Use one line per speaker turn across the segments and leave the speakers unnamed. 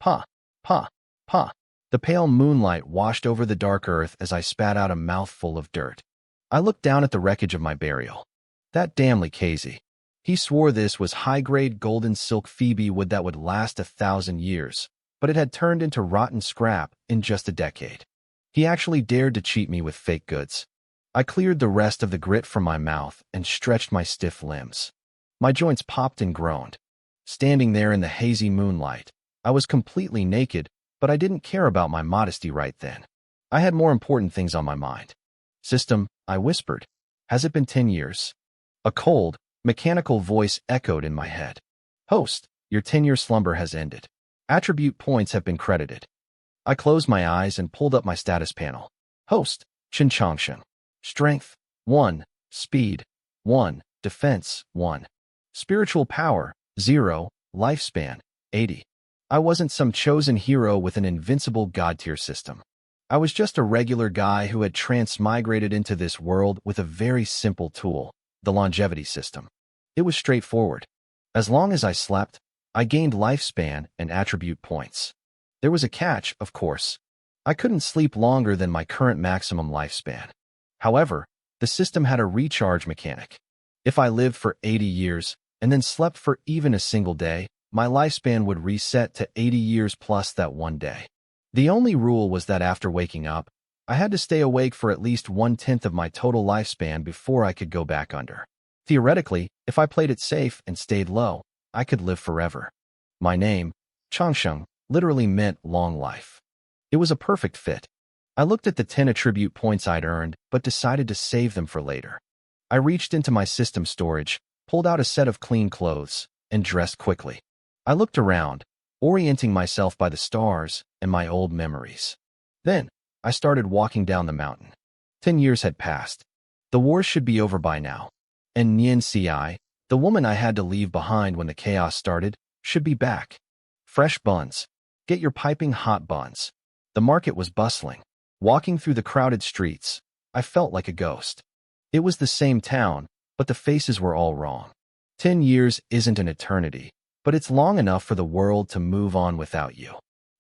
Pa, pa, pa. The pale moonlight washed over the dark earth as I spat out a mouthful of dirt. I looked down at the wreckage of my burial. That damn Lucchese. He swore this was high-grade golden silk Phoebe wood that would last 1,000 years, but it had turned into rotten scrap in just a decade. He actually dared to cheat me with fake goods. I cleared the rest of the grit from my mouth and stretched my stiff limbs. My joints popped and groaned. Standing there in the hazy moonlight, I was completely naked, but I didn't care about my modesty right then. I had more important things on my mind. System, I whispered. Has it been 10 years? A cold, mechanical voice echoed in my head. Host, your 10-year slumber has ended. Attribute points have been credited. I closed my eyes and pulled up my status panel. Host, Chen Changshen. Strength, 1. Speed, 1. Defense, 1. Spiritual power, 0. Lifespan, 80. I wasn't some chosen hero with an invincible god-tier system. I was just a regular guy who had transmigrated into this world with a very simple tool, the longevity system. It was straightforward. As long as I slept, I gained lifespan and attribute points. There was a catch, of course. I couldn't sleep longer than my current maximum lifespan. However, the system had a recharge mechanic. If I lived for 80 years and then slept for even a single day, my lifespan would reset to 80 years plus that one day. The only rule was that after waking up, I had to stay awake for at least 1/10 of my total lifespan before I could go back under. Theoretically, if I played it safe and stayed low, I could live forever. My name, Changsheng, literally meant long life. It was a perfect fit. I looked at the 10 attribute points I'd earned, but decided to save them for later. I reached into my system storage, pulled out a set of clean clothes, and dressed quickly. I looked around, orienting myself by the stars and my old memories. Then, I started walking down the mountain. 10 years had passed. The war should be over by now. And Nian Ci, the woman I had to leave behind when the chaos started, should be back. Fresh buns. Get your piping hot buns. The market was bustling. Walking through the crowded streets, I felt like a ghost. It was the same town, but the faces were all wrong. 10 years isn't an eternity, but it's long enough for the world to move on without you.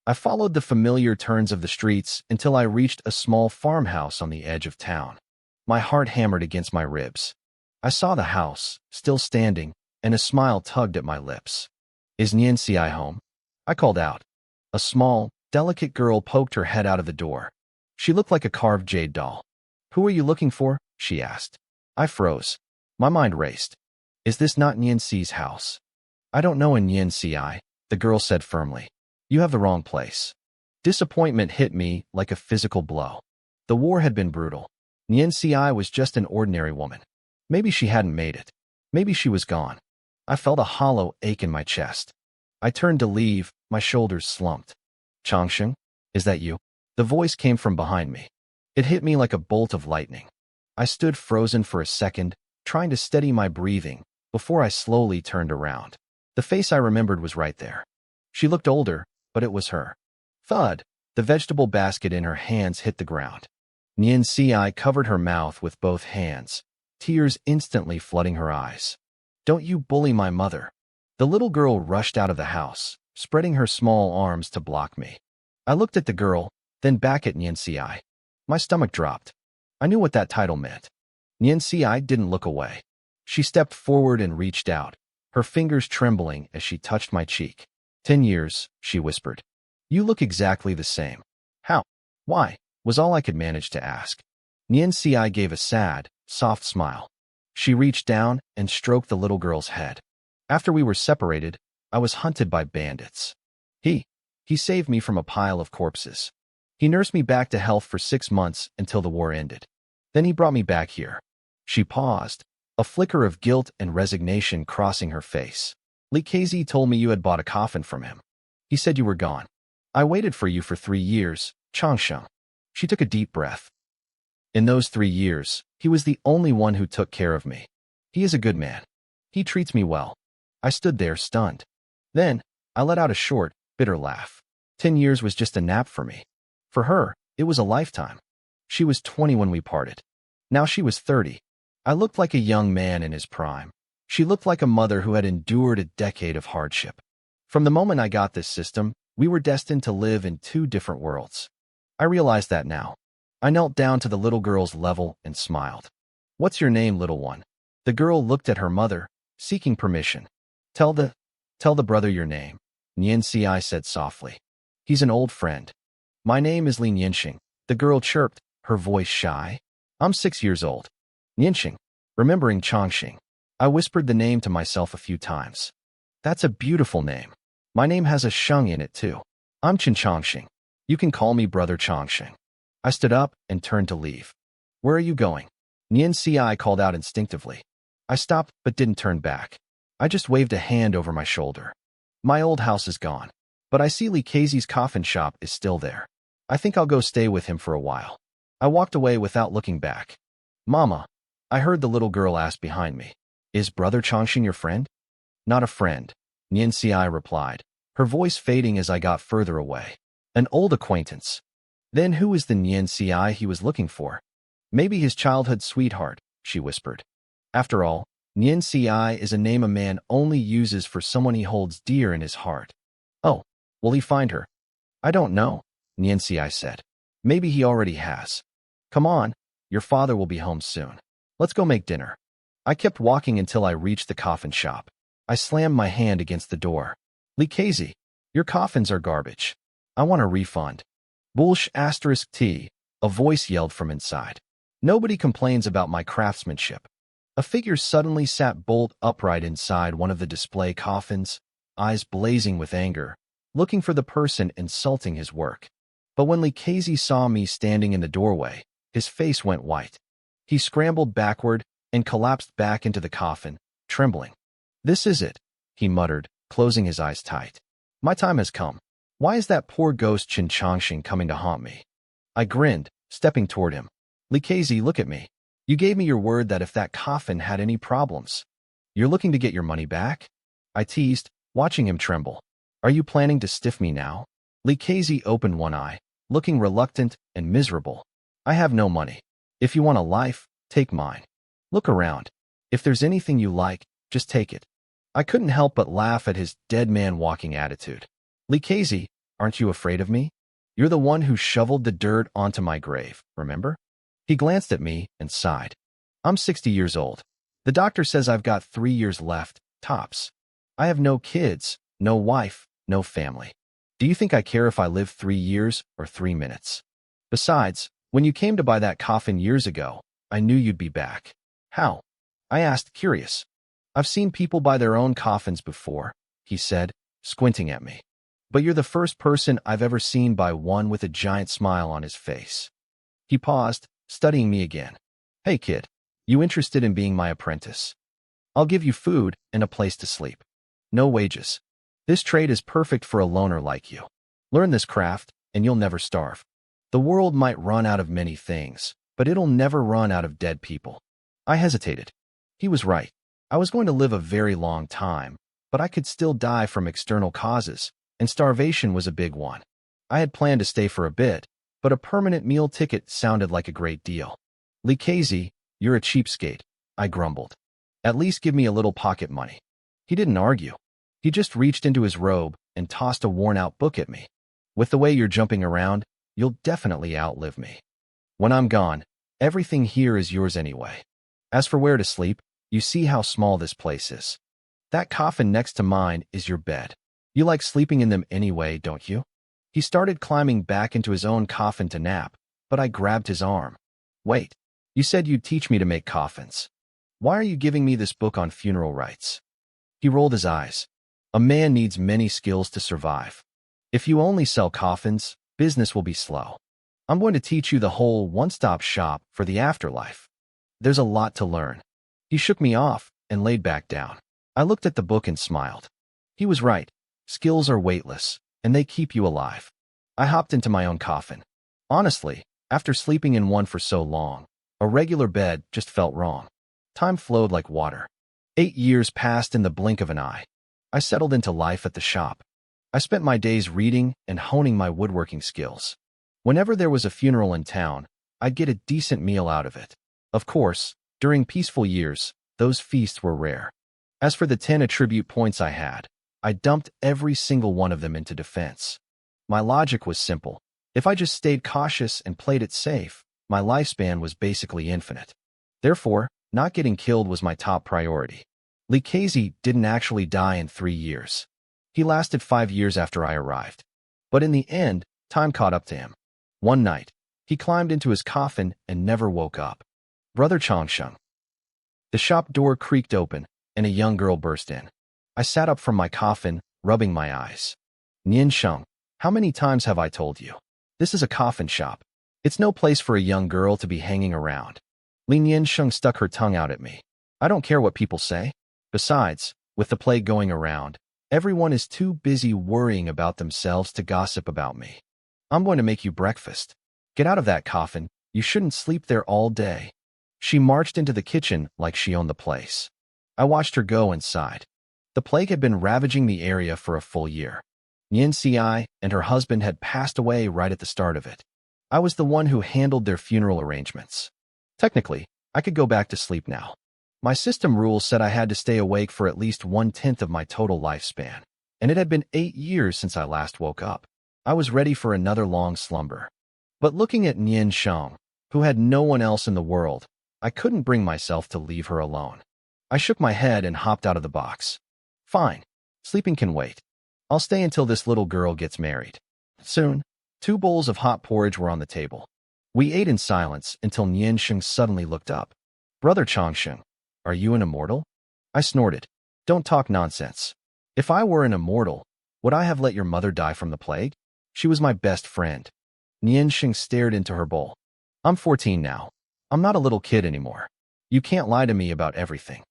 I followed the familiar turns of the streets until I reached a small farmhouse on the edge of town. My heart hammered against my ribs. I saw the house, still standing, and a smile tugged at my lips. Is Nian Ci home? I called out. A small, delicate girl poked her head out of the door. She looked like a carved jade doll. Who are you looking for? She asked. I froze. My mind raced. Is this not Nian Ci's house? I don't know a Nian Ci, the girl said firmly. You have the wrong place. Disappointment hit me like a physical blow. The war had been brutal. Nian Ci was just an ordinary woman. Maybe she hadn't made it. Maybe she was gone. I felt a hollow ache in my chest. I turned to leave, my shoulders slumped. Changsheng, is that you? The voice came from behind me. It hit me like a bolt of lightning. I stood frozen for a second, trying to steady my breathing, before I slowly turned around. The face I remembered was right there. She looked older, but it was her. Thud, the vegetable basket in her hands hit the ground. Nian Ci covered her mouth with both hands, tears instantly flooding her eyes. Don't you bully my mother. The little girl rushed out of the house, spreading her small arms to block me. I looked at the girl, then back at Nian Ci. My stomach dropped. I knew what that title meant. Nian Ci didn't look away. She stepped forward and reached out, her fingers trembling as she touched my cheek. 10 years, she whispered. You look exactly the same. How? Why? Was all I could manage to ask. Nian Ci gave a sad, soft smile. She reached down and stroked the little girl's head. After we were separated, I was hunted by bandits. He saved me from a pile of corpses. He nursed me back to health for 6 months until the war ended. Then he brought me back here. She paused, a flicker of guilt and resignation crossing her face. Lucchese told me you had bought a coffin from him. He said you were gone. I waited for you for 3 years, Changsheng. She took a deep breath. In those 3 years, he was the only one who took care of me. He is a good man. He treats me well. I stood there stunned. Then, I let out a short, bitter laugh. 10 years was just a nap for me. For her, it was a lifetime. She was 20 when we parted. Now she was 30. I looked like a young man in his prime. She looked like a mother who had endured a decade of hardship. From the moment I got this system, We were destined to live in two different worlds. I realized that now. I knelt down to the little girl's level and smiled. What's your name, little one? The girl looked at her mother, seeking permission. Tell the brother your name, Nianci said softly. He's an old friend. My name is Li Nianxing, the girl chirped, her voice shy. I'm 6 years old. Nianxing, remembering Chongqing. I whispered the name to myself a few times. That's a beautiful name. My name has a sheng in it too. I'm Chen Chongqing. You can call me Brother Chongqing. I stood up and turned to leave. Where are you going? Nianci called out instinctively. I stopped but didn't turn back. I just waved a hand over my shoulder. My old house is gone, but I see Li Keizi's coffin shop is still there. I think I'll go stay with him for a while. I walked away without looking back. Mama, I heard the little girl ask behind me. Is Brother Chongqing your friend? Not a friend, Nianci replied, her voice fading as I got further away. An old acquaintance. Then who is the Nianci he was looking for? Maybe his childhood sweetheart, she whispered. After all, Nianci is a name a man only uses for someone he holds dear in his heart. Oh, will he find her? I don't know, Nianci said. Maybe he already has. Come on, your father will be home soon. Let's go make dinner. I kept walking until I reached the coffin shop. I slammed my hand against the door. Li Keizi, your coffins are garbage. I want a refund. Bullsh *T, a voice yelled from inside. Nobody complains about my craftsmanship. A figure suddenly sat bolt upright inside one of the display coffins, eyes blazing with anger, looking for the person insulting his work. But when Li Keizi saw me standing in the doorway, his face went white. He scrambled backward and collapsed back into the coffin, trembling. This is it, he muttered, closing his eyes tight. My time has come. Why is that poor ghost Chen Chongqing coming to haunt me? I grinned, stepping toward him. Li Keizi, look at me. You gave me your word that if that coffin had any problems, you're looking to get your money back? I teased, watching him tremble. Are you planning to stiff me now? Li Keizi opened one eye, looking reluctant and miserable. I have no money. If you want a life, take mine. Look around. If there's anything you like, just take it. I couldn't help but laugh at his dead man walking attitude. Li Keizi, aren't you afraid of me? You're the one who shoveled the dirt onto my grave, remember? He glanced at me and sighed. I'm 60 years old. The doctor says I've got 3 years left, tops. I have no kids, no wife, no family. Do you think I care if I live 3 years or 3 minutes? Besides, when you came to buy that coffin years ago, I knew you'd be back. How? I asked, curious. I've seen people buy their own coffins before, he said, squinting at me. But you're the first person I've ever seen buy one with a giant smile on his face. He paused, studying me again. Hey kid, you interested in being my apprentice? I'll give you food and a place to sleep. No wages. This trade is perfect for a loner like you. Learn this craft, and you'll never starve. The world might run out of many things, but it'll never run out of dead people. I hesitated. He was right. I was going to live a very long time, but I could still die from external causes, and starvation was a big one. I had planned to stay for a bit, but a permanent meal ticket sounded like a great deal. Li Keizi, you're a cheapskate, I grumbled. At least give me a little pocket money. He didn't argue. He just reached into his robe and tossed a worn-out book at me. With the way you're jumping around, you'll definitely outlive me. When I'm gone, everything here is yours anyway. As for where to sleep, you see how small this place is. That coffin next to mine is your bed. You like sleeping in them anyway, don't you? He started climbing back into his own coffin to nap, but I grabbed his arm. Wait, you said you'd teach me to make coffins. Why are you giving me this book on funeral rites? He rolled his eyes. A man needs many skills to survive. If you only sell coffins, business will be slow. I'm going to teach you the whole one-stop shop for the afterlife. There's a lot to learn. He shook me off and laid back down. I looked at the book and smiled. He was right. Skills are weightless, and they keep you alive. I hopped into my own coffin. Honestly, after sleeping in one for so long, a regular bed just felt wrong. Time flowed like water. 8 years passed in the blink of an eye. I settled into life at the shop. I spent my days reading and honing my woodworking skills. Whenever there was a funeral in town, I'd get a decent meal out of it. Of course, during peaceful years, those feasts were rare. As for the 10 attribute points I had, I dumped every single one of them into defense. My logic was simple. If I just stayed cautious and played it safe, my lifespan was basically infinite. Therefore, not getting killed was my top priority. Likhazy didn't actually die in 3 years. He lasted 5 years after I arrived. But in the end, time caught up to him. One night, he climbed into his coffin and never woke up. Brother Changsheng. The shop door creaked open, and a young girl burst in. I sat up from my coffin, rubbing my eyes. Nian Sheng, how many times have I told you? This is a coffin shop. It's no place for a young girl to be hanging around. Li Niansheng stuck her tongue out at me. I don't care what people say. Besides, with the plague going around, everyone is too busy worrying about themselves to gossip about me. I'm going to make you breakfast. Get out of that coffin. You shouldn't sleep there all day. She marched into the kitchen like she owned the place. I watched her go inside. The plague had been ravaging the area for a full year. Nian Ci and her husband had passed away right at the start of it. I was the one who handled their funeral arrangements. Technically, I could go back to sleep now. My system rules said I had to stay awake for at least 1/10 of my total lifespan, and it had been 8 years since I last woke up. I was ready for another long slumber. But looking at Nian Sheng, who had no one else in the world, I couldn't bring myself to leave her alone. I shook my head and hopped out of the box. Fine, sleeping can wait. I'll stay until this little girl gets married. Soon, 2 bowls of hot porridge were on the table. We ate in silence until Nian Sheng suddenly looked up. Brother Changsheng, are you an immortal? I snorted. Don't talk nonsense. If I were an immortal, would I have let your mother die from the plague? She was my best friend. Nian Sheng stared into her bowl. I'm 14 now. I'm not a little kid anymore. You can't lie to me about everything.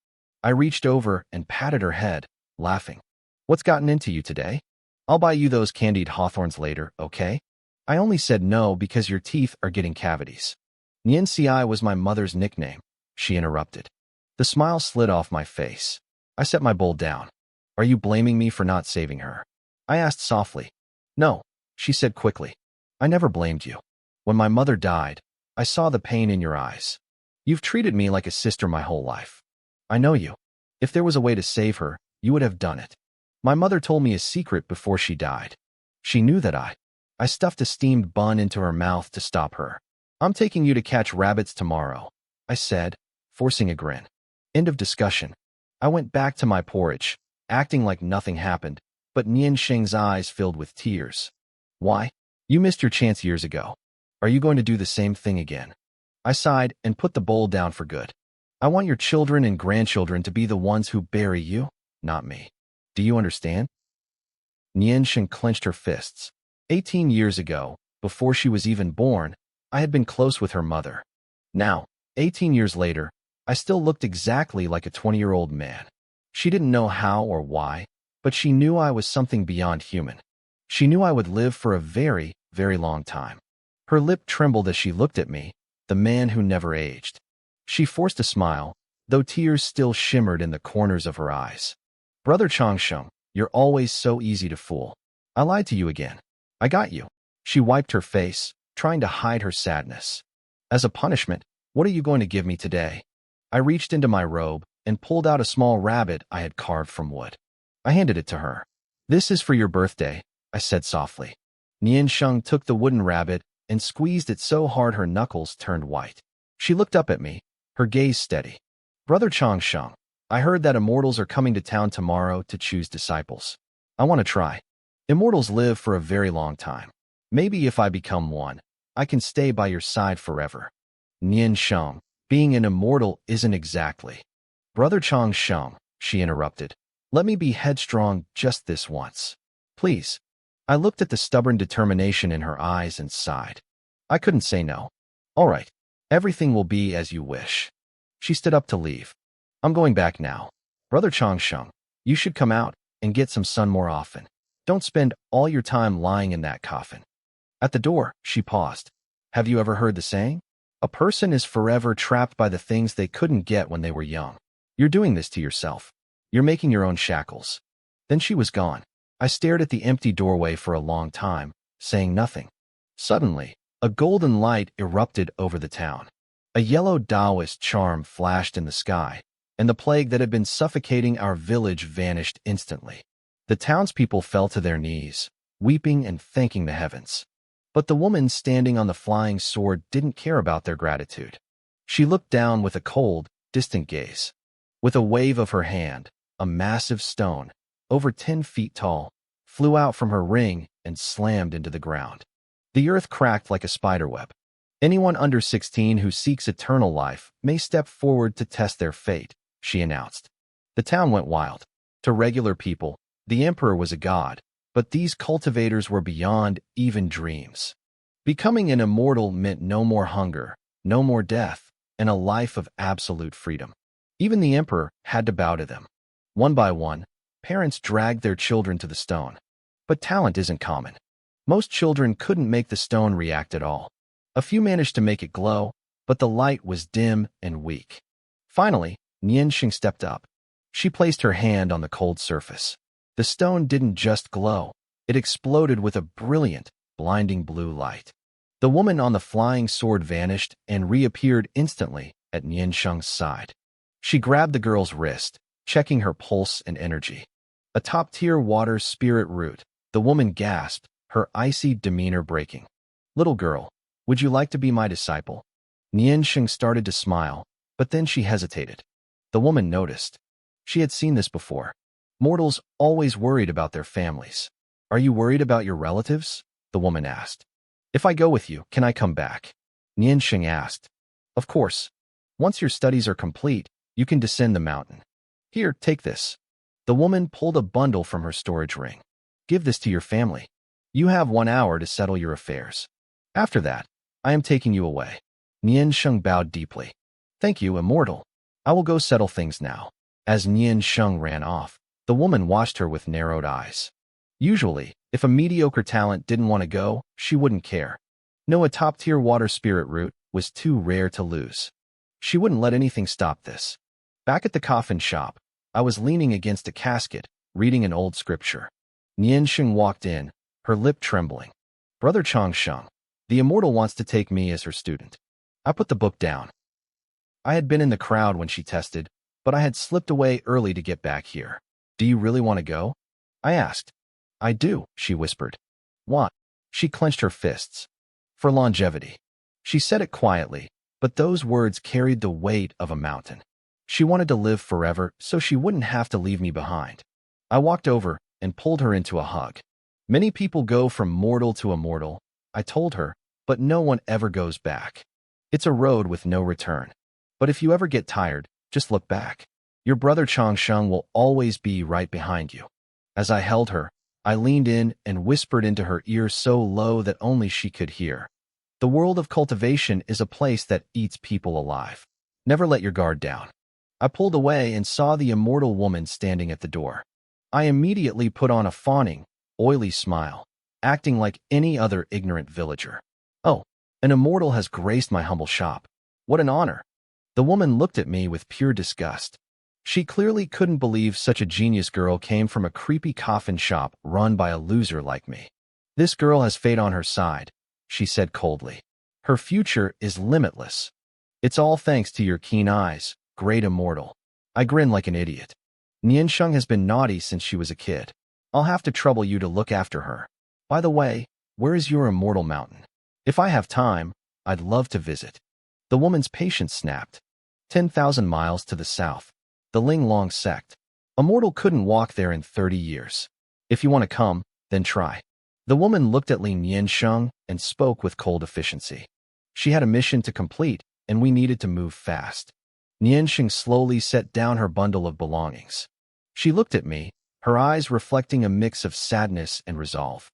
I reached over and patted her head, laughing. What's gotten into you today? I'll buy you those candied hawthorns later, okay? I only said no because your teeth are getting cavities. Nian Ci was my mother's nickname, she interrupted. The smile slid off my face. I set my bowl down. Are you blaming me for not saving her? I asked softly. No, she said quickly. I never blamed you. When my mother died, I saw the pain in your eyes. You've treated me like a sister my whole life. I know you. If there was a way to save her, you would have done it. My mother told me a secret before she died. She knew that I stuffed a steamed bun into her mouth to stop her. I'm taking you to catch rabbits tomorrow, I said, forcing a grin. End of discussion. I went back to my porridge, acting like nothing happened, but Nian Sheng's eyes filled with tears. Why? You missed your chance years ago. Are you going to do the same thing again? I sighed and put the bowl down for good. I want your children and grandchildren to be the ones who bury you, not me. Do you understand? Nian Sheng clenched her fists. 18 years ago, before she was even born, I had been close with her mother. Now, 18 years later, I still looked exactly like a 20-year-old man. She didn't know how or why, but she knew I was something beyond human. She knew I would live for a very, very long time. Her lip trembled as she looked at me, the man who never aged. She forced a smile, though tears still shimmered in the corners of her eyes. Brother Changsheng, you're always so easy to fool. I lied to you again. I got you. She wiped her face, trying to hide her sadness. As a punishment, what are you going to give me today? I reached into my robe and pulled out a small rabbit I had carved from wood. I handed it to her. This is for your birthday, I said softly. Nian Sheng took the wooden rabbit and squeezed it so hard her knuckles turned white. She looked up at me, her gaze steady. Brother Changsheng, I heard that immortals are coming to town tomorrow to choose disciples. I want to try. Immortals live for a very long time. Maybe if I become one, I can stay by your side forever. Nian Sheng, being an immortal isn't exactly. Brother Changsheng, she interrupted. Let me be headstrong just this once. Please. I looked at the stubborn determination in her eyes and sighed. I couldn't say no. All right. Everything will be as you wish. She stood up to leave. I'm going back now. Brother Changsheng, you should come out and get some sun more often. Don't spend all your time lying in that coffin. At the door, she paused. Have you ever heard the saying? A person is forever trapped by the things they couldn't get when they were young. You're doing this to yourself. You're making your own shackles. Then she was gone. I stared at the empty doorway for a long time, saying nothing. Suddenly, a golden light erupted over the town. A yellow Taoist charm flashed in the sky, and the plague that had been suffocating our village vanished instantly. The townspeople fell to their knees, weeping and thanking the heavens. But the woman standing on the flying sword didn't care about their gratitude. She looked down with a cold, distant gaze. With a wave of her hand, a massive stone, over 10 feet tall, flew out from her ring and slammed into the ground. The earth cracked like a spiderweb. Anyone under 16 who seeks eternal life may step forward to test their fate, she announced. The town went wild. To regular people, the emperor was a god, but these cultivators were beyond even dreams. Becoming an immortal meant no more hunger, no more death, and a life of absolute freedom. Even the emperor had to bow to them. One by one, parents dragged their children to the stone. But talent isn't common. Most children couldn't make the stone react at all. A few managed to make it glow, but the light was dim and weak. Finally, Nianxing stepped up. She placed her hand on the cold surface. The stone didn't just glow, it exploded with a brilliant, blinding blue light. The woman on the flying sword vanished and reappeared instantly at Nianxing's side. She grabbed the girl's wrist, checking her pulse and energy. A top-tier water spirit root, the woman gasped, her icy demeanor breaking. "Little girl, would you like to be my disciple?" Nianxing started to smile, but then she hesitated. The woman noticed. She had seen this before. Mortals always worried about their families. "Are you worried about your relatives?" the woman asked. "If I go with you, can I come back?" Nianxing asked. "Of course. Once your studies are complete, you can descend the mountain. Here, take this." The woman pulled a bundle from her storage ring. "Give this to your family. You have 1 hour to settle your affairs. After that, I am taking you away." Nianxing bowed deeply. "Thank you, immortal. I will go settle things now." As Nianxing ran off, the woman watched her with narrowed eyes. Usually, if a mediocre talent didn't want to go, she wouldn't care. No, a top-tier water spirit root was too rare to lose. She wouldn't let anything stop this. Back at the coffin shop, I was leaning against a casket, reading an old scripture. Nianxing walked in, her lip trembling. "Brother Changsheng, the immortal wants to take me as her student." I put the book down. I had been in the crowd when she tested, but I had slipped away early to get back here. "Do you really want to go?" I asked. "I do," she whispered. "What?" She clenched her fists. "For longevity." She said it quietly, but those words carried the weight of a mountain. She wanted to live forever so she wouldn't have to leave me behind. I walked over and pulled her into a hug. "Many people go from mortal to immortal," I told her, "but no one ever goes back. It's a road with no return. But if you ever get tired, just look back. Your brother Changsheng will always be right behind you." As I held her, I leaned in and whispered into her ear so low that only she could hear. "The world of cultivation is a place that eats people alive. Never let your guard down." I pulled away and saw the immortal woman standing at the door. I immediately put on a fawning, oily smile, acting like any other ignorant villager. "Oh, an immortal has graced my humble shop. What an honor." The woman looked at me with pure disgust. She clearly couldn't believe such a genius girl came from a creepy coffin shop run by a loser like me. "This girl has fate on her side," she said coldly. "Her future is limitless. It's all thanks to your keen eyes, great immortal." I grinned like an idiot. "Nianxing has been naughty since she was a kid. I'll have to trouble you to look after her. By the way, where is your immortal mountain? If I have time, I'd love to visit." The woman's patience snapped. 10,000 miles to the south. The Linglong sect. A mortal couldn't walk there in 30 years. "If you want to come, then try." The woman looked at Li Nianxing and spoke with cold efficiency. She had a mission to complete, and we needed to move fast. Nianxing slowly set down her bundle of belongings. She looked at me, her eyes reflecting a mix of sadness and resolve.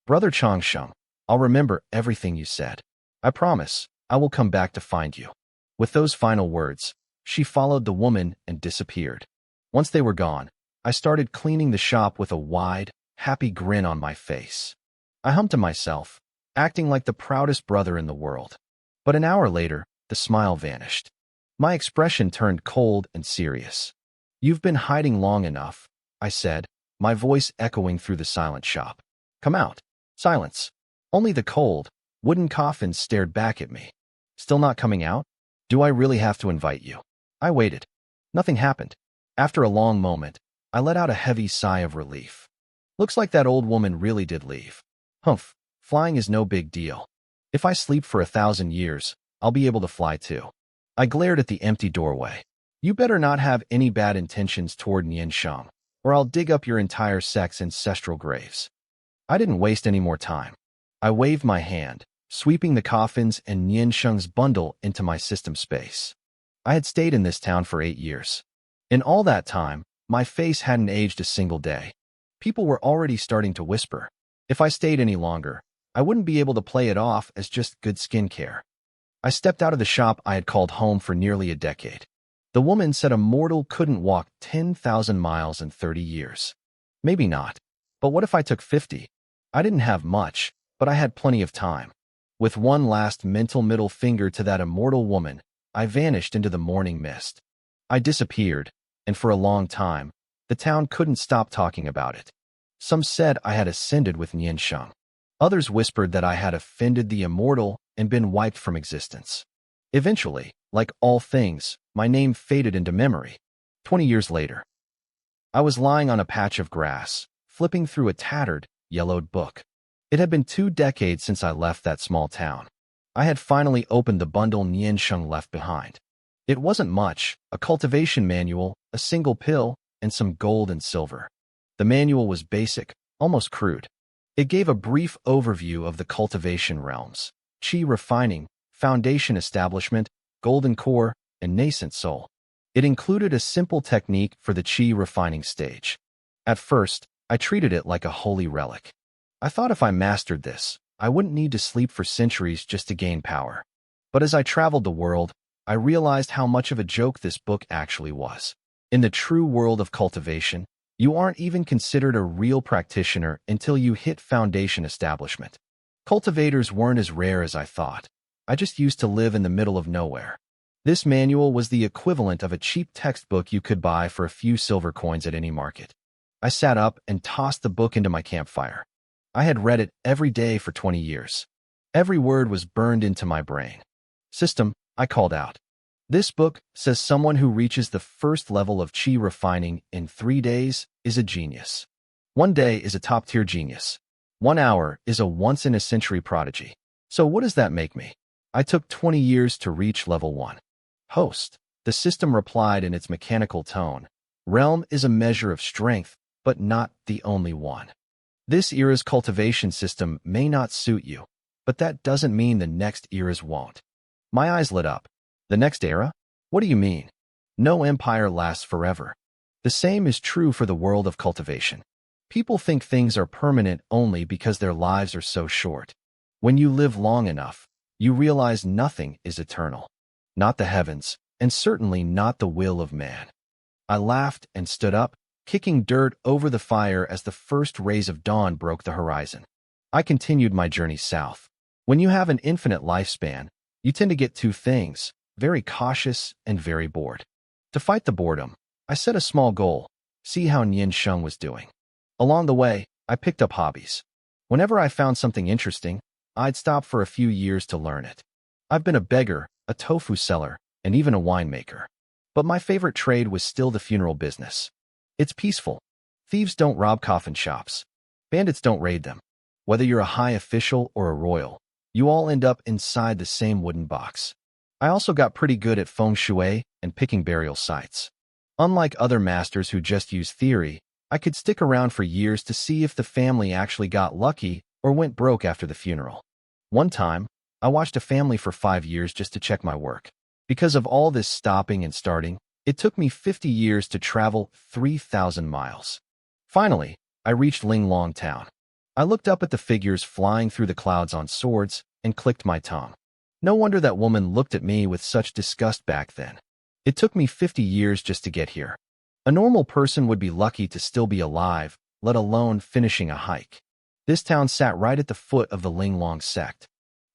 "Brother Changsheng, I'll remember everything you said. I promise, I will come back to find you." With those final words, she followed the woman and disappeared. Once they were gone, I started cleaning the shop with a wide, happy grin on my face. I hummed to myself, acting like the proudest brother in the world. But an hour later, the smile vanished. My expression turned cold and serious. "You've been hiding long enough," I said, my voice echoing through the silent shop. "Come out." Silence. Only the cold, wooden coffins stared back at me. "Still not coming out? Do I really have to invite you?" I waited. Nothing happened. After a long moment, I let out a heavy sigh of relief. Looks like that old woman really did leave. Humph, flying is no big deal. If I sleep for 1,000 years, I'll be able to fly too. I glared at the empty doorway. You better not have any bad intentions toward Niansheng, or I'll dig up your entire sect's ancestral graves. I didn't waste any more time. I waved my hand, sweeping the coffins and Niansheng's bundle into my system space. I had stayed in this town for 8 years. In all that time, my face hadn't aged a single day. People were already starting to whisper. If I stayed any longer, I wouldn't be able to play it off as just good skincare. I stepped out of the shop I had called home for nearly a decade. The woman said a mortal couldn't walk 10,000 miles in 30 years. Maybe not. But what if I took 50? I didn't have much, but I had plenty of time. With one last mental middle finger to that immortal woman, I vanished into the morning mist. I disappeared, and for a long time, the town couldn't stop talking about it. Some said I had ascended with Niansheng. Others whispered that I had offended the immortal and been wiped from existence. Eventually, like all things, my name faded into memory. 20 years later, I was lying on a patch of grass, flipping through a tattered, yellowed book. It had been 2 decades since I left that small town. I had finally opened the bundle Niansheng left behind. It wasn't much, a cultivation manual, a single pill, and some gold and silver. The manual was basic, almost crude. It gave a brief overview of the cultivation realms: qi refining, foundation establishment, golden core, and nascent soul. It included a simple technique for the qi refining stage. At first, I treated it like a holy relic. I thought if I mastered this, I wouldn't need to sleep for centuries just to gain power. But as I traveled the world, I realized how much of a joke this book actually was. In the true world of cultivation, you aren't even considered a real practitioner until you hit foundation establishment. Cultivators weren't as rare as I thought. I just used to live in the middle of nowhere. This manual was the equivalent of a cheap textbook you could buy for a few silver coins at any market. I sat up and tossed the book into my campfire. I had read it every day for 20 years. Every word was burned into my brain. System, I called out. This book says someone who reaches the first level of qi refining in 3 days is a genius. 1 day is a top-tier genius. 1 hour is a once-in-a-century prodigy. So what does that make me? I took 20 years to reach level 1. Host, the system replied in its mechanical tone. Realm is a measure of strength, but not the only one. This era's cultivation system may not suit you, but that doesn't mean the next eras won't. My eyes lit up. The next era? What do you mean? No empire lasts forever. The same is true for the world of cultivation. People think things are permanent only because their lives are so short. When you live long enough, you realize nothing is eternal. Not the heavens, and certainly not the will of man. I laughed and stood up, kicking dirt over the fire as the first rays of dawn broke the horizon. I continued my journey south. When you have an infinite lifespan, you tend to get 2 things: very cautious and very bored. To fight the boredom, I set a small goal: see how Niansheng was doing. Along the way, I picked up hobbies. Whenever I found something interesting, I'd stop for a few years to learn it. I've been a beggar, a tofu seller, and even a winemaker. But my favorite trade was still the funeral business. It's peaceful. Thieves don't rob coffin shops. Bandits don't raid them. Whether you're a high official or a royal, you all end up inside the same wooden box. I also got pretty good at feng shui and picking burial sites. Unlike other masters who just use theory, I could stick around for years to see if the family actually got lucky or went broke after the funeral. One time, I watched a family for 5 years just to check my work. Because of all this stopping and starting, it took me 50 years to travel 3,000 miles. Finally, I reached Linglong town. I looked up at the figures flying through the clouds on swords and clicked my tongue. No wonder that woman looked at me with such disgust back then. It took me 50 years just to get here. A normal person would be lucky to still be alive, let alone finishing a hike. This town sat right at the foot of the Linglong sect.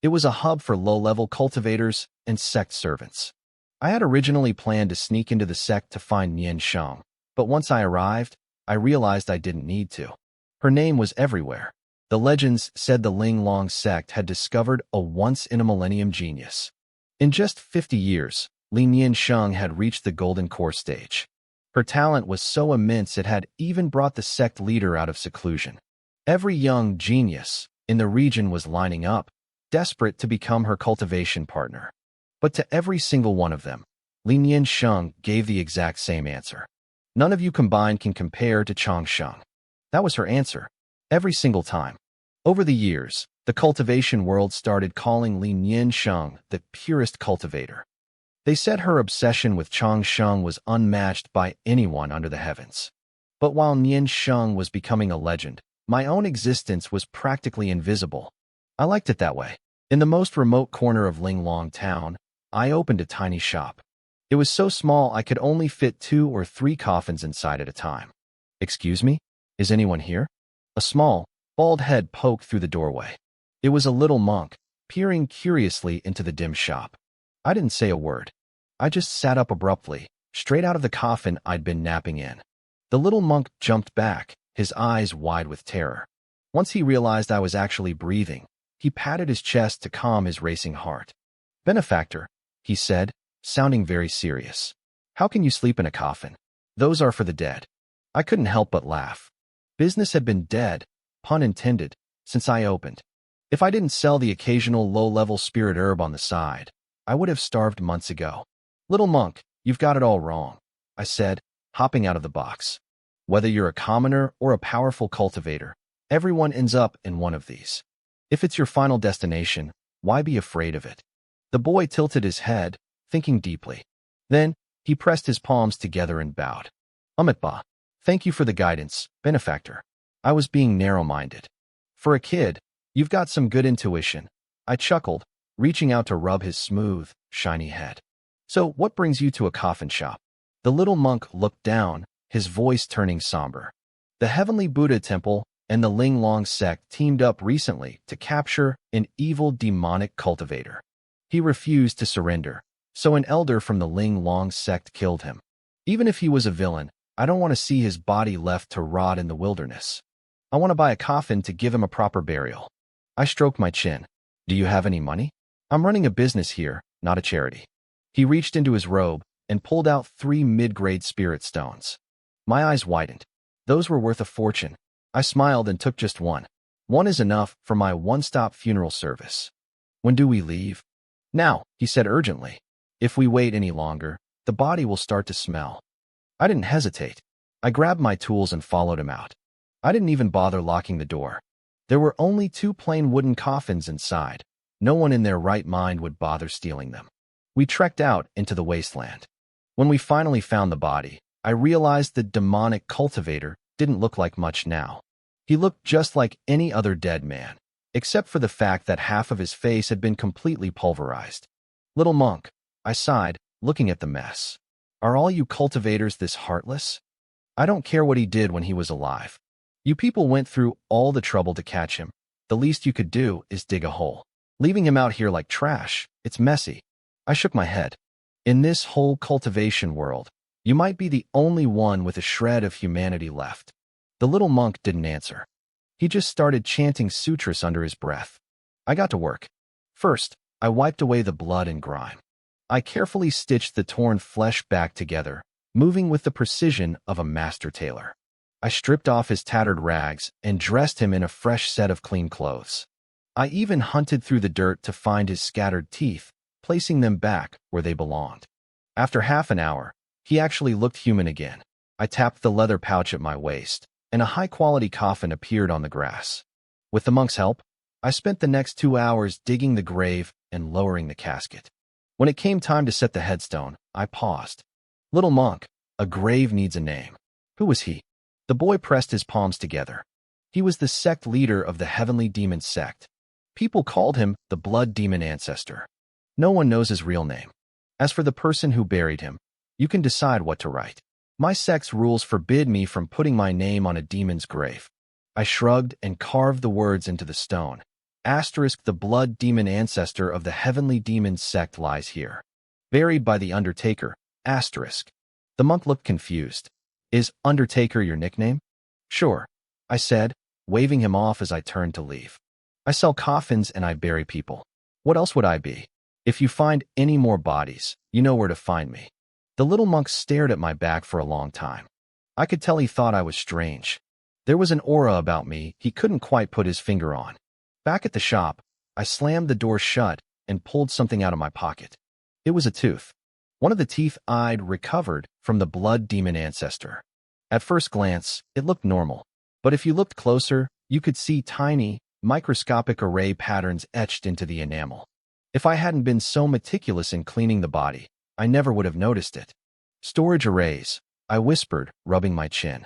It was a hub for low-level cultivators and sect servants. I had originally planned to sneak into the sect to find Niansheng, but once I arrived, I realized I didn't need to. Her name was everywhere. The legends said the Linglong sect had discovered a once-in-a-millennium genius. In just 50 years, Li Niansheng had reached the golden core stage. Her talent was so immense it had even brought the sect leader out of seclusion. Every young genius in the region was lining up, desperate to become her cultivation partner. But to every single one of them, Lin Yansheng gave the exact same answer. None of you combined can compare to Changsheng. That was her answer, every single time. Over the years, the cultivation world started calling Lin Yansheng the purest cultivator. They said her obsession with Changsheng was unmatched by anyone under the heavens. But while Yansheng was becoming a legend, my own existence was practically invisible. I liked it that way. In the most remote corner of Linglong town, I opened a tiny shop. It was so small I could only fit 2 or 3 coffins inside at a time. "Excuse me? Is anyone here?" A small, bald head poked through the doorway. It was a little monk, peering curiously into the dim shop. I didn't say a word. I just sat up abruptly, straight out of the coffin I'd been napping in. The little monk jumped back, his eyes wide with terror. Once he realized I was actually breathing, he patted his chest to calm his racing heart. "Benefactor," he said, sounding very serious. "How can you sleep in a coffin? Those are for the dead." I couldn't help but laugh. Business had been dead, pun intended, since I opened. If I didn't sell the occasional low-level spirit herb on the side, I would have starved months ago. "Little monk, you've got it all wrong," I said, hopping out of the box. "Whether you're a commoner or a powerful cultivator, everyone ends up in one of these. If it's your final destination, why be afraid of it?" The boy tilted his head, thinking deeply. Then, he pressed his palms together and bowed. "Amitba, thank you for the guidance, benefactor. I was being narrow-minded." "For a kid, you've got some good intuition," I chuckled, reaching out to rub his smooth, shiny head. "So, what brings you to a coffin shop?" The little monk looked down, his voice turning somber. "The Heavenly Buddha Temple and the Linglong sect teamed up recently to capture an evil demonic cultivator. He refused to surrender, so an elder from the Linglong sect killed him. Even if he was a villain, I don't want to see his body left to rot in the wilderness. I want to buy a coffin to give him a proper burial." I stroked my chin. "Do you have any money? I'm running a business here, not a charity." He reached into his robe and pulled out 3 mid-grade spirit stones. My eyes widened. Those were worth a fortune. I smiled and took just one. "One is enough for my one-stop funeral service." "When do we leave?" "Now," he said urgently. "If we wait any longer, the body will start to smell." I didn't hesitate. I grabbed my tools and followed him out. I didn't even bother locking the door. There were only 2 plain wooden coffins inside. No one in their right mind would bother stealing them. We trekked out into the wasteland. When we finally found the body, I realized the demonic cultivator didn't look like much now. He looked just like any other dead man, except for the fact that half of his face had been completely pulverized. "Little monk," I sighed, looking at the mess. "Are all you cultivators this heartless? I don't care what he did when he was alive. You people went through all the trouble to catch him. The least you could do is dig a hole. Leaving him out here like trash, it's messy." I shook my head. "In this whole cultivation world, you might be the only one with a shred of humanity left." The little monk didn't answer. He just started chanting sutras under his breath. I got to work. First, I wiped away the blood and grime. I carefully stitched the torn flesh back together, moving with the precision of a master tailor. I stripped off his tattered rags and dressed him in a fresh set of clean clothes. I even hunted through the dirt to find his scattered teeth, placing them back where they belonged. After half an hour, he actually looked human again. I tapped the leather pouch at my waist, and a high-quality coffin appeared on the grass. With the monk's help, I spent the next 2 hours digging the grave and lowering the casket. When it came time to set the headstone, I paused. "Little monk, a grave needs a name." Who was he? The boy pressed his palms together. He was the sect leader of the Heavenly Demon sect. People called him the Blood Demon Ancestor. No one knows his real name. As for the person who buried him, you can decide what to write. My sect's rules forbid me from putting my name on a demon's grave. I shrugged and carved the words into the stone. Asterisk, the Blood Demon Ancestor of the Heavenly Demon sect lies here. Buried by the Undertaker. Asterisk. The monk looked confused. "Is Undertaker your nickname?" "Sure," I said, waving him off as I turned to leave. "I sell coffins and I bury people. What else would I be? If you find any more bodies, you know where to find me." The little monk stared at my back for a long time. I could tell he thought I was strange. There was an aura about me he couldn't quite put his finger on. Back at the shop, I slammed the door shut and pulled something out of my pocket. It was a tooth. One of the teeth I'd recovered from the blood demon ancestor. At first glance, it looked normal. But if you looked closer, you could see tiny, microscopic array patterns etched into the enamel. If I hadn't been so meticulous in cleaning the body, I never would have noticed it. Storage arrays, I whispered, rubbing my chin.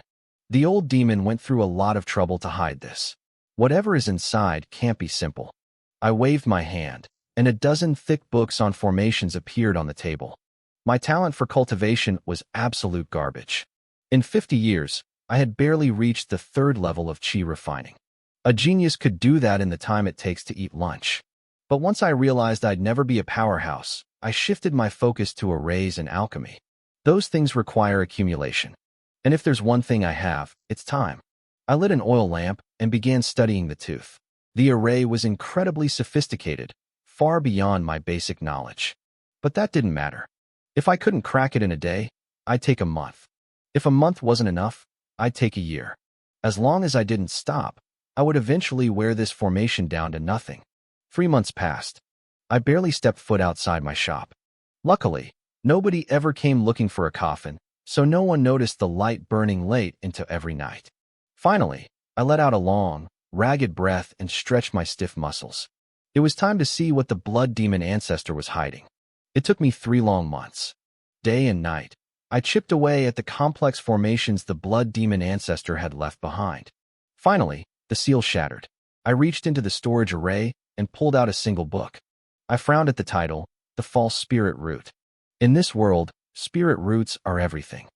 The old demon went through a lot of trouble to hide this. Whatever is inside can't be simple. I waved my hand, and a dozen thick books on formations appeared on the table. My talent for cultivation was absolute garbage. In 50 years, I had barely reached the 3rd level of chi refining. A genius could do that in the time it takes to eat lunch. But once I realized I'd never be a powerhouse, I shifted my focus to arrays and alchemy. Those things require accumulation. And if there's one thing I have, it's time. I lit an oil lamp and began studying the tooth. The array was incredibly sophisticated, far beyond my basic knowledge. But that didn't matter. If I couldn't crack it in a day, I'd take a month. If a month wasn't enough, I'd take a year. As long as I didn't stop, I would eventually wear this formation down to nothing. 3 months passed. I barely stepped foot outside my shop. Luckily, nobody ever came looking for a coffin, so no one noticed the light burning late into every night. Finally, I let out a long, ragged breath and stretched my stiff muscles. It was time to see what the blood demon ancestor was hiding. It took me 3 long months. Day and night, I chipped away at the complex formations the blood demon ancestor had left behind. Finally, the seal shattered. I reached into the storage array and pulled out a single book. I frowned at the title, The False Spirit Root. In this world, spirit roots are everything.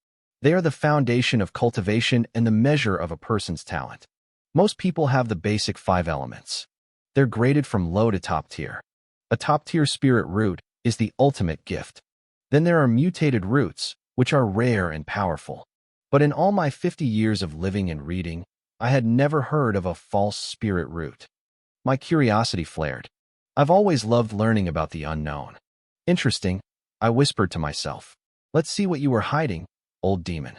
They are the foundation of cultivation and the measure of a person's talent. Most people have the basic 5 elements. They're graded from low to top tier. A top-tier spirit root is the ultimate gift. Then there are mutated roots, which are rare and powerful. But in all my 50 years of living and reading, I had never heard of a false spirit root. My curiosity flared. I've always loved learning about the unknown. Interesting, I whispered to myself. Let's see what you were hiding, old demon.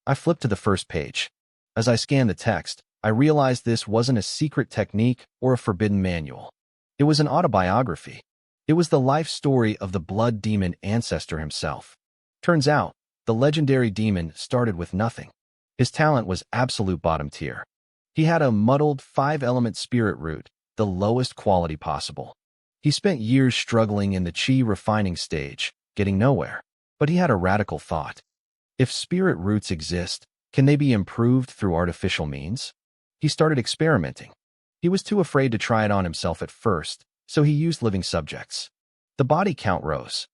I flipped to the first page. As I scanned the text, I realized this wasn't a secret technique or a forbidden manual. It was an autobiography. It was the life story of the blood demon ancestor himself. Turns out, the legendary demon started with nothing. His talent was absolute bottom tier. He had a muddled 5-element spirit root, the lowest quality possible. He spent years struggling in the chi refining stage, getting nowhere. But he had a radical thought. If spirit roots exist, can they be improved through artificial means? He started experimenting. He was too afraid to try it on himself at first, so he used living subjects. The body count rose.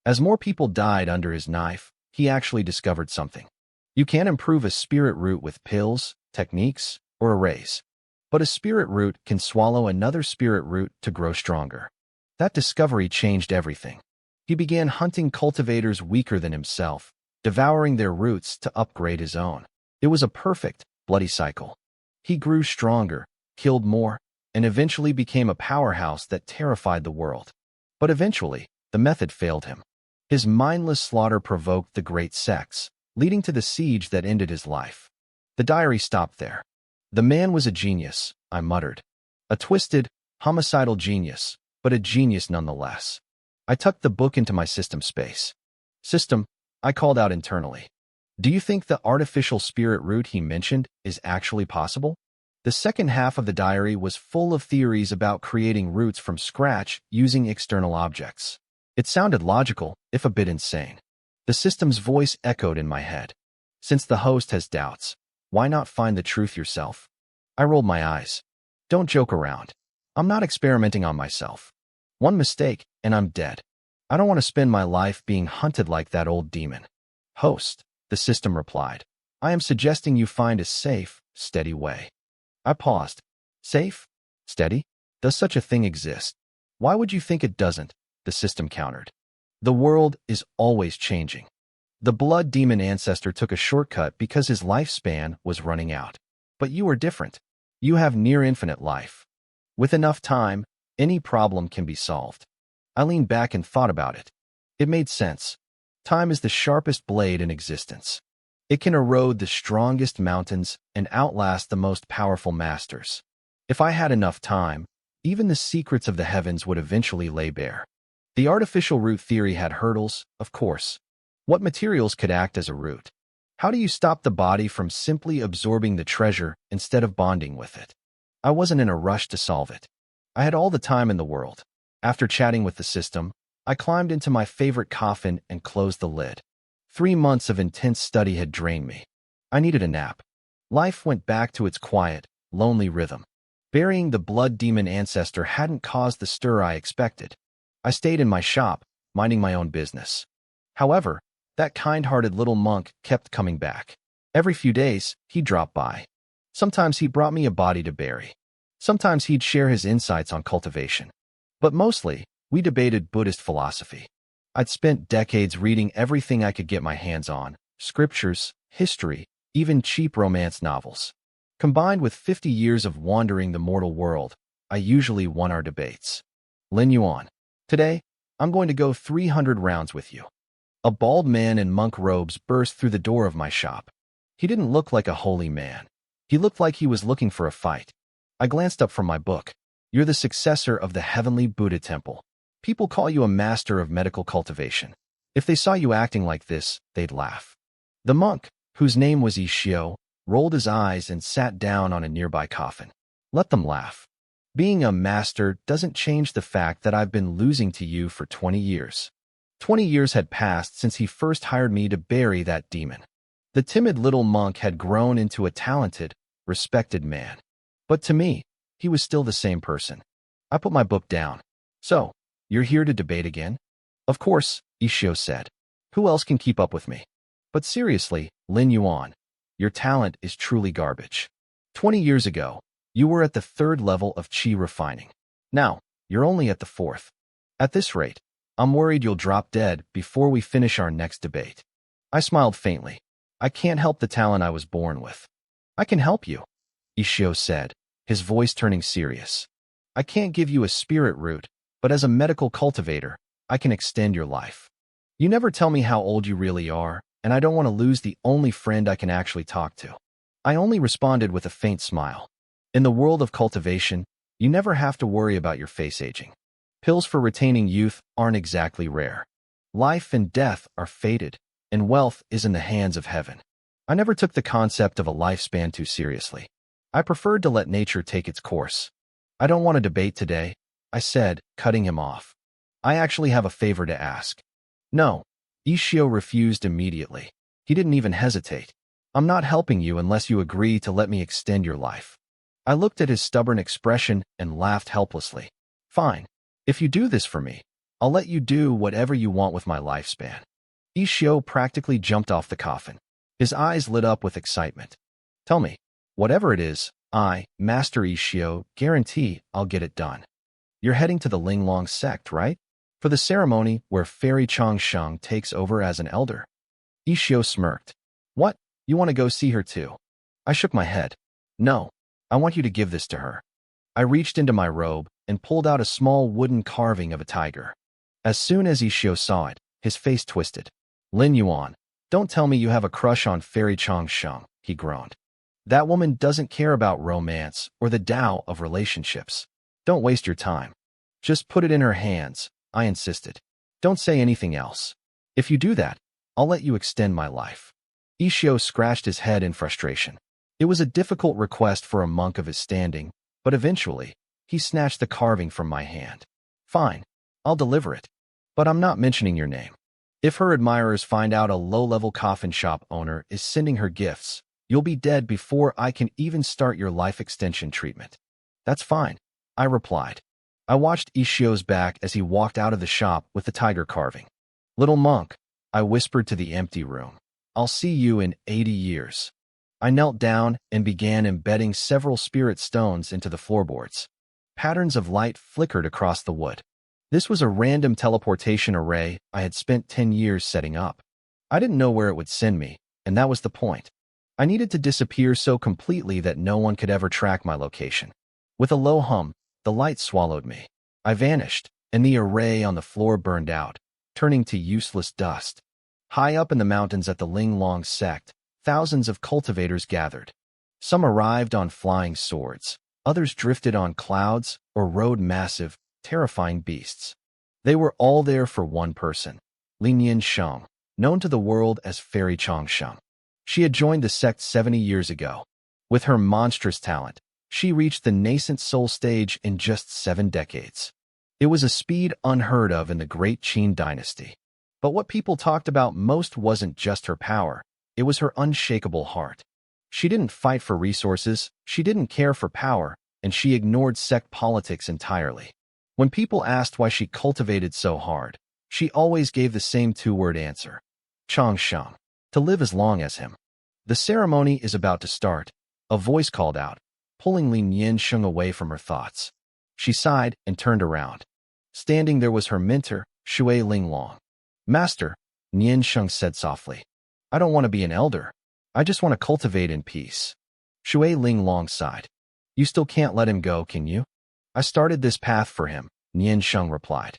As more people died under his knife, he actually discovered something. You can't improve a spirit root with pills, techniques, or arrays. But a spirit root can swallow another spirit root to grow stronger. That discovery changed everything. He began hunting cultivators weaker than himself, devouring their roots to upgrade his own. It was a perfect, bloody cycle. He grew stronger, killed more, and eventually became a powerhouse that terrified the world. But eventually, the method failed him. His mindless slaughter provoked the great sects, leading to the siege that ended his life. The diary stopped there. The man was a genius, I muttered. A twisted, homicidal genius, but a genius nonetheless. I tucked the book into my system space. System, I called out internally. Do you think the artificial spirit root he mentioned is actually possible? The second half of the diary was full of theories about creating roots from scratch using external objects. It sounded logical, if a bit insane. The system's voice echoed in my head. Since the host has doubts, why not find the truth yourself? I rolled my eyes. Don't joke around. I'm not experimenting on myself. One mistake, and I'm dead. I don't want to spend my life being hunted like that old demon. Host, the system replied. I am suggesting you find a safe, steady way. I paused. Safe? Steady? Does such a thing exist? Why would you think it doesn't? The system countered. The world is always changing. The blood demon ancestor took a shortcut because his lifespan was running out. But you are different. You have near infinite life. With enough time, any problem can be solved. I leaned back and thought about it. It made sense. Time is the sharpest blade in existence. It can erode the strongest mountains and outlast the most powerful masters. If I had enough time, even the secrets of the heavens would eventually lay bare. The artificial root theory had hurdles, of course. What materials could act as a root? How do you stop the body from simply absorbing the treasure instead of bonding with it? I wasn't in a rush to solve it. I had all the time in the world. After chatting with the system, I climbed into my favorite coffin and closed the lid. 3 months of intense study had drained me. I needed a nap. Life went back to its quiet, lonely rhythm. Burying the blood demon ancestor hadn't caused the stir I expected. I stayed in my shop, minding my own business. However, that kind-hearted little monk kept coming back. Every few days, he'd drop by. Sometimes he brought me a body to bury. Sometimes he'd share his insights on cultivation. But mostly, we debated Buddhist philosophy. I'd spent decades reading everything I could get my hands on, scriptures, history, even cheap romance novels. Combined with 50 years of wandering the mortal world, I usually won our debates. Lin Yuan. Today, I'm going to go 300 rounds with you. A bald man in monk robes burst through the door of my shop. He didn't look like a holy man. He looked like he was looking for a fight. I glanced up from my book. You're the successor of the heavenly Buddha temple. People call you a master of medical cultivation. If they saw you acting like this, they'd laugh. The monk, whose name was Ishio, rolled his eyes and sat down on a nearby coffin. Let them laugh. Being a master doesn't change the fact that I've been losing to you for 20 years. 20 years had passed since he first hired me to bury that demon. The timid little monk had grown into a talented, respected man. But to me, he was still the same person. I put my book down. So, you're here to debate again? Of course, Ishio said. Who else can keep up with me? But seriously, Lin Yuan, your talent is truly garbage. 20 years ago, you were at the 3rd level of chi refining. Now, you're only at the 4th. At this rate, I'm worried you'll drop dead before we finish our next debate. I smiled faintly. I can't help the talent I was born with. I can help you, Ishio said, his voice turning serious. I can't give you a spirit root, but as a medical cultivator, I can extend your life. You never tell me how old you really are, and I don't want to lose the only friend I can actually talk to. I only responded with a faint smile. In the world of cultivation, you never have to worry about your face aging. Pills for retaining youth aren't exactly rare. Life and death are fated, and wealth is in the hands of heaven. I never took the concept of a lifespan too seriously. I preferred to let nature take its course. I don't want to debate today, I said, cutting him off. I actually have a favor to ask. No, Ishio refused immediately. He didn't even hesitate. I'm not helping you unless you agree to let me extend your life. I looked at his stubborn expression and laughed helplessly. Fine. If you do this for me, I'll let you do whatever you want with my lifespan. Ishio practically jumped off the coffin. His eyes lit up with excitement. Tell me, whatever it is, I, Master Ishio, guarantee I'll get it done. You're heading to the Linglong sect, right? For the ceremony where Fairy Changsheng takes over as an elder. Ishio smirked. What? You want to go see her too? I shook my head. No, I want you to give this to her. I reached into my robe and pulled out a small wooden carving of a tiger. As soon as Ishio saw it, his face twisted. Lin Yuan, don't tell me you have a crush on Fairy Changsheng, he groaned. That woman doesn't care about romance or the Tao of relationships. Don't waste your time. Just put it in her hands, I insisted. Don't say anything else. If you do that, I'll let you extend my life. Ishio scratched his head in frustration. It was a difficult request for a monk of his standing, but eventually, he snatched the carving from my hand. Fine, I'll deliver it. But I'm not mentioning your name. If her admirers find out a low-level coffin shop owner is sending her gifts, you'll be dead before I can even start your life extension treatment. That's fine, I replied. I watched Ishio's back as he walked out of the shop with the tiger carving. Little monk, I whispered to the empty room. I'll see you in 80 years. I knelt down and began embedding several spirit stones into the floorboards. Patterns of light flickered across the wood. This was a random teleportation array I had spent 10 years setting up. I didn't know where it would send me, and that was the point. I needed to disappear so completely that no one could ever track my location. With a low hum, the light swallowed me. I vanished, and the array on the floor burned out, turning to useless dust. High up in the mountains at the Linglong sect, thousands of cultivators gathered. Some arrived on flying swords, others drifted on clouds or rode massive, terrifying beasts. They were all there for one person, Lin Yansheng, known to the world as Fairy Chongsheng. She had joined the sect 70 years ago. With her monstrous talent, she reached the nascent soul stage in just 7 decades. It was a speed unheard of in the Great Qin dynasty. But what people talked about most wasn't just her power, it was her unshakable heart. She didn't fight for resources, she didn't care for power, and she ignored sect politics entirely. When people asked why she cultivated so hard, she always gave the same 2-word answer. Chongsheng, to live as long as him. The ceremony is about to start, a voice called out, pulling Lin Yansheng away from her thoughts. She sighed and turned around. Standing there was her mentor, Shui Linglong. Master, Yansheng said softly, I don't want to be an elder. I just want to cultivate in peace. Shui Linglong sighed. You still can't let him go, can you? I started this path for him, Yansheng replied.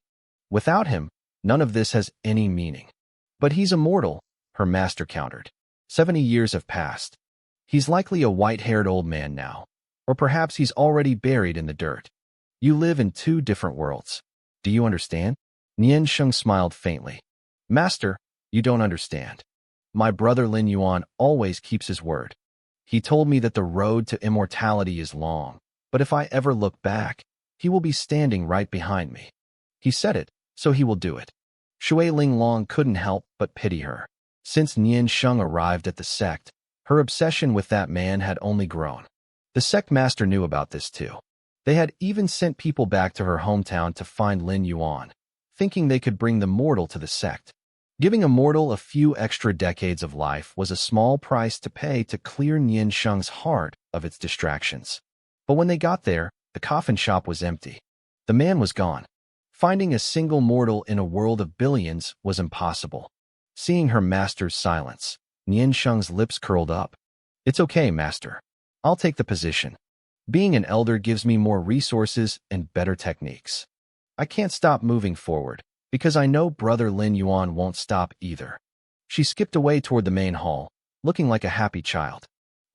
Without him, none of this has any meaning. But he's immortal, her master countered. 70 years have passed. He's likely a white-haired old man now. Or perhaps he's already buried in the dirt. You live in 2 different worlds. Do you understand? Yansheng smiled faintly. Master, you don't understand. My brother Lin Yuan always keeps his word. He told me that the road to immortality is long, but if I ever look back, he will be standing right behind me. He said it, so he will do it. Shui Linglong couldn't help but pity her. Since Yansheng arrived at the sect, her obsession with that man had only grown. The sect master knew about this too. They had even sent people back to her hometown to find Lin Yuan, thinking they could bring the mortal to the sect. Giving a mortal a few extra decades of life was a small price to pay to clear Yansheng's heart of its distractions. But when they got there, the coffin shop was empty. The man was gone. Finding a single mortal in a world of billions was impossible. Seeing her master's silence, Yansheng's lips curled up. It's okay, master. I'll take the position. Being an elder gives me more resources and better techniques. I can't stop moving forward, because I know brother Lin Yuan won't stop either. She skipped away toward the main hall, looking like a happy child.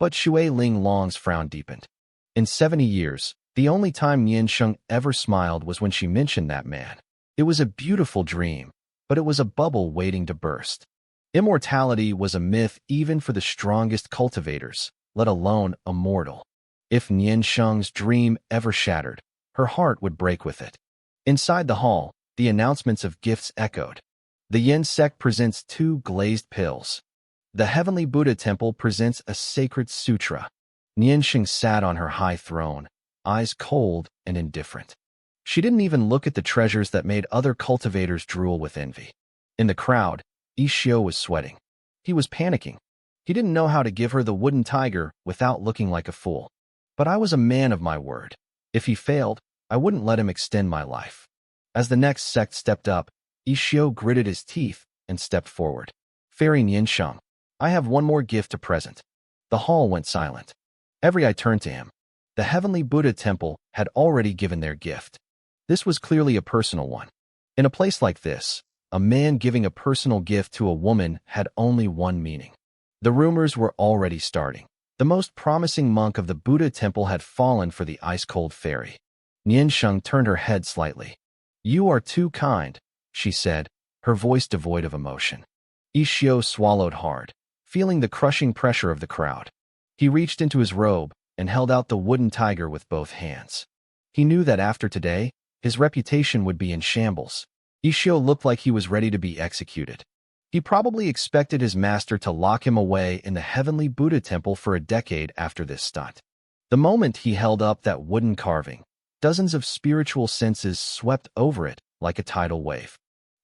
But Shui Linglong's frown deepened. In 70 years, the only time Yansheng ever smiled was when she mentioned that man. It was a beautiful dream, but it was a bubble waiting to burst. Immortality was a myth even for the strongest cultivators, let alone a mortal. If Yansheng's dream ever shattered, her heart would break with it. Inside the hall, the announcements of gifts echoed. The Yin sect presents 2 glazed pills. The Heavenly Buddha Temple presents a sacred sutra. Yansheng sat on her high throne, eyes cold and indifferent. She didn't even look at the treasures that made other cultivators drool with envy. In the crowd, Ishio was sweating. He was panicking. He didn't know how to give her the wooden tiger without looking like a fool. But I was a man of my word. If he failed, I wouldn't let him extend my life. As the next sect stepped up, Ishio gritted his teeth and stepped forward. Fairy Yansheng, I have one more gift to present. The hall went silent. Every eye turned to him. The Heavenly Buddha Temple had already given their gift. This was clearly a personal one. In a place like this, a man giving a personal gift to a woman had only one meaning. The rumors were already starting. The most promising monk of the Buddha Temple had fallen for the ice-cold fairy. Yansheng turned her head slightly. You are too kind, she said, her voice devoid of emotion. Ishio swallowed hard, feeling the crushing pressure of the crowd. He reached into his robe and held out the wooden tiger with both hands. He knew that after today, his reputation would be in shambles. Ishio looked like he was ready to be executed. He probably expected his master to lock him away in the Heavenly Buddha Temple for a decade after this stunt. The moment he held up that wooden carving, dozens of spiritual senses swept over it like a tidal wave.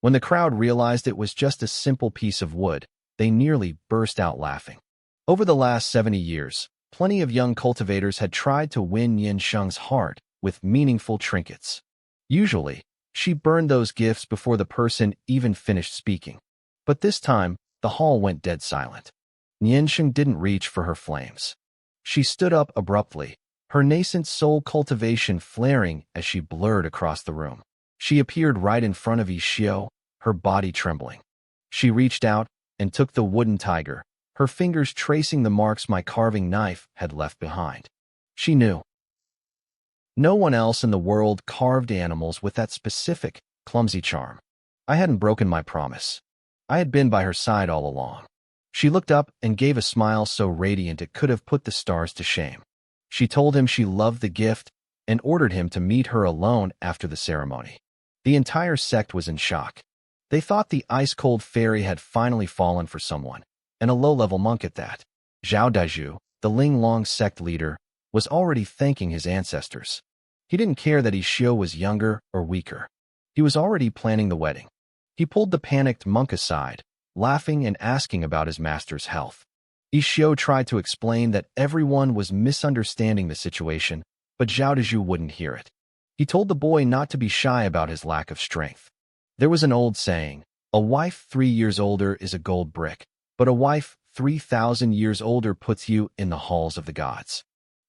When the crowd realized it was just a simple piece of wood, they nearly burst out laughing. Over the last 70 years, plenty of young cultivators had tried to win Yansheng's heart with meaningful trinkets. Usually, she burned those gifts before the person even finished speaking. But this time, the hall went dead silent. Yansheng didn't reach for her flames. She stood up abruptly, her nascent soul cultivation flaring as she blurred across the room. She appeared right in front of Ishio, her body trembling. She reached out, and took the wooden tiger, her fingers tracing the marks my carving knife had left behind. She knew. No one else in the world carved animals with that specific, clumsy charm. I hadn't broken my promise. I had been by her side all along. She looked up and gave a smile so radiant it could have put the stars to shame. She told him she loved the gift and ordered him to meet her alone after the ceremony. The entire sect was in shock. They thought the ice-cold fairy had finally fallen for someone, and a low-level monk at that. Zhao Daiju, the Linglong sect leader, was already thanking his ancestors. He didn't care that Xiao was younger or weaker. He was already planning the wedding. He pulled the panicked monk aside, laughing and asking about his master's health. Xiao tried to explain that everyone was misunderstanding the situation, but Zhao Daiju wouldn't hear it. He told the boy not to be shy about his lack of strength. There was an old saying, a wife 3 years older is a gold brick, but a wife 3,000 years older puts you in the halls of the gods.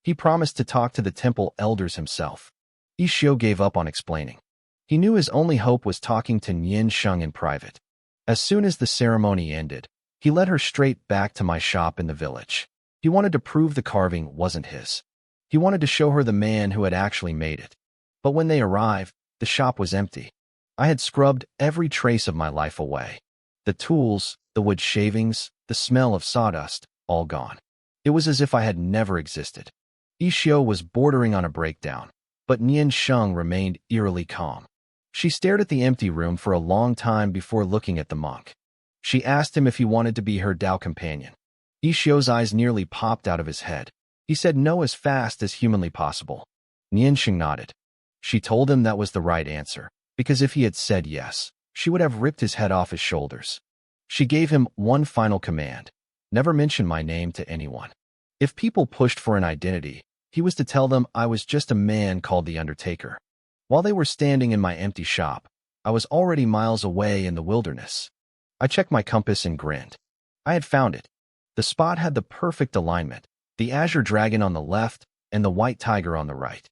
He promised to talk to the temple elders himself. Xiao gave up on explaining. He knew his only hope was talking to Nian Sheng in private. As soon as the ceremony ended, he led her straight back to my shop in the village. He wanted to prove the carving wasn't his. He wanted to show her the man who had actually made it. But when they arrived, the shop was empty. I had scrubbed every trace of my life away. The tools, the wood shavings, the smell of sawdust, all gone. It was as if I had never existed. Xiao was bordering on a breakdown, but Nian Sheng remained eerily calm. She stared at the empty room for a long time before looking at the monk. She asked him if he wanted to be her Dao companion. Xiao's eyes nearly popped out of his head. He said no as fast as humanly possible. Nian Sheng nodded. She told him that was the right answer, because if he had said yes, she would have ripped his head off his shoulders. She gave him one final command: never mention my name to anyone. If people pushed for an identity, he was to tell them I was just a man called the Undertaker. While they were standing in my empty shop, I was already miles away in the wilderness. I checked my compass and grinned. I had found it. The spot had the perfect alignment, the azure dragon on the left and the white tiger on the right.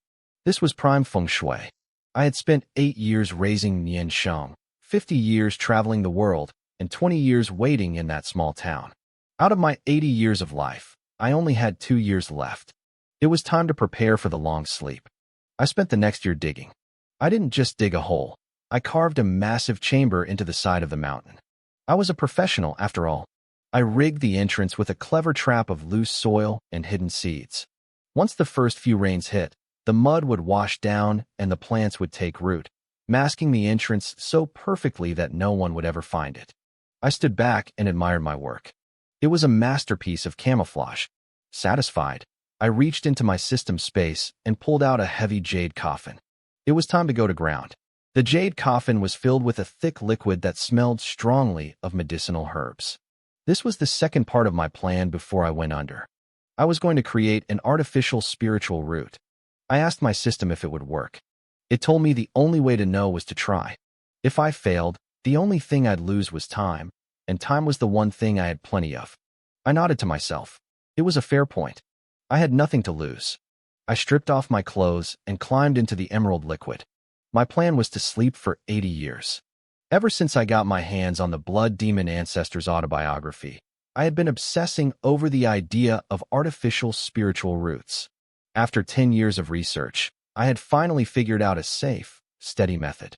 This was prime feng shui. I had spent 8 years raising Nian Sheng, 50 years traveling the world, and 20 years waiting in that small town. Out of my 80 years of life, I only had 2 years left. It was time to prepare for the long sleep. I spent the next year digging. I didn't just dig a hole. I carved a massive chamber into the side of the mountain. I was a professional, after all. I rigged the entrance with a clever trap of loose soil and hidden seeds. Once the first few rains hit, the mud would wash down and the plants would take root, masking the entrance so perfectly that no one would ever find it. I stood back and admired my work. It was a masterpiece of camouflage. Satisfied, I reached into my system space and pulled out a heavy jade coffin. It was time to go to ground. The jade coffin was filled with a thick liquid that smelled strongly of medicinal herbs. This was the second part of my plan before I went under. I was going to create an artificial spiritual root. I asked my system if it would work. It told me the only way to know was to try. If I failed, the only thing I'd lose was time, and time was the one thing I had plenty of. I nodded to myself. It was a fair point. I had nothing to lose. I stripped off my clothes and climbed into the emerald liquid. My plan was to sleep for 80 years. Ever since I got my hands on the Blood Demon Ancestors autobiography, I had been obsessing over the idea of artificial spiritual roots. After 10 years of research, I had finally figured out a safe, steady method.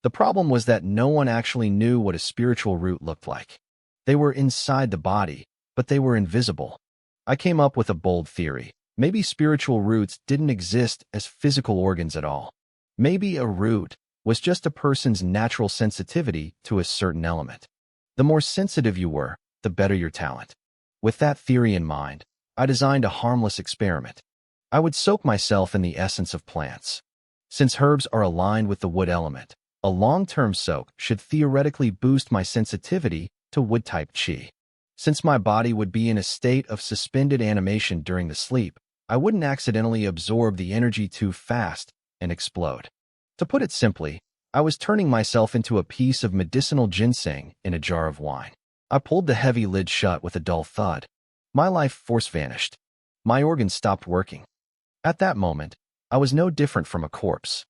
The problem was that no one actually knew what a spiritual root looked like. They were inside the body, but they were invisible. I came up with a bold theory. Maybe spiritual roots didn't exist as physical organs at all. Maybe a root was just a person's natural sensitivity to a certain element. The more sensitive you were, the better your talent. With that theory in mind, I designed a harmless experiment. I would soak myself in the essence of plants. Since herbs are aligned with the wood element, a long-term soak should theoretically boost my sensitivity to wood-type qi. Since my body would be in a state of suspended animation during the sleep, I wouldn't accidentally absorb the energy too fast and explode. To put it simply, I was turning myself into a piece of medicinal ginseng in a jar of wine. I pulled the heavy lid shut with a dull thud. My life force vanished. My organs stopped working. At that moment, I was no different from a corpse.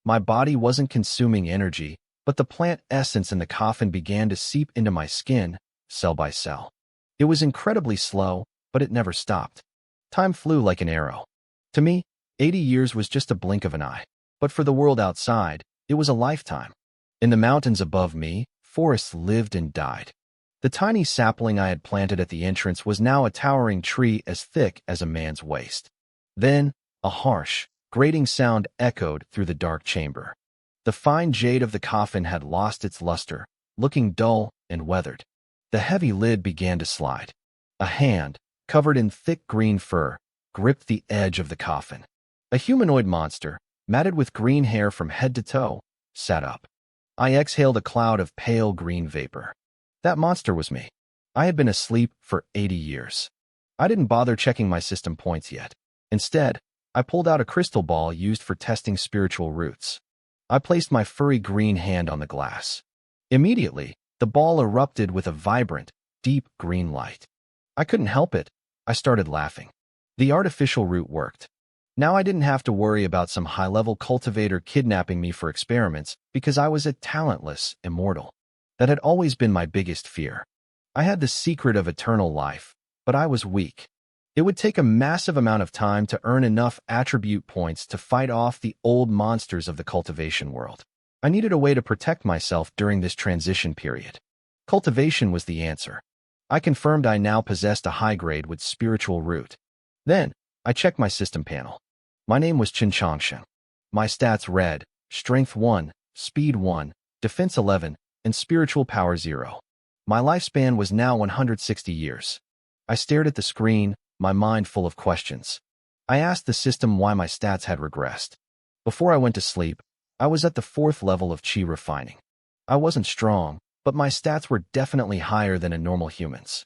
My body wasn't consuming energy, but the plant essence in the coffin began to seep into my skin, cell by cell. It was incredibly slow, but it never stopped. Time flew like an arrow. To me, 80 years was just a blink of an eye. But for the world outside, it was a lifetime. In the mountains above me, forests lived and died. The tiny sapling I had planted at the entrance was now a towering tree as thick as a man's waist. Then, a harsh, grating sound echoed through the dark chamber. The fine jade of the coffin had lost its luster, looking dull and weathered. The heavy lid began to slide. A hand, covered in thick green fur, gripped the edge of the coffin. A humanoid monster, matted with green hair from head to toe, sat up. I exhaled a cloud of pale green vapor. That monster was me. I had been asleep for 80 years. I didn't bother checking my system points yet. Instead, I pulled out a crystal ball used for testing spiritual roots. I placed my furry green hand on the glass. Immediately, the ball erupted with a vibrant, deep green light. I couldn't help it. I started laughing. The artificial root worked. Now I didn't have to worry about some high-level cultivator kidnapping me for experiments because I was a talentless immortal. That had always been my biggest fear. I had the secret of eternal life, but I was weak. It would take a massive amount of time to earn enough attribute points to fight off the old monsters of the cultivation world. I needed a way to protect myself during this transition period. Cultivation was the answer. I confirmed I now possessed a high grade with spiritual root. Then, I checked my system panel. My name was Chen Changshen. My stats read, Strength 1, Speed 1, Defense 11, and Spiritual Power 0. My lifespan was now 160 years. I stared at the screen, my mind full of questions. I asked the system why my stats had regressed. Before I went to sleep, I was at the 4th level of chi refining. I wasn't strong, but my stats were definitely higher than a normal human's.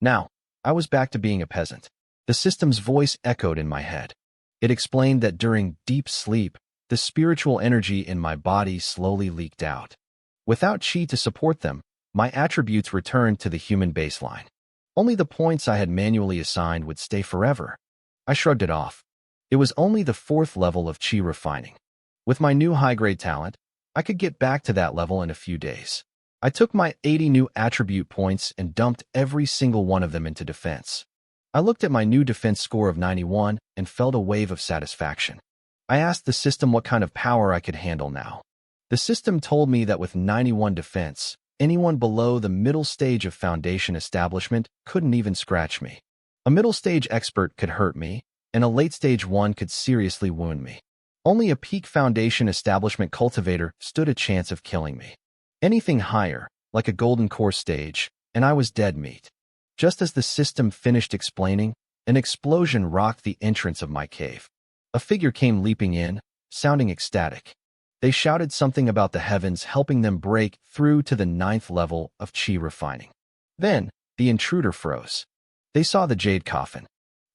Now, I was back to being a peasant. The system's voice echoed in my head. It explained that during deep sleep, the spiritual energy in my body slowly leaked out. Without chi to support them, my attributes returned to the human baseline. Only the points I had manually assigned would stay forever. I shrugged it off. It was only the 4th level of chi refining. With my new high-grade talent, I could get back to that level in a few days. I took my 80 new attribute points and dumped every single one of them into defense. I looked at my new defense score of 91 and felt a wave of satisfaction. I asked the system what kind of power I could handle now. The system told me that with 91 defense, anyone below the middle stage of foundation establishment couldn't even scratch me. A middle stage expert could hurt me, and a late stage one could seriously wound me. Only a peak foundation establishment cultivator stood a chance of killing me. Anything higher, like a golden core stage, and I was dead meat. Just as the system finished explaining, an explosion rocked the entrance of my cave. A figure came leaping in, sounding ecstatic. They shouted something about the heavens helping them break through to the 9th level of chi refining. Then, the intruder froze. They saw the jade coffin.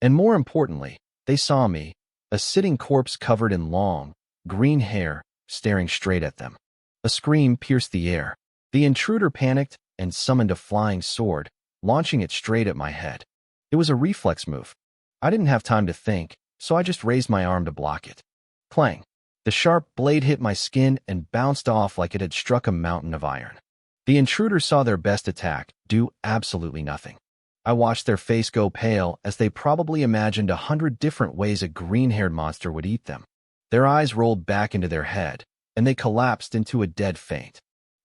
And more importantly, they saw me, a sitting corpse covered in long, green hair, staring straight at them. A scream pierced the air. The intruder panicked and summoned a flying sword, launching it straight at my head. It was a reflex move. I didn't have time to think, so I just raised my arm to block it. Clang. The sharp blade hit my skin and bounced off like it had struck a mountain of iron. The intruder saw their best attack do absolutely nothing. I watched their face go pale as they probably imagined 100 different ways a green-haired monster would eat them. Their eyes rolled back into their head, and they collapsed into a dead faint.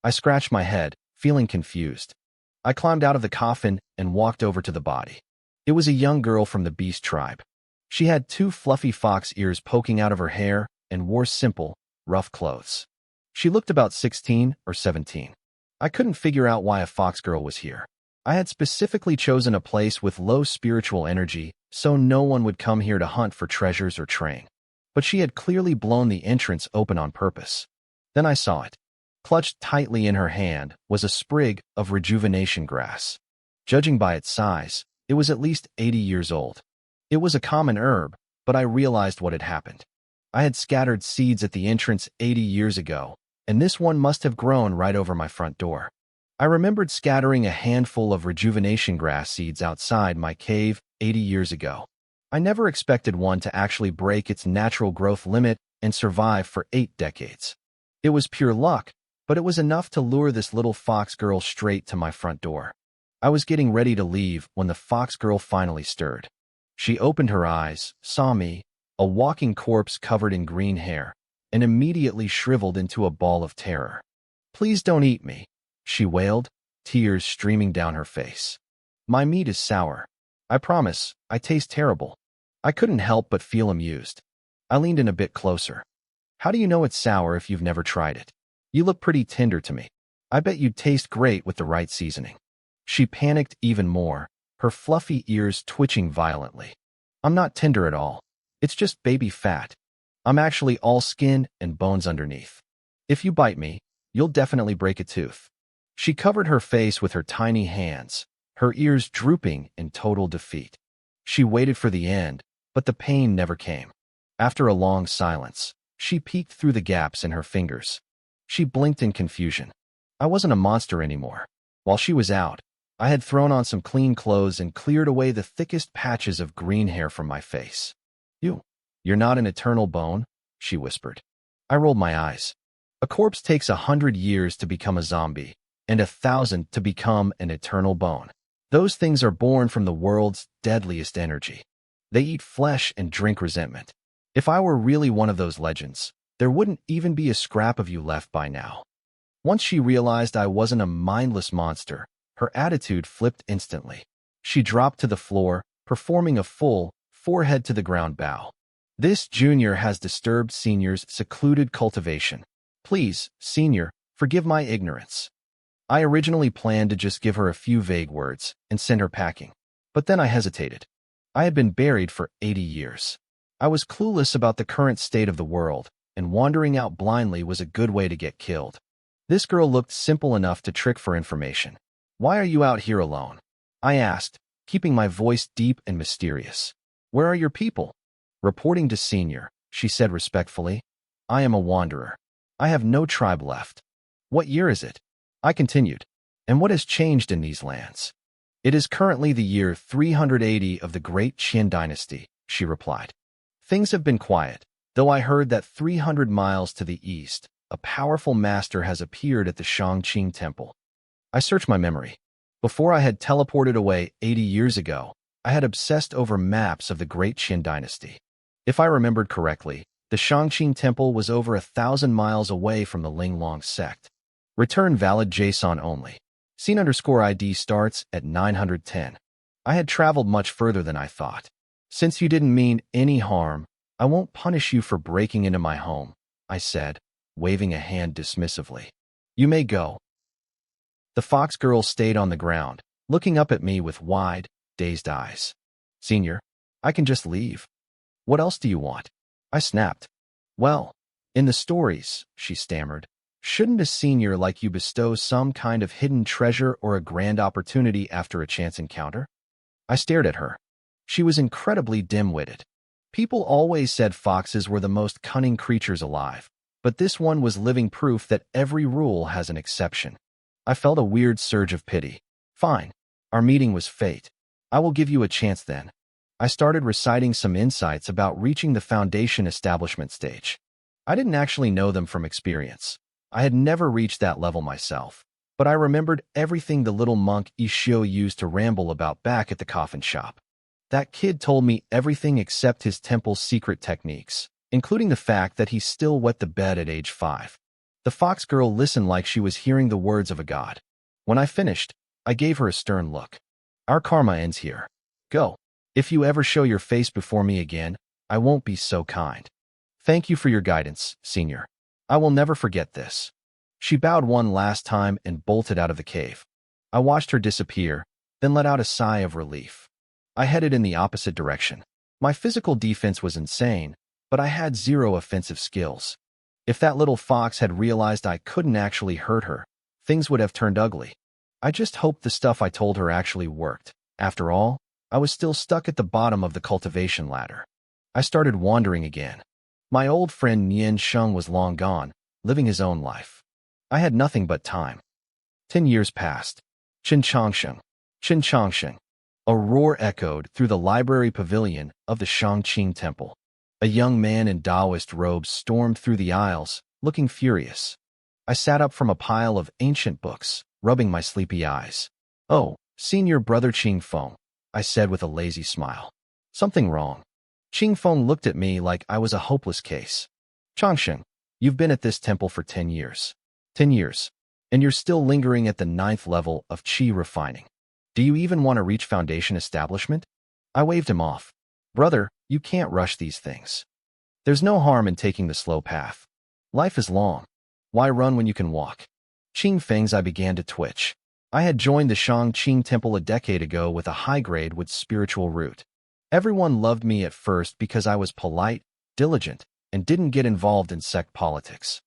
I scratched my head, feeling confused. I climbed out of the coffin and walked over to the body. It was a young girl from the beast tribe. She had 2 fluffy fox ears poking out of her hair and wore simple, rough clothes. She looked about 16 or 17. I couldn't figure out why a fox girl was here. I had specifically chosen a place with low spiritual energy so no one would come here to hunt for treasures or train. But she had clearly blown the entrance open on purpose. Then I saw it. Clutched tightly in her hand was a sprig of rejuvenation grass. Judging by its size, it was at least 80 years old. It was a common herb, but I realized what had happened. I had scattered seeds at the entrance 80 years ago, and this one must have grown right over my front door. I remembered scattering a handful of rejuvenation grass seeds outside my cave 80 years ago. I never expected one to actually break its natural growth limit and survive for 8 decades. It was pure luck, but it was enough to lure this little fox girl straight to my front door. I was getting ready to leave when the fox girl finally stirred. She opened her eyes, saw me, a walking corpse covered in green hair, and immediately shriveled into a ball of terror. "Please don't eat me," she wailed, tears streaming down her face. "My meat is sour. I promise, I taste terrible." I couldn't help but feel amused. I leaned in a bit closer. "How do you know it's sour if you've never tried it? You look pretty tender to me. I bet you'd taste great with the right seasoning." She panicked even more, her fluffy ears twitching violently. "I'm not tender at all. It's just baby fat. I'm actually all skin and bones underneath. If you bite me, you'll definitely break a tooth." She covered her face with her tiny hands, her ears drooping in total defeat. She waited for the end, but the pain never came. After a long silence, she peeked through the gaps in her fingers. She blinked in confusion. I wasn't a monster anymore. While she was out, I had thrown on some clean clothes and cleared away the thickest patches of green hair from my face. You're not an eternal bone?" she whispered. I rolled my eyes. A corpse takes 100 years to become a zombie, and 1,000 to become an eternal bone. Those things are born from the world's deadliest energy. They eat flesh and drink resentment. If I were really one of those legends, there wouldn't even be a scrap of you left by now. Once she realized I wasn't a mindless monster, her attitude flipped instantly. She dropped to the floor, performing a full, forehead-to-the-ground bow. "This junior has disturbed senior's secluded cultivation. Please, senior, forgive my ignorance." I originally planned to just give her a few vague words and send her packing, but then I hesitated. I had been buried for 80 years. I was clueless about the current state of the world, and wandering out blindly was a good way to get killed. This girl looked simple enough to trick for information. "Why are you out here alone?" I asked, keeping my voice deep and mysterious. "Where are your people?" "Reporting to senior," she said respectfully. "I am a wanderer. I have no tribe left." "What year is it?" I continued. "And what has changed in these lands?" "It is currently the year 380 of the Great Qin Dynasty," she replied. "Things have been quiet, though I heard that 300 miles to the east, a powerful master has appeared at the Shangqing Temple." I searched my memory. Before I had teleported away 80 years ago, I had obsessed over maps of the Great Qin Dynasty. If I remembered correctly, the Shangqing Temple was over 1,000 miles away from the Linglong sect. Return valid JSON only. Scene_ID starts at 910. I had traveled much further than I thought. "Since you didn't mean any harm, I won't punish you for breaking into my home," I said, waving a hand dismissively. "You may go." The fox girl stayed on the ground, looking up at me with wide, dazed eyes. "Senior, I can just leave. What else do you want?" I snapped. "Well, in the stories," she stammered, "shouldn't a senior like you bestow some kind of hidden treasure or a grand opportunity after a chance encounter?" I stared at her. She was incredibly dim-witted. People always said foxes were the most cunning creatures alive, but this one was living proof that every rule has an exception. I felt a weird surge of pity. "Fine. Our meeting was fate. I will give you a chance then." I started reciting some insights about reaching the foundation establishment stage. I didn't actually know them from experience. I had never reached that level myself, but I remembered everything the little monk Ishio used to ramble about back at the coffin shop. That kid told me everything except his temple's secret techniques, including the fact that he still wet the bed at age 5. The fox girl listened like she was hearing the words of a god. When I finished, I gave her a stern look. "Our karma ends here. Go. If you ever show your face before me again, I won't be so kind. Thank you for your guidance, senior. I will never forget this." She bowed one last time and bolted out of the cave. I watched her disappear, then let out a sigh of relief. I headed in the opposite direction. My physical defense was insane, but I had zero offensive skills. If that little fox had realized I couldn't actually hurt her, things would have turned ugly. I just hoped the stuff I told her actually worked. After all, I was still stuck at the bottom of the cultivation ladder. I started wandering again. My old friend Nian Sheng was long gone, living his own life. I had nothing but time. 10 years passed. Chin Chongsheng. Chin Chongsheng. A roar echoed through the library pavilion of the Shangqing Temple. A young man in Taoist robes stormed through the aisles, looking furious. I sat up from a pile of ancient books, rubbing my sleepy eyes. "Oh, Senior brother Ching Feng, I said with a lazy smile. Something wrong. Ching Feng looked at me like I was a hopeless case. Changsheng, you've been at this temple for 10 years. 10 years. And you're still lingering at the 9th level of Qi refining. Do you even want to reach foundation establishment? I waved him off. Brother, you can't rush these things. There's no harm in taking the slow path. Life is long. Why run when you can walk? Qing Feng's eye began to twitch. I had joined the Shangqing Temple a decade ago with a high grade with spiritual root. Everyone loved me at first because I was polite, diligent, and didn't get involved in sect politics.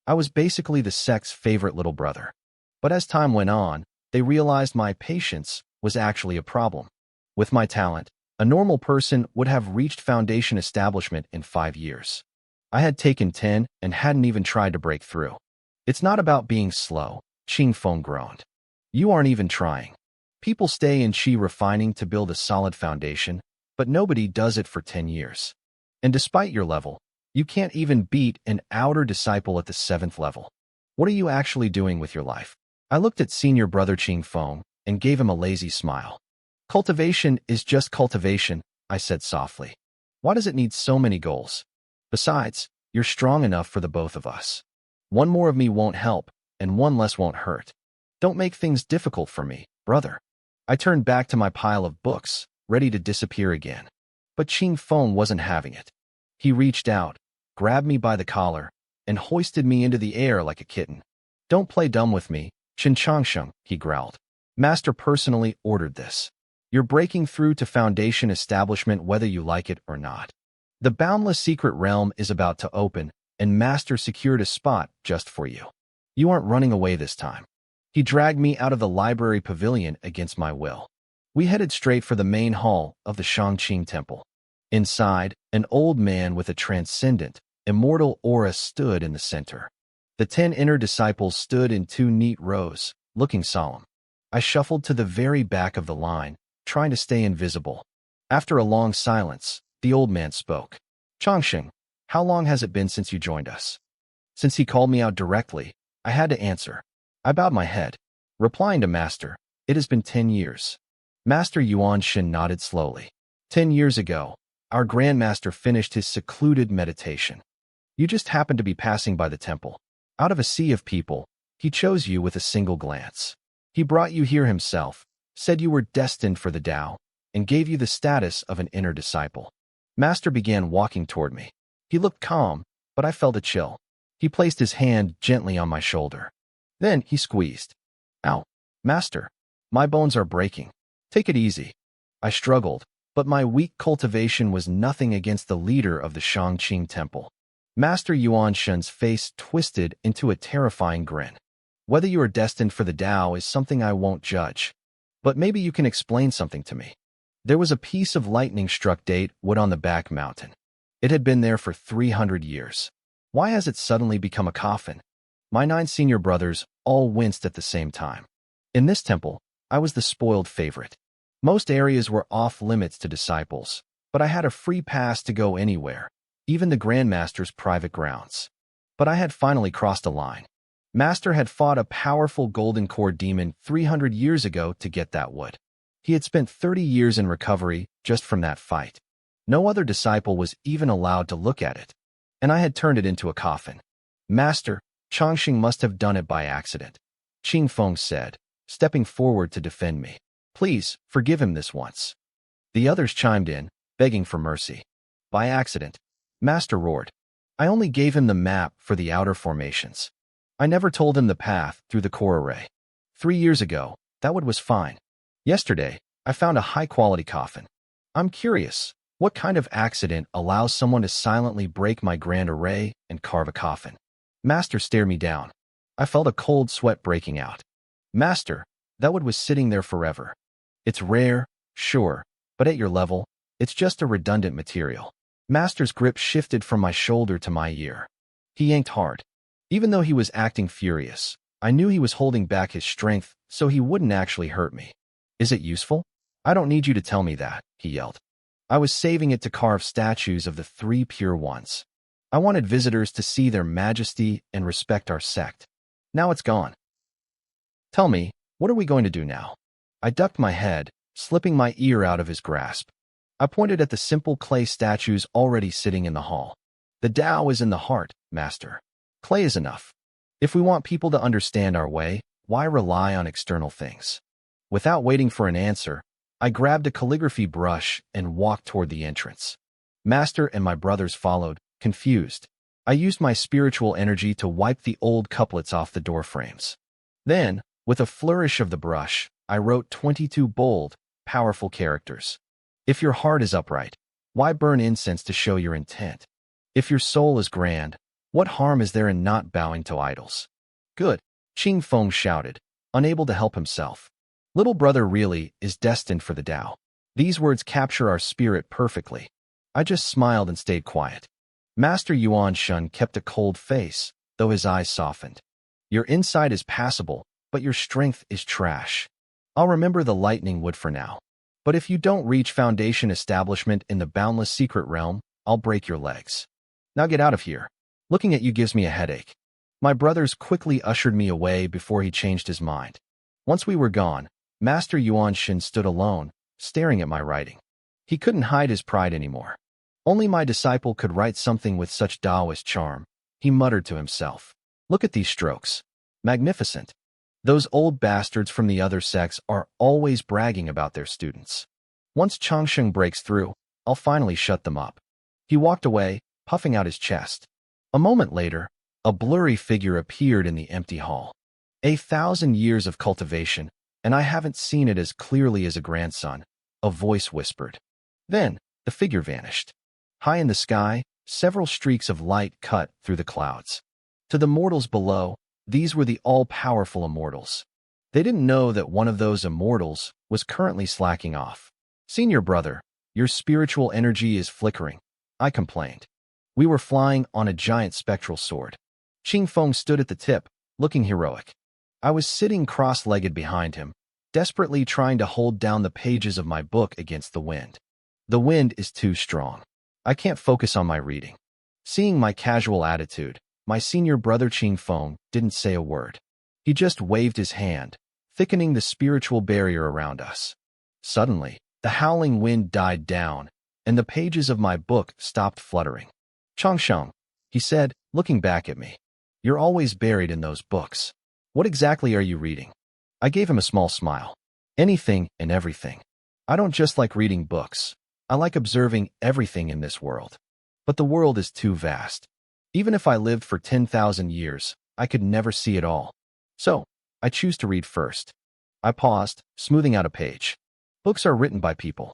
I was basically the sect's favorite little brother. But as time went on, they realized my patience was actually a problem. With my talent, a normal person would have reached foundation establishment in 5 years. I had taken 10 and hadn't even tried to break through. It's not about being slow, Qing Feng groaned. You aren't even trying. People stay in Qi refining to build a solid foundation, but nobody does it for 10 years. And despite your level, you can't even beat an outer disciple at the 7th level. What are you actually doing with your life? I looked at senior brother Qing Feng and gave him a lazy smile. Cultivation is just cultivation, I said softly. Why does it need so many goals? Besides, you're strong enough for the both of us. One more of me won't help, and one less won't hurt. Don't make things difficult for me, brother. I turned back to my pile of books, ready to disappear again. But Qing Feng wasn't having it. He reached out, grabbed me by the collar, and hoisted me into the air like a kitten. Don't play dumb with me, Chen Changsheng, he growled. Master personally ordered this. You're breaking through to foundation establishment whether you like it or not. The boundless secret realm is about to open, and Master secured a spot just for you. You aren't running away this time. He dragged me out of the library pavilion against my will. We headed straight for the main hall of the Shangqing Temple. Inside, an old man with a transcendent, immortal aura stood in the center. The 10 inner disciples stood in 2 neat rows, looking solemn. I shuffled to the very back of the line, trying to stay invisible. After a long silence, the old man spoke. Changsheng, how long has it been since you joined us? Since he called me out directly, I had to answer. I bowed my head, replying to Master, it has been 10 years. Master Yuan Shen nodded slowly. 10 years ago, our Grandmaster finished his secluded meditation. You just happened to be passing by the temple. Out of a sea of people, he chose you with a single glance. He brought you here himself, said you were destined for the Tao, and gave you the status of an inner disciple. Master began walking toward me. He looked calm, but I felt a chill. He placed his hand gently on my shoulder. Then he squeezed. Ow, Master, my bones are breaking. Take it easy. I struggled, but my weak cultivation was nothing against the leader of the Shangqing Temple. Master Yuan Shen's face twisted into a terrifying grin. Whether you are destined for the Tao is something I won't judge. But maybe you can explain something to me. There was a piece of lightning-struck date wood on the back mountain. It had been there for 300 years. Why has it suddenly become a coffin? My 9 senior brothers all winced at the same time. In this temple, I was the spoiled favorite. Most areas were off-limits to disciples, but I had a free pass to go anywhere, even the Grandmaster's private grounds. But I had finally crossed a line. Master had fought a powerful golden core demon 300 years ago to get that wood. He had spent 30 years in recovery just from that fight. No other disciple was even allowed to look at it, and I had turned it into a coffin. Master, Changsheng must have done it by accident, Qing Feng said, stepping forward to defend me. Please, forgive him this once. The others chimed in, begging for mercy. By accident, Master roared. I only gave him the map for the outer formations. I never told him the path through the core array. 3 years ago, that wood was fine. Yesterday, I found a high-quality coffin. I'm curious, what kind of accident allows someone to silently break my grand array and carve a coffin? Master stared me down. I felt a cold sweat breaking out. Master, that wood was sitting there forever. It's rare, sure, but at your level, it's just a redundant material. Master's grip shifted from my shoulder to my ear. He yanked hard. Even though he was acting furious, I knew he was holding back his strength so he wouldn't actually hurt me. Is it useful? I don't need you to tell me that, he yelled. I was saving it to carve statues of the 3 pure ones. I wanted visitors to see their majesty and respect our sect. Now it's gone. Tell me, what are we going to do now? I ducked my head, slipping my ear out of his grasp. I pointed at the simple clay statues already sitting in the hall. The Tao is in the heart, Master. Clay is enough. If we want people to understand our way, why rely on external things? Without waiting for an answer, I grabbed a calligraphy brush and walked toward the entrance. Master and my brothers followed, confused. I used my spiritual energy to wipe the old couplets off the door frames. Then, with a flourish of the brush, I wrote 22 bold, powerful characters. If your heart is upright, why burn incense to show your intent? If your soul is grand, what harm is there in not bowing to idols? Good, Qing Feng shouted, unable to help himself. Little brother really is destined for the Tao. These words capture our spirit perfectly. I just smiled and stayed quiet. Master Yuan Shun kept a cold face, though his eyes softened. Your insight is passable, but your strength is trash. I'll remember the lightning wood for now. But if you don't reach foundation establishment in the boundless secret realm, I'll break your legs. Now get out of here. Looking at you gives me a headache. My brothers quickly ushered me away before he changed his mind. Once we were gone, Master Yuan Shin stood alone, staring at my writing. He couldn't hide his pride anymore. Only my disciple could write something with such Taoist charm, he muttered to himself. Look at these strokes. Magnificent. Those old bastards from the other sects are always bragging about their students. Once Changsheng breaks through, I'll finally shut them up. He walked away, puffing out his chest. A moment later, a blurry figure appeared in the empty hall. 1,000 years of cultivation, and I haven't seen it as clearly as a grandson, a voice whispered. Then, the figure vanished. High in the sky, several streaks of light cut through the clouds. To the mortals below, these were the all-powerful immortals. They didn't know that one of those immortals was currently slacking off. Senior brother, your spiritual energy is flickering, I complained. We were flying on a giant spectral sword. Qing Feng stood at the tip, looking heroic. I was sitting cross-legged behind him, desperately trying to hold down the pages of my book against the wind. The wind is too strong. I can't focus on my reading. Seeing my casual attitude, my senior brother Qing Feng didn't say a word. He just waved his hand, thickening the spiritual barrier around us. Suddenly, the howling wind died down, and the pages of my book stopped fluttering. Changsheng, he said, looking back at me. You're always buried in those books. What exactly are you reading? I gave him a small smile. Anything and everything. I don't just like reading books. I like observing everything in this world. But the world is too vast. Even if I lived for 10,000 years, I could never see it all. So, I choose to read first. I paused, smoothing out a page. Books are written by people.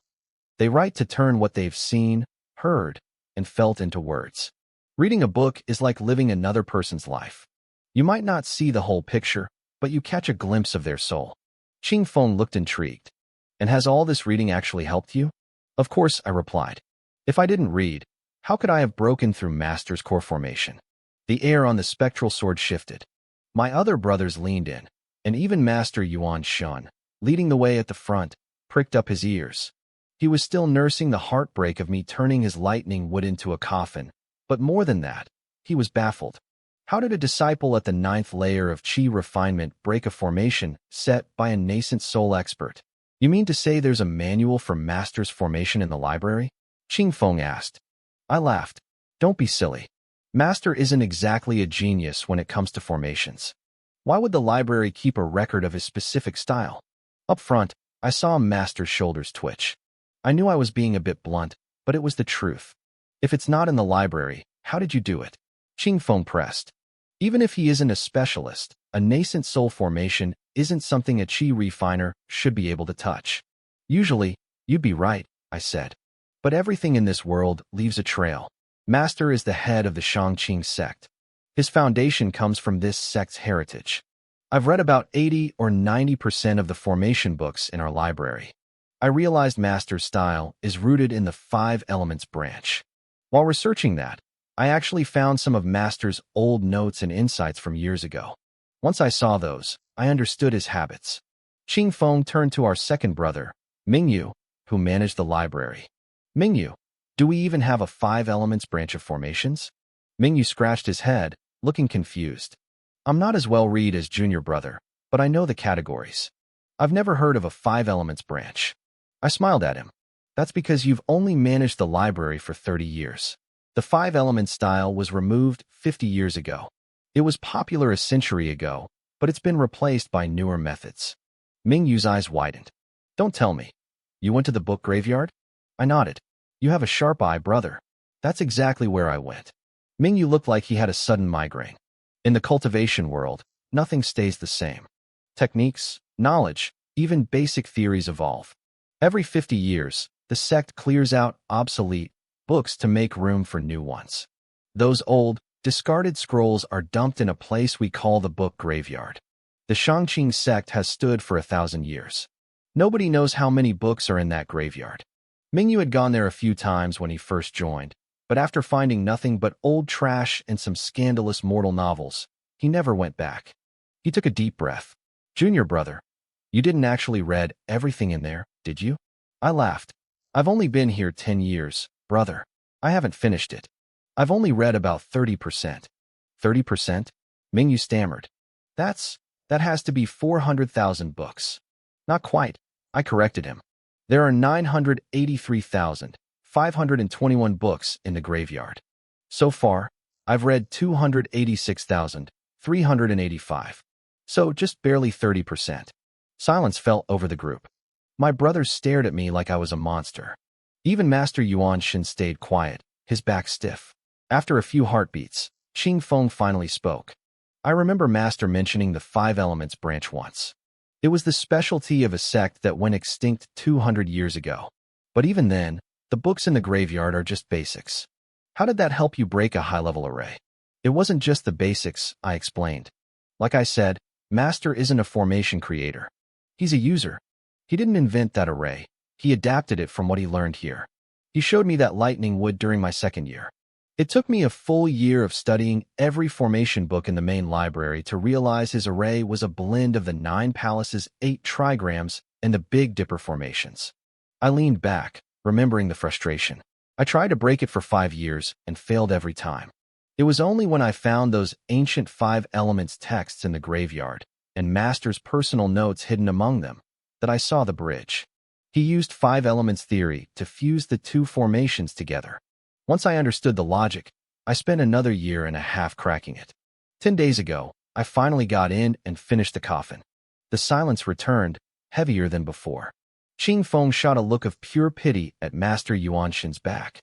They write to turn what they've seen, heard, and felt into words. Reading a book is like living another person's life. You might not see the whole picture, but you catch a glimpse of their soul. Qing Feng looked intrigued. And has all this reading actually helped you? Of course, I replied. If I didn't read, how could I have broken through Master's core formation? The air on the spectral sword shifted. My other brothers leaned in, and even Master Yuan Shun, leading the way at the front, pricked up his ears. He was still nursing the heartbreak of me turning his lightning wood into a coffin, but more than that, he was baffled. How did a disciple at the 9th layer of Qi refinement break a formation set by a nascent soul expert? You mean to say there's a manual for Master's formation in the library? Qing Feng asked. I laughed. Don't be silly. Master isn't exactly a genius when it comes to formations. Why would the library keep a record of his specific style? Up front, I saw Master's shoulders twitch. I knew I was being a bit blunt, but it was the truth. If it's not in the library, how did you do it? Qing Feng pressed. Even if he isn't a specialist, a nascent soul formation isn't something a Qi refiner should be able to touch. Usually, you'd be right, I said. But everything in this world leaves a trail. Master is the head of the Shangqing sect. His foundation comes from this sect's heritage. I've read about 80 or 90% of the formation books in our library. I realized Master's style is rooted in the 5 elements branch. While researching that, I actually found some of Master's old notes and insights from years ago. Once I saw those, I understood his habits. Qing Feng turned to our second brother, Mingyu, who managed the library. Mingyu, do we even have a 5 elements branch of formations? Mingyu scratched his head, looking confused. I'm not as well read as junior brother, but I know the categories. I've never heard of a 5 elements branch. I smiled at him. That's because you've only managed the library for 30 years. The 5 elements style was removed 50 years ago. It was popular a century ago, but it's been replaced by newer methods. Mingyu's eyes widened. Don't tell me. You went to the book graveyard? I nodded. You have a sharp eye, brother. That's exactly where I went. Mingyu looked like he had a sudden migraine. In the cultivation world, nothing stays the same. Techniques, knowledge, even basic theories evolve. Every 50 years, the sect clears out obsolete books to make room for new ones. Those old, discarded scrolls are dumped in a place we call the book graveyard. The Shangqing sect has stood for 1,000 years. Nobody knows how many books are in that graveyard. Mingyu had gone there a few times when he first joined, but after finding nothing but old trash and some scandalous mortal novels, he never went back. He took a deep breath. Junior brother, you didn't actually read everything in there, did you? I laughed. I've only been here 10 years, brother. I haven't finished it. I've only read about 30%. 30%? Mingyu stammered. That has to be 400,000 books. Not quite. I corrected him. There are 983,521 books in the graveyard. So far, I've read 286,385. So just barely 30%. Silence fell over the group. My brothers stared at me like I was a monster. Even Master Yuan Shin stayed quiet, his back stiff. After a few heartbeats, Qing Feng finally spoke. I remember Master mentioning the 5 elements branch once. It was the specialty of a sect that went extinct 200 years ago. But even then, the books in the graveyard are just basics. How did that help you break a high-level array? It wasn't just the basics, I explained. Like I said, Master isn't a formation creator. He's a user. He didn't invent that array. He adapted it from what he learned here. He showed me that lightning wood during my second year. It took me a full year of studying every formation book in the main library to realize his array was a blend of the 9 palaces, 8 trigrams, and the Big Dipper formations. I leaned back, remembering the frustration. I tried to break it for 5 years and failed every time. It was only when I found those ancient 5 elements texts in the graveyard and Master's personal notes hidden among them that I saw the bridge. He used 5 elements theory to fuse the 2 formations together. Once I understood the logic, I spent another year and a half cracking it. 10 days ago, I finally got in and finished the coffin. The silence returned, heavier than before. Qing Feng shot a look of pure pity at Master Yuan Shin's back.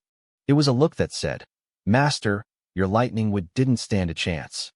It was a look that said, Master, your lightning wood didn't stand a chance.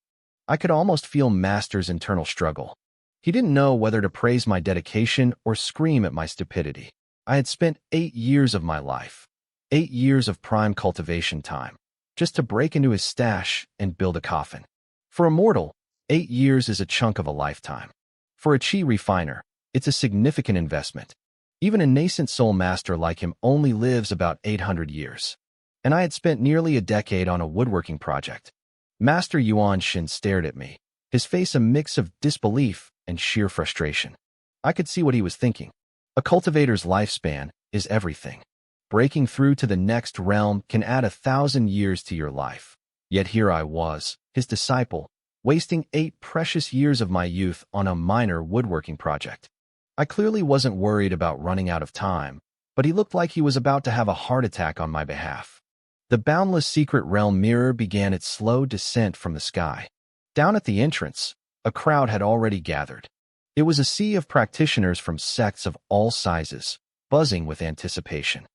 I could almost feel Master's internal struggle. He didn't know whether to praise my dedication or scream at my stupidity. I had spent 8 years of my life. 8 years of prime cultivation time, just to break into his stash and build a coffin. For a mortal, 8 years is a chunk of a lifetime. For a chi refiner, it's a significant investment. Even a nascent soul master like him only lives about 800 years. And I had spent nearly a decade on a woodworking project. Master Yuan Shin stared at me, his face a mix of disbelief and sheer frustration. I could see what he was thinking. A cultivator's lifespan is everything. Breaking through to the next realm can add 1,000 years to your life. Yet here I was, his disciple, wasting 8 precious years of my youth on a minor woodworking project. I clearly wasn't worried about running out of time, but he looked like he was about to have a heart attack on my behalf. The boundless secret realm mirror began its slow descent from the sky. Down at the entrance, a crowd had already gathered. It was a sea of practitioners from sects of all sizes, buzzing with anticipation.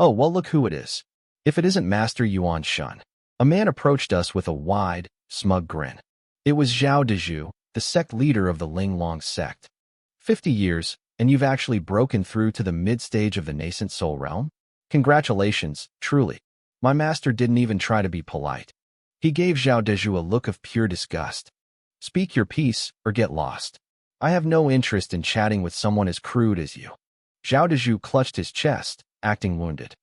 Oh, well, look who it is. If it isn't Master Yuan Shin. A man approached us with a wide, smug grin. It was Zhao Dezhu, the sect leader of the Linglong sect. 50 years, and you've actually broken through to the mid-stage of the nascent soul realm? Congratulations, truly. My master didn't even try to be polite. He gave Zhao Dezhu a look of pure disgust. Speak your piece, or get lost. I have no interest in chatting with someone as crude as you. Zhao Dezhu clutched his chest, acting wounded.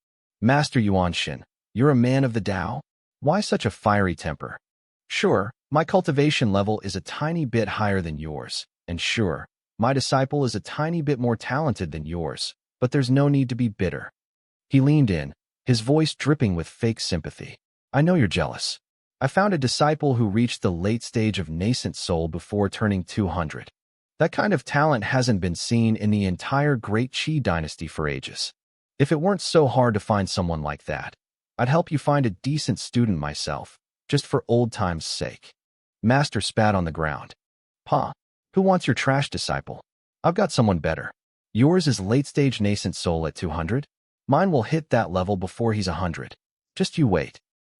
Master Yuan Shin, you're a man of the Tao? Why such a fiery temper? Sure, my cultivation level is a tiny bit higher than yours, and sure, my disciple is a tiny bit more talented than yours, but there's no need to be bitter. He leaned in, his voice dripping with fake sympathy. I know you're jealous. I found a disciple who reached the late stage of nascent soul before turning 200. That kind of talent hasn't been seen in the entire Great Qi dynasty for ages. If it weren't so hard to find someone like that, I'd help you find a decent student myself, just for old times' sake. Master spat on the ground. Pa, who wants your trash disciple? I've got someone better. Yours is late-stage nascent soul at 200? Mine will hit that level before he's 100. Just you wait.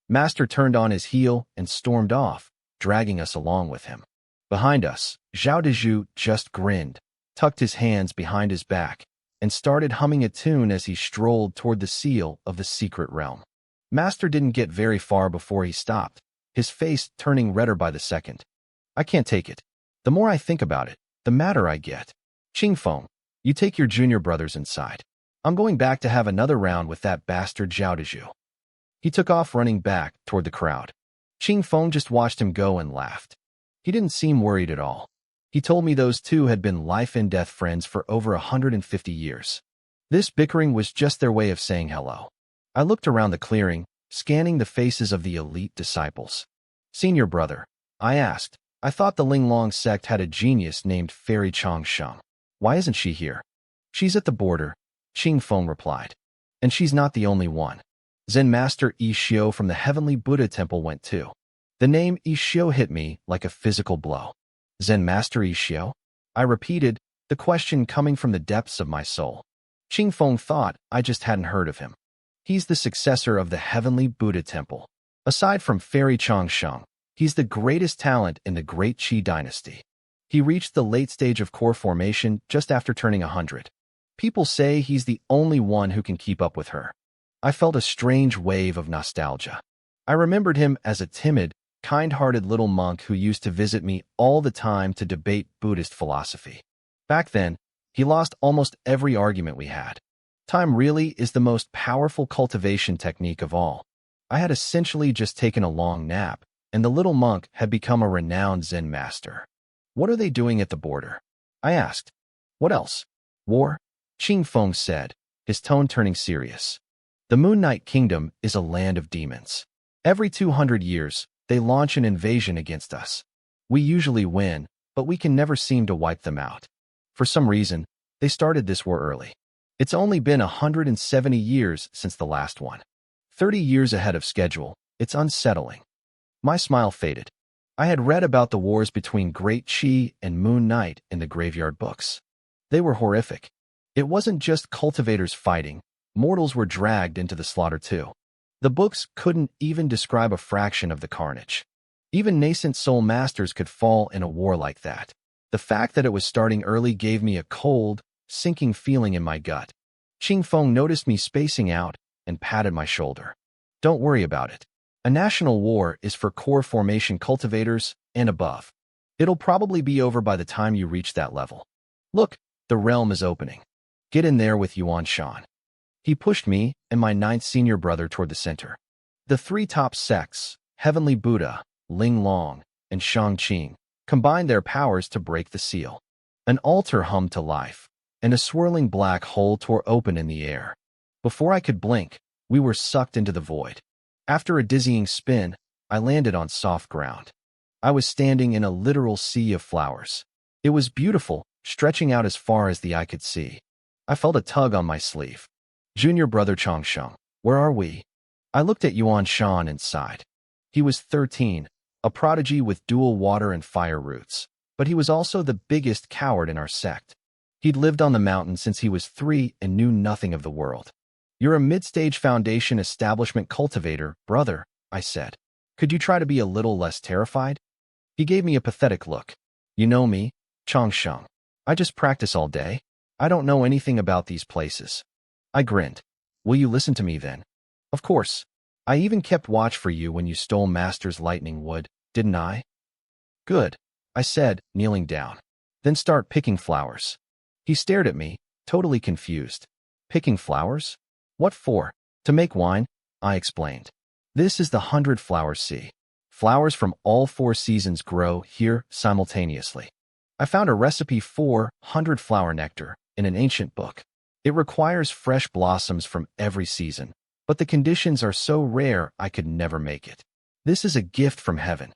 Master turned on his heel and stormed off, dragging us along with him. Behind us, Zhao Dezhu just grinned, tucked his hands behind his back, and started humming a tune as he strolled toward the seal of the secret realm. Master didn't get very far before he stopped, his face turning redder by the second. I can't take it. The more I think about it, the madder I get. Qingfeng, you take your junior brothers inside. I'm going back to have another round with that bastard Zhao Dezhu. He took off running back toward the crowd. Qingfeng just watched him go and laughed. He didn't seem worried at all. He told me those two had been life-and-death friends for over 150 years. This bickering was just their way of saying hello. I looked around the clearing, scanning the faces of the elite disciples. Senior brother, I asked. I thought the Linglong sect had a genius named Fairy Changsheng. Why isn't she here? She's at the border, Qingfeng replied. And she's not the only one. Zen Master Yishio from the Heavenly Buddha Temple went too. The name Yishio hit me like a physical blow. Zen Master Yishio? I repeated, the question coming from the depths of my soul. Qingfeng thought I just hadn't heard of him. He's the successor of the Heavenly Buddha Temple. Aside from Fairy Changsheng, he's the greatest talent in the Great Qi dynasty. He reached the late stage of core formation just after turning 100. People say he's the only one who can keep up with her. I felt a strange wave of nostalgia. I remembered him as a timid, kind-hearted little monk who used to visit me all the time to debate Buddhist philosophy. Back then, he lost almost every argument we had. Time really is the most powerful cultivation technique of all. I had essentially just taken a long nap, and the little monk had become a renowned Zen master. What are they doing at the border? I asked. What else? War? Qingfeng said, his tone turning serious. The Moon Knight Kingdom is a land of demons. Every 200 years, they launch an invasion against us. We usually win, but we can never seem to wipe them out. For some reason, they started this war early. It's only been 170 years since the last one. 30 years ahead of schedule. It's unsettling. My smile faded. I had read about the wars between Great Qi and Moon Knight in the graveyard books. They were horrific. It wasn't just cultivators fighting. Mortals were dragged into the slaughter too. The books couldn't even describe a fraction of the carnage. Even nascent soul masters could fall in a war like that. The fact that it was starting early gave me a cold, sinking feeling in my gut. Qingfeng noticed me spacing out and patted my shoulder. Don't worry about it. A national war is for core formation cultivators and above. It'll probably be over by the time you reach that level. Look, the realm is opening. Get in there with Yuan Shan. He pushed me and my 9th senior brother toward the center. The 3 top sects, Heavenly Buddha, Linglong, and Shangqing, combined their powers to break the seal. An altar hummed to life, and a swirling black hole tore open in the air. Before I could blink, we were sucked into the void. After a dizzying spin, I landed on soft ground. I was standing in a literal sea of flowers. It was beautiful, stretching out as far as the eye could see. I felt a tug on my sleeve. Junior brother Changsheng, where are we? I looked at Yuan Shan and sighed. He was 13, a prodigy with dual water and fire roots, but he was also the biggest coward in our sect. He'd lived on the mountain since he was 3 and knew nothing of the world. You're a mid-stage foundation establishment cultivator, brother, I said. Could you try to be a little less terrified? He gave me a pathetic look. You know me, Changsheng. I just practice all day. I don't know anything about these places. I grinned. Will you listen to me then? Of course. I even kept watch for you when you stole Master's lightning wood, didn't I? Good, I said, kneeling down. Then start picking flowers. He stared at me, totally confused. Picking flowers? What for? To make wine, I explained. This is the 100-flower sea. Flowers from all 4 seasons grow here simultaneously. I found a recipe for 100-flower nectar in an ancient book. It requires fresh blossoms from every season, but the conditions are so rare I could never make it. This is a gift from heaven.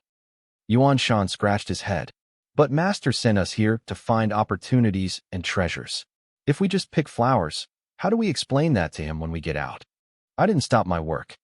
Yuan Shan scratched his head. But Master sent us here to find opportunities and treasures. If we just pick flowers, how do we explain that to him when we get out? I didn't stop my work.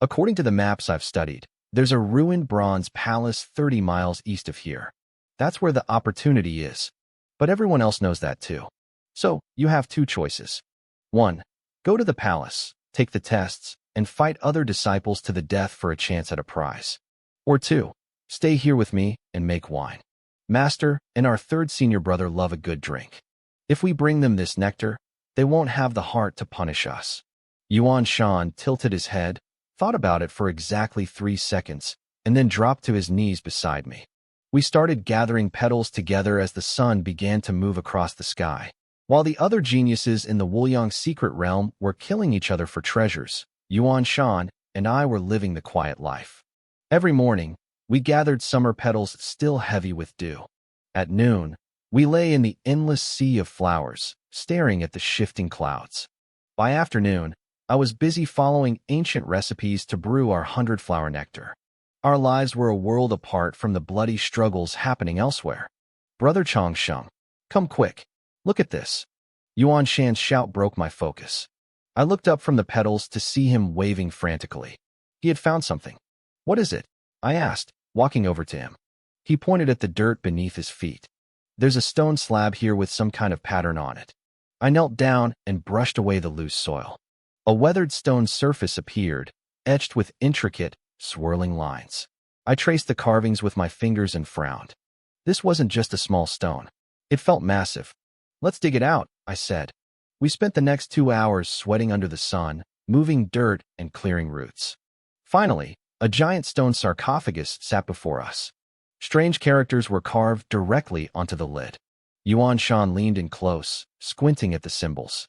According to the maps I've studied, there's a ruined bronze palace 30 miles east of here. That's where the opportunity is. But everyone else knows that too. So, you have two choices. 1. Go to the palace, take the tests, and fight other disciples to the death for a chance at a prize. Or 2. Stay here with me and make wine. Master and our third senior brother love a good drink. If we bring them this nectar, they won't have the heart to punish us. Yuan Shan tilted his head, thought about it for exactly 3 seconds, and then dropped to his knees beside me. We started gathering petals together as the sun began to move across the sky. While the other geniuses in the Wuliang secret realm were killing each other for treasures, Yuan Shan and I were living the quiet life. Every morning, we gathered summer petals still heavy with dew. At noon, we lay in the endless sea of flowers, staring at the shifting clouds. By afternoon, I was busy following ancient recipes to brew our 100-flower nectar. Our lives were a world apart from the bloody struggles happening elsewhere. Brother Changsheng, come quick. Look at this. Yuan Shan's shout broke my focus. I looked up from the petals to see him waving frantically. He had found something. What is it? I asked, walking over to him. He pointed at the dirt beneath his feet. There's a stone slab here with some kind of pattern on it. I knelt down and brushed away the loose soil. A weathered stone surface appeared, etched with intricate, swirling lines. I traced the carvings with my fingers and frowned. This wasn't just a small stone. It felt massive. Let's dig it out, I said. We spent the next 2 hours sweating under the sun, moving dirt and clearing roots. Finally, a giant stone sarcophagus sat before us. Strange characters were carved directly onto the lid. Yuan Shan leaned in close, squinting at the symbols.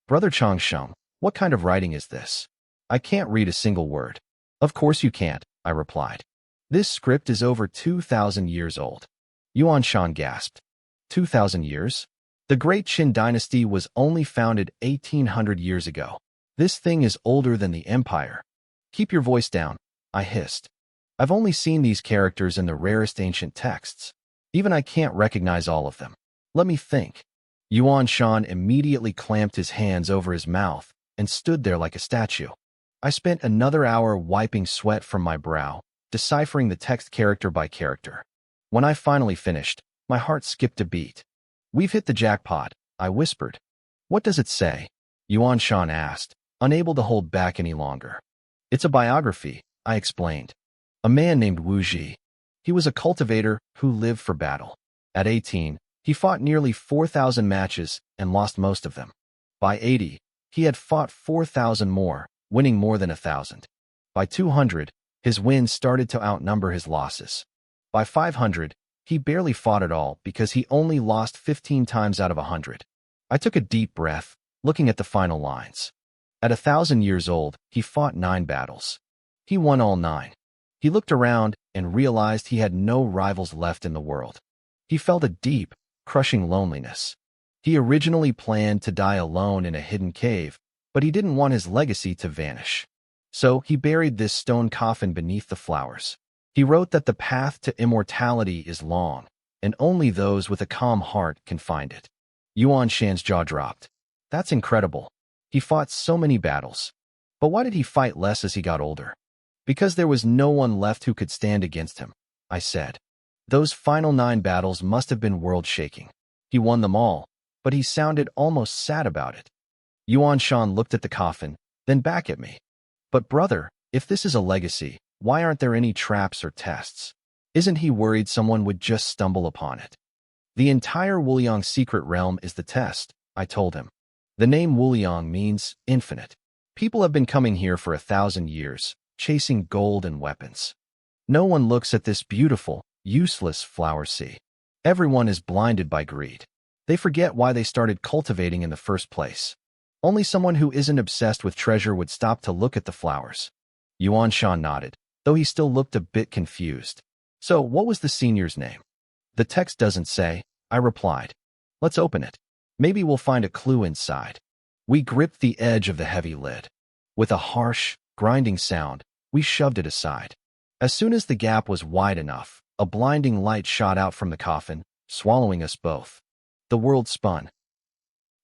Brother Changsheng, what kind of writing is this? I can't read a single word. Of course you can't, I replied. This script is over 2,000 years old. Yuan Shan gasped. 2,000 years? The Great Qin dynasty was only founded 1,800 years ago. This thing is older than the empire. Keep your voice down, I hissed. I've only seen these characters in the rarest ancient texts. Even I can't recognize all of them. Let me think. Yuan Shan immediately clamped his hands over his mouth and stood there like a statue. I spent another hour wiping sweat from my brow, deciphering the text character by character. When I finally finished, my heart skipped a beat. We've hit the jackpot, I whispered. What does it say? Yuan Shan asked, unable to hold back any longer. It's a biography, I explained. A man named Wu Ji. He was a cultivator who lived for battle. At 18, he fought nearly 4,000 matches and lost most of them. By 80, he had fought 4,000 more, winning more than 1,000. By 200, his wins started to outnumber his losses. By 500, he barely fought at all because he only lost 15 times out of 100. I took a deep breath, looking at the final lines. At 1,000 years old, he fought 9 battles. He won all 9. He looked around and realized he had no rivals left in the world. He felt a deep, crushing loneliness. He originally planned to die alone in a hidden cave, but he didn't want his legacy to vanish. So he buried this stone coffin beneath the flowers. He wrote that the path to immortality is long, and only those with a calm heart can find it. Yuan Shan's jaw dropped. That's incredible. He fought so many battles. But why did he fight less as he got older? Because there was no one left who could stand against him, I said. Those final 9 battles must have been world-shaking. He won them all, but he sounded almost sad about it. Yuan Shan looked at the coffin, then back at me. But brother, if this is a legacy, why aren't there any traps or tests? Isn't he worried someone would just stumble upon it? The entire Wuliang secret realm is the test, I told him. The name Wuliang means infinite. People have been coming here for 1,000 years, chasing gold and weapons. No one looks at this beautiful, useless flower sea. Everyone is blinded by greed. They forget why they started cultivating in the first place. Only someone who isn't obsessed with treasure would stop to look at the flowers. Yuan Shan nodded, though he still looked a bit confused. So, what was the senior's name? The text doesn't say, I replied. Let's open it. Maybe we'll find a clue inside. We gripped the edge of the heavy lid. With a harsh, grinding sound, we shoved it aside. As soon as the gap was wide enough, A blinding light shot out from the coffin, swallowing us both. The world spun.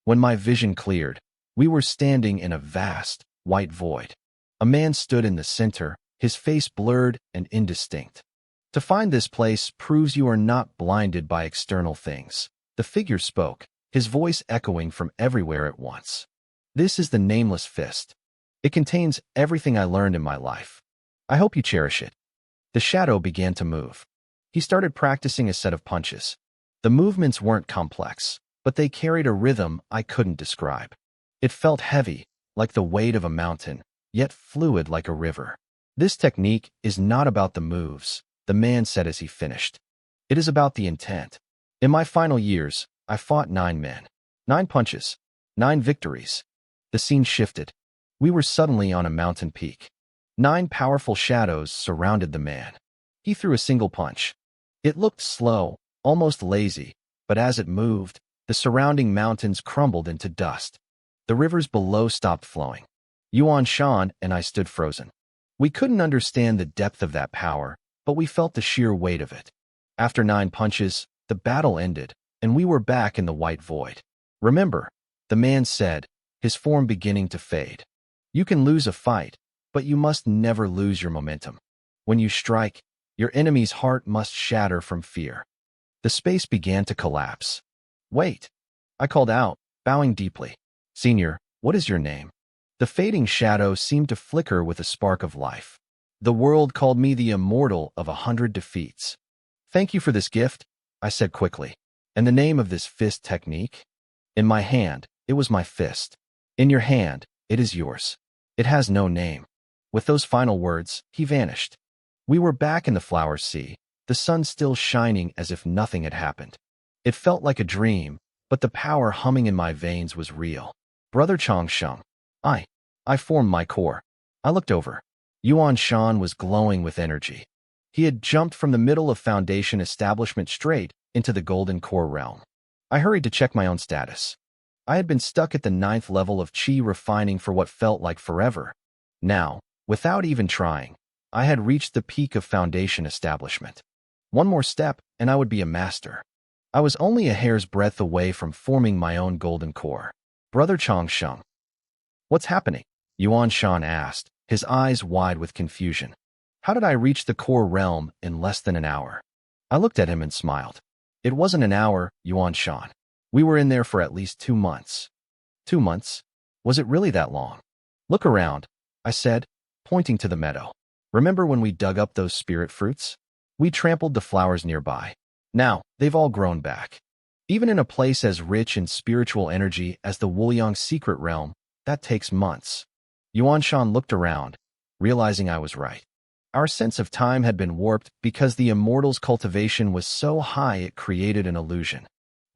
When my vision cleared, we were standing in a vast, white void. A man stood in the center, his face blurred and indistinct. To find this place proves you are not blinded by external things. The figure spoke, his voice echoing from everywhere at once. This is the nameless fist. It contains everything I learned in my life. I hope you cherish it. The shadow began to move. He started practicing a set of punches. The movements weren't complex, but they carried a rhythm I couldn't describe. It felt heavy, like the weight of a mountain, yet fluid like a river. This technique is not about the moves, the man said as he finished. It is about the intent. In my final years, I fought 9 men. 9 punches. 9 victories. The scene shifted. We were suddenly on a mountain peak. 9 powerful shadows surrounded the man. He threw a single punch. It looked slow, almost lazy, but as it moved, the surrounding mountains crumbled into dust. The rivers below stopped flowing. Yuan Shan and I stood frozen. We couldn't understand the depth of that power, but we felt the sheer weight of it. After 9 punches, the battle ended, and we were back in the white void. Remember, the man said, his form beginning to fade. You can lose a fight, but you must never lose your momentum. When you strike, your enemy's heart must shatter from fear. The space began to collapse. Wait, I called out, bowing deeply. Senior, what is your name? The fading shadow seemed to flicker with a spark of life. The world called me the immortal of 100 defeats. Thank you for this gift, I said quickly. And the name of this fist technique? In my hand, it was my fist. In your hand, it is yours. It has no name. With those final words, he vanished. We were back in the flower sea, the sun still shining as if nothing had happened. It felt like a dream, but the power humming in my veins was real. Brother Chong Sheng. I formed my core. I looked over. Yuan Shan was glowing with energy. He had jumped from the middle of Foundation Establishment straight into the Golden Core realm. I hurried to check my own status. I had been stuck at the 9th level of Qi refining for what felt like forever. Now, without even trying, I had reached the peak of Foundation Establishment. One more step, and I would be a master. I was only a hair's breadth away from forming my own Golden Core. Brother Chong Sheng. What's happening? Yuan Shan asked, his eyes wide with confusion. How did I reach the core realm in less than an hour? I looked at him and smiled. It wasn't an hour, Yuan Shan. We were in there for at least 2 months. 2 months? Was it really that long? Look around, I said, pointing to the meadow. Remember when we dug up those spirit fruits? We trampled the flowers nearby. Now, they've all grown back. Even in a place as rich in spiritual energy as the Wuliang secret realm, that takes months. Yuan Shan looked around, realizing I was right. Our sense of time had been warped because the immortal's cultivation was so high it created an illusion.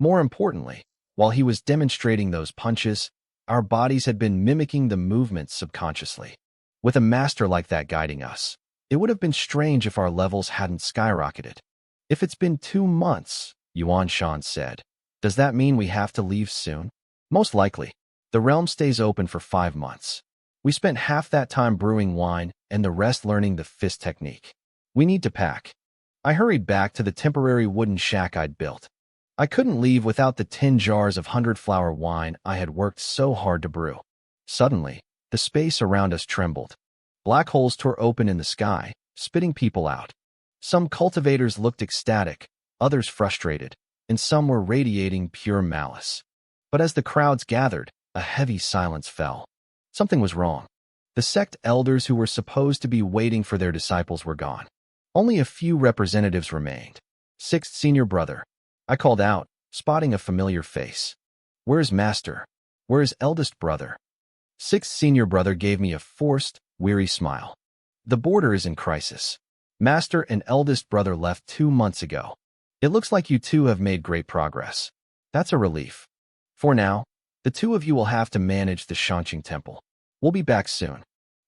More importantly, while he was demonstrating those punches, our bodies had been mimicking the movements subconsciously. With a master like that guiding us, it would have been strange if our levels hadn't skyrocketed. If it's been 2 months, Yuan Shan said, does that mean we have to leave soon? Most likely. The realm stays open for 5 months. We spent half that time brewing wine and the rest learning the fist technique. We need to pack. I hurried back to the temporary wooden shack I'd built. I couldn't leave without the 10 jars of 100-flower wine I had worked so hard to brew. Suddenly, the space around us trembled. Black holes tore open in the sky, spitting people out. Some cultivators looked ecstatic, others frustrated, and some were radiating pure malice. But as the crowds gathered, a heavy silence fell. Something was wrong. The sect elders who were supposed to be waiting for their disciples were gone. Only a few representatives remained. 6th senior brother. I called out, spotting a familiar face. Where's Master? Where's eldest brother? 6th senior brother gave me a forced, weary smile. The border is in crisis. Master and eldest brother left 2 months ago. It looks like you two have made great progress. That's a relief. For now, the 2 of you will have to manage the Shanqing Temple. We'll be back soon.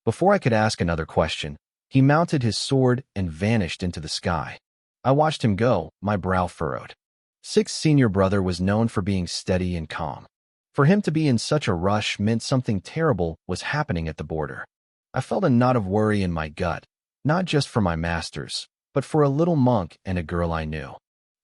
Before I could ask another question, he mounted his sword and vanished into the sky. I watched him go, my brow furrowed. 6th senior brother was known for being steady and calm. For him to be in such a rush meant something terrible was happening at the border. I felt a knot of worry in my gut, not just for my masters, but for a little monk and a girl I knew.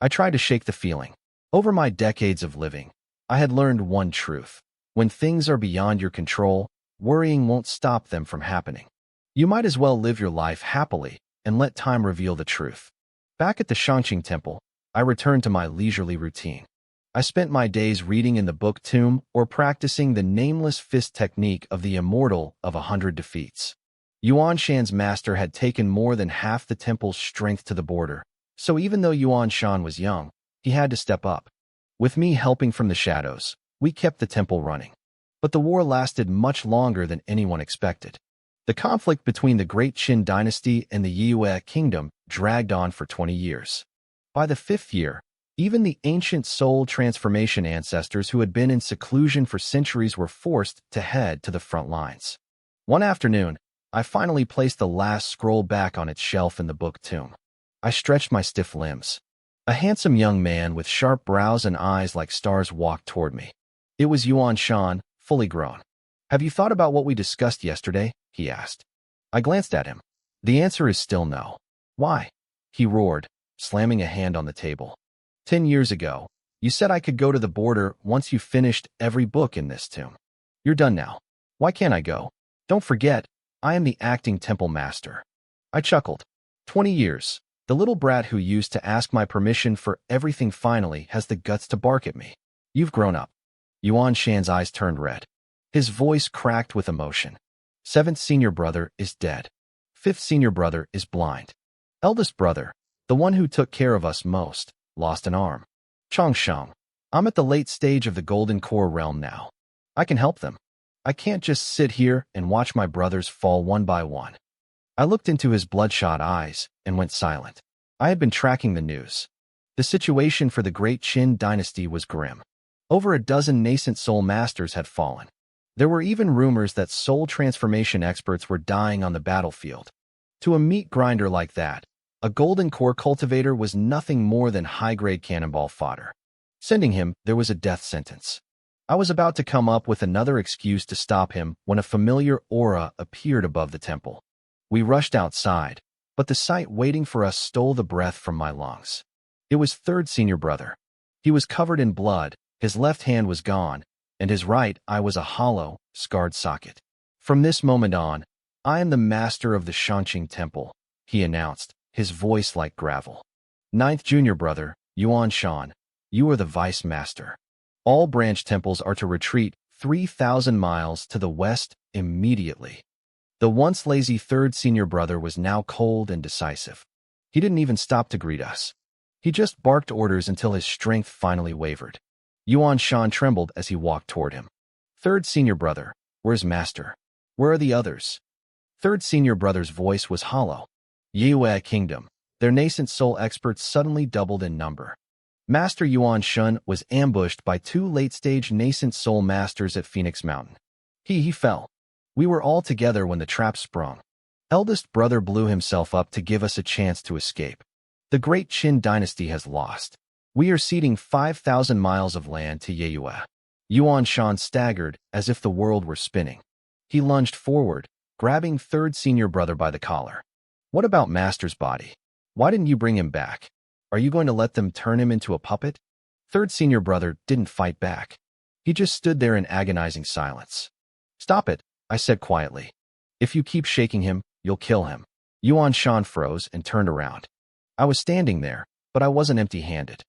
I tried to shake the feeling. Over my decades of living, I had learned one truth. When things are beyond your control, worrying won't stop them from happening. You might as well live your life happily and let time reveal the truth. Back at the Shangqing Temple, I returned to my leisurely routine. I spent my days reading in the book tomb or practicing the nameless fist technique of the immortal of 100 defeats. Yuan Shan's master had taken more than half the temple's strength to the border, so even though Yuan Shan was young, he had to step up. With me helping from the shadows, we kept the temple running. But the war lasted much longer than anyone expected. The conflict between the Great Qin dynasty and the Yue kingdom dragged on for 20 years. By the 5th year, even the ancient soul transformation ancestors who had been in seclusion for centuries were forced to head to the front lines. One afternoon, I finally placed the last scroll back on its shelf in the book tomb. I stretched my stiff limbs. A handsome young man with sharp brows and eyes like stars walked toward me. It was Yuan Shan, fully grown. "Have you thought about what we discussed yesterday?" he asked. I glanced at him. "The answer is still no." "Why?" he roared, slamming a hand on the table. 10 years ago, you said I could go to the border once you finished every book in this tomb. You're done now. Why can't I go? Don't forget, I am the acting temple master." I chuckled. 20 years. The little brat who used to ask my permission for everything finally has the guts to bark at me. You've grown up. Yuan Shan's eyes turned red. His voice cracked with emotion. 7th senior brother is dead. 5th senior brother is blind. Eldest brother, the one who took care of us most, lost an arm. Changshang. I'm at the late stage of the Golden Core realm now. I can help them. I can't just sit here and watch my brothers fall one by one. I looked into his bloodshot eyes and went silent. I had been tracking the news. The situation for the Great Qin dynasty was grim. Over a dozen nascent soul masters had fallen. There were even rumors that soul transformation experts were dying on the battlefield. To a meat grinder like that, a golden core cultivator was nothing more than high-grade cannonball fodder. Sending him, there was a death sentence. I was about to come up with another excuse to stop him when a familiar aura appeared above the temple. We rushed outside, but the sight waiting for us stole the breath from my lungs. It was 3rd senior brother. He was covered in blood, his left hand was gone, and his right eye was a hollow, scarred socket. "From this moment on, I am the master of the Shangqing Temple," he announced, his voice like gravel. 9th junior brother, Yuan Shan, you are the vice master. All branch temples are to retreat 3,000 miles to the west immediately. The once lazy 3rd senior brother was now cold and decisive. He didn't even stop to greet us. He just barked orders until his strength finally wavered. Yuan Shan trembled as he walked toward him. 3rd senior brother, where's master? Where are the others? 3rd senior brother's voice was hollow. Yue Kingdom. Their nascent soul experts suddenly doubled in number. Master Yuan Shan was ambushed by 2 late-stage nascent soul masters at Phoenix Mountain. He fell. We were all together when the trap sprung. Eldest brother blew himself up to give us a chance to escape. The Great Qin dynasty has lost. We are ceding 5,000 miles of land to Yue. Yuan Shan staggered as if the world were spinning. He lunged forward, grabbing 3rd senior brother by the collar. "What about master's body? Why didn't you bring him back? Are you going to let them turn him into a puppet?" 3rd senior brother didn't fight back. He just stood there in agonizing silence. "Stop it," I said quietly. "If you keep shaking him, you'll kill him." Yuan Shan froze and turned around. I was standing there, but I wasn't empty-handed.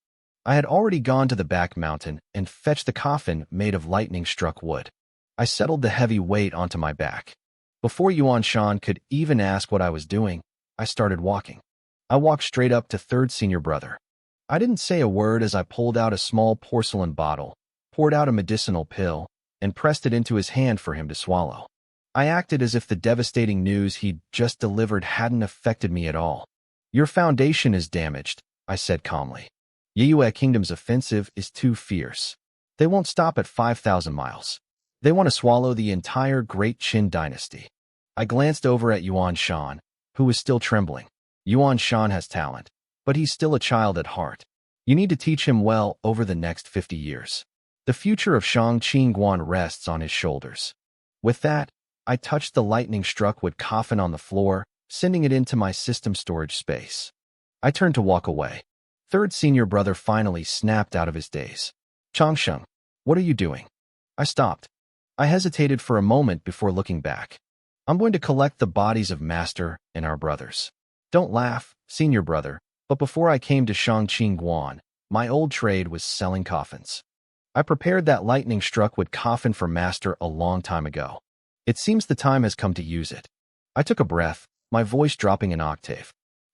I had already gone to the back mountain and fetched the coffin made of lightning-struck wood. I settled the heavy weight onto my back. Before Yuan Shan could even ask what I was doing, I started walking. I walked straight up to 3rd senior brother. I didn't say a word as I pulled out a small porcelain bottle, poured out a medicinal pill, and pressed it into his hand for him to swallow. I acted as if the devastating news he'd just delivered hadn't affected me at all. "Your foundation is damaged," I said calmly. "Yue Kingdom's offensive is too fierce. They won't stop at 5,000 miles. They want to swallow the entire Great Qin dynasty." I glanced over at Yuan Shan, who was still trembling. Yuan Shan has talent, but he's still a child at heart. You need to teach him well over the next 50 years. The future of Shangqing rests on his shoulders. With that, I touched the lightning-struck wood coffin on the floor, sending it into my system storage space. I turned to walk away. Third senior brother finally snapped out of his daze. Changsheng, what are you doing? I stopped. I hesitated for a moment before looking back. I'm going to collect the bodies of Master and our brothers. Don't laugh, senior brother, but before I came to Shangqing Guan, my old trade was selling coffins. I prepared that lightning-struck wood coffin for Master a long time ago. It seems the time has come to use it. I took a breath, my voice dropping an octave.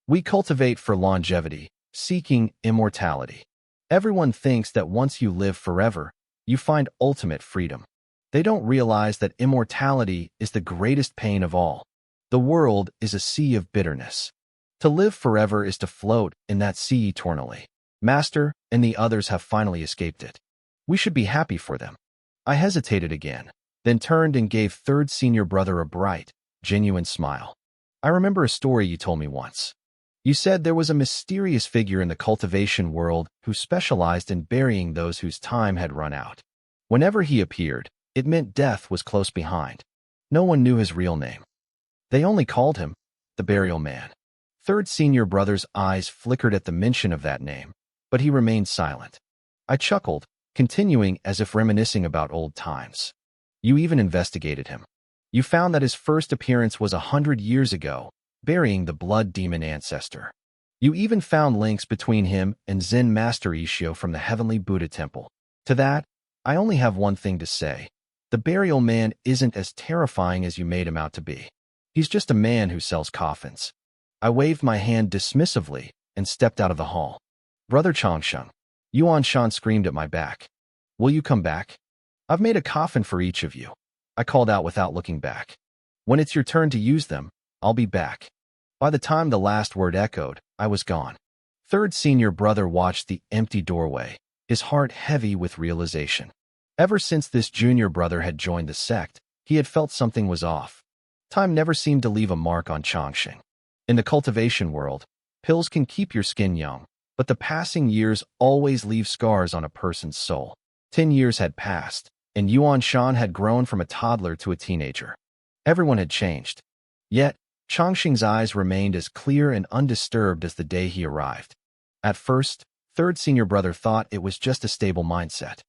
We cultivate for longevity, seeking immortality. Everyone thinks that once you live forever, you find ultimate freedom. They don't realize that immortality is the greatest pain of all. The world is a sea of bitterness. To live forever is to float in that sea eternally. Master and the others have finally escaped it. We should be happy for them. I hesitated again, then turned and gave third senior brother a bright, genuine smile. I remember a story you told me once. You said there was a mysterious figure in the cultivation world who specialized in burying those whose time had run out. Whenever he appeared, it meant death was close behind. No one knew his real name. They only called him the Burial Man. Third senior brother's eyes flickered at the mention of that name, but he remained silent. I chuckled, continuing as if reminiscing about old times. You even investigated him. You found that his first appearance was 100 years ago, burying the blood demon ancestor. You even found links between him and Zen Master Ishio from the Heavenly Buddha Temple. To that, I only have one thing to say. The Burial Man isn't as terrifying as you made him out to be. He's just a man who sells coffins. I waved my hand dismissively and stepped out of the hall. Brother Changsheng, Yuan Shan screamed at my back. Will you come back? I've made a coffin for each of you. I called out without looking back. When it's your turn to use them, I'll be back. By the time the last word echoed, I was gone. Third senior brother watched the empty doorway, his heart heavy with realization. Ever since this junior brother had joined the sect, he had felt something was off. Time never seemed to leave a mark on Changsheng. In the cultivation world, pills can keep your skin young, but the passing years always leave scars on a person's soul. 10 years had passed, and Yuan Shan had grown from a toddler to a teenager. Everyone had changed. Yet, Changsheng's eyes remained as clear and undisturbed as the day he arrived. At first, third senior brother thought it was just a stable mindset.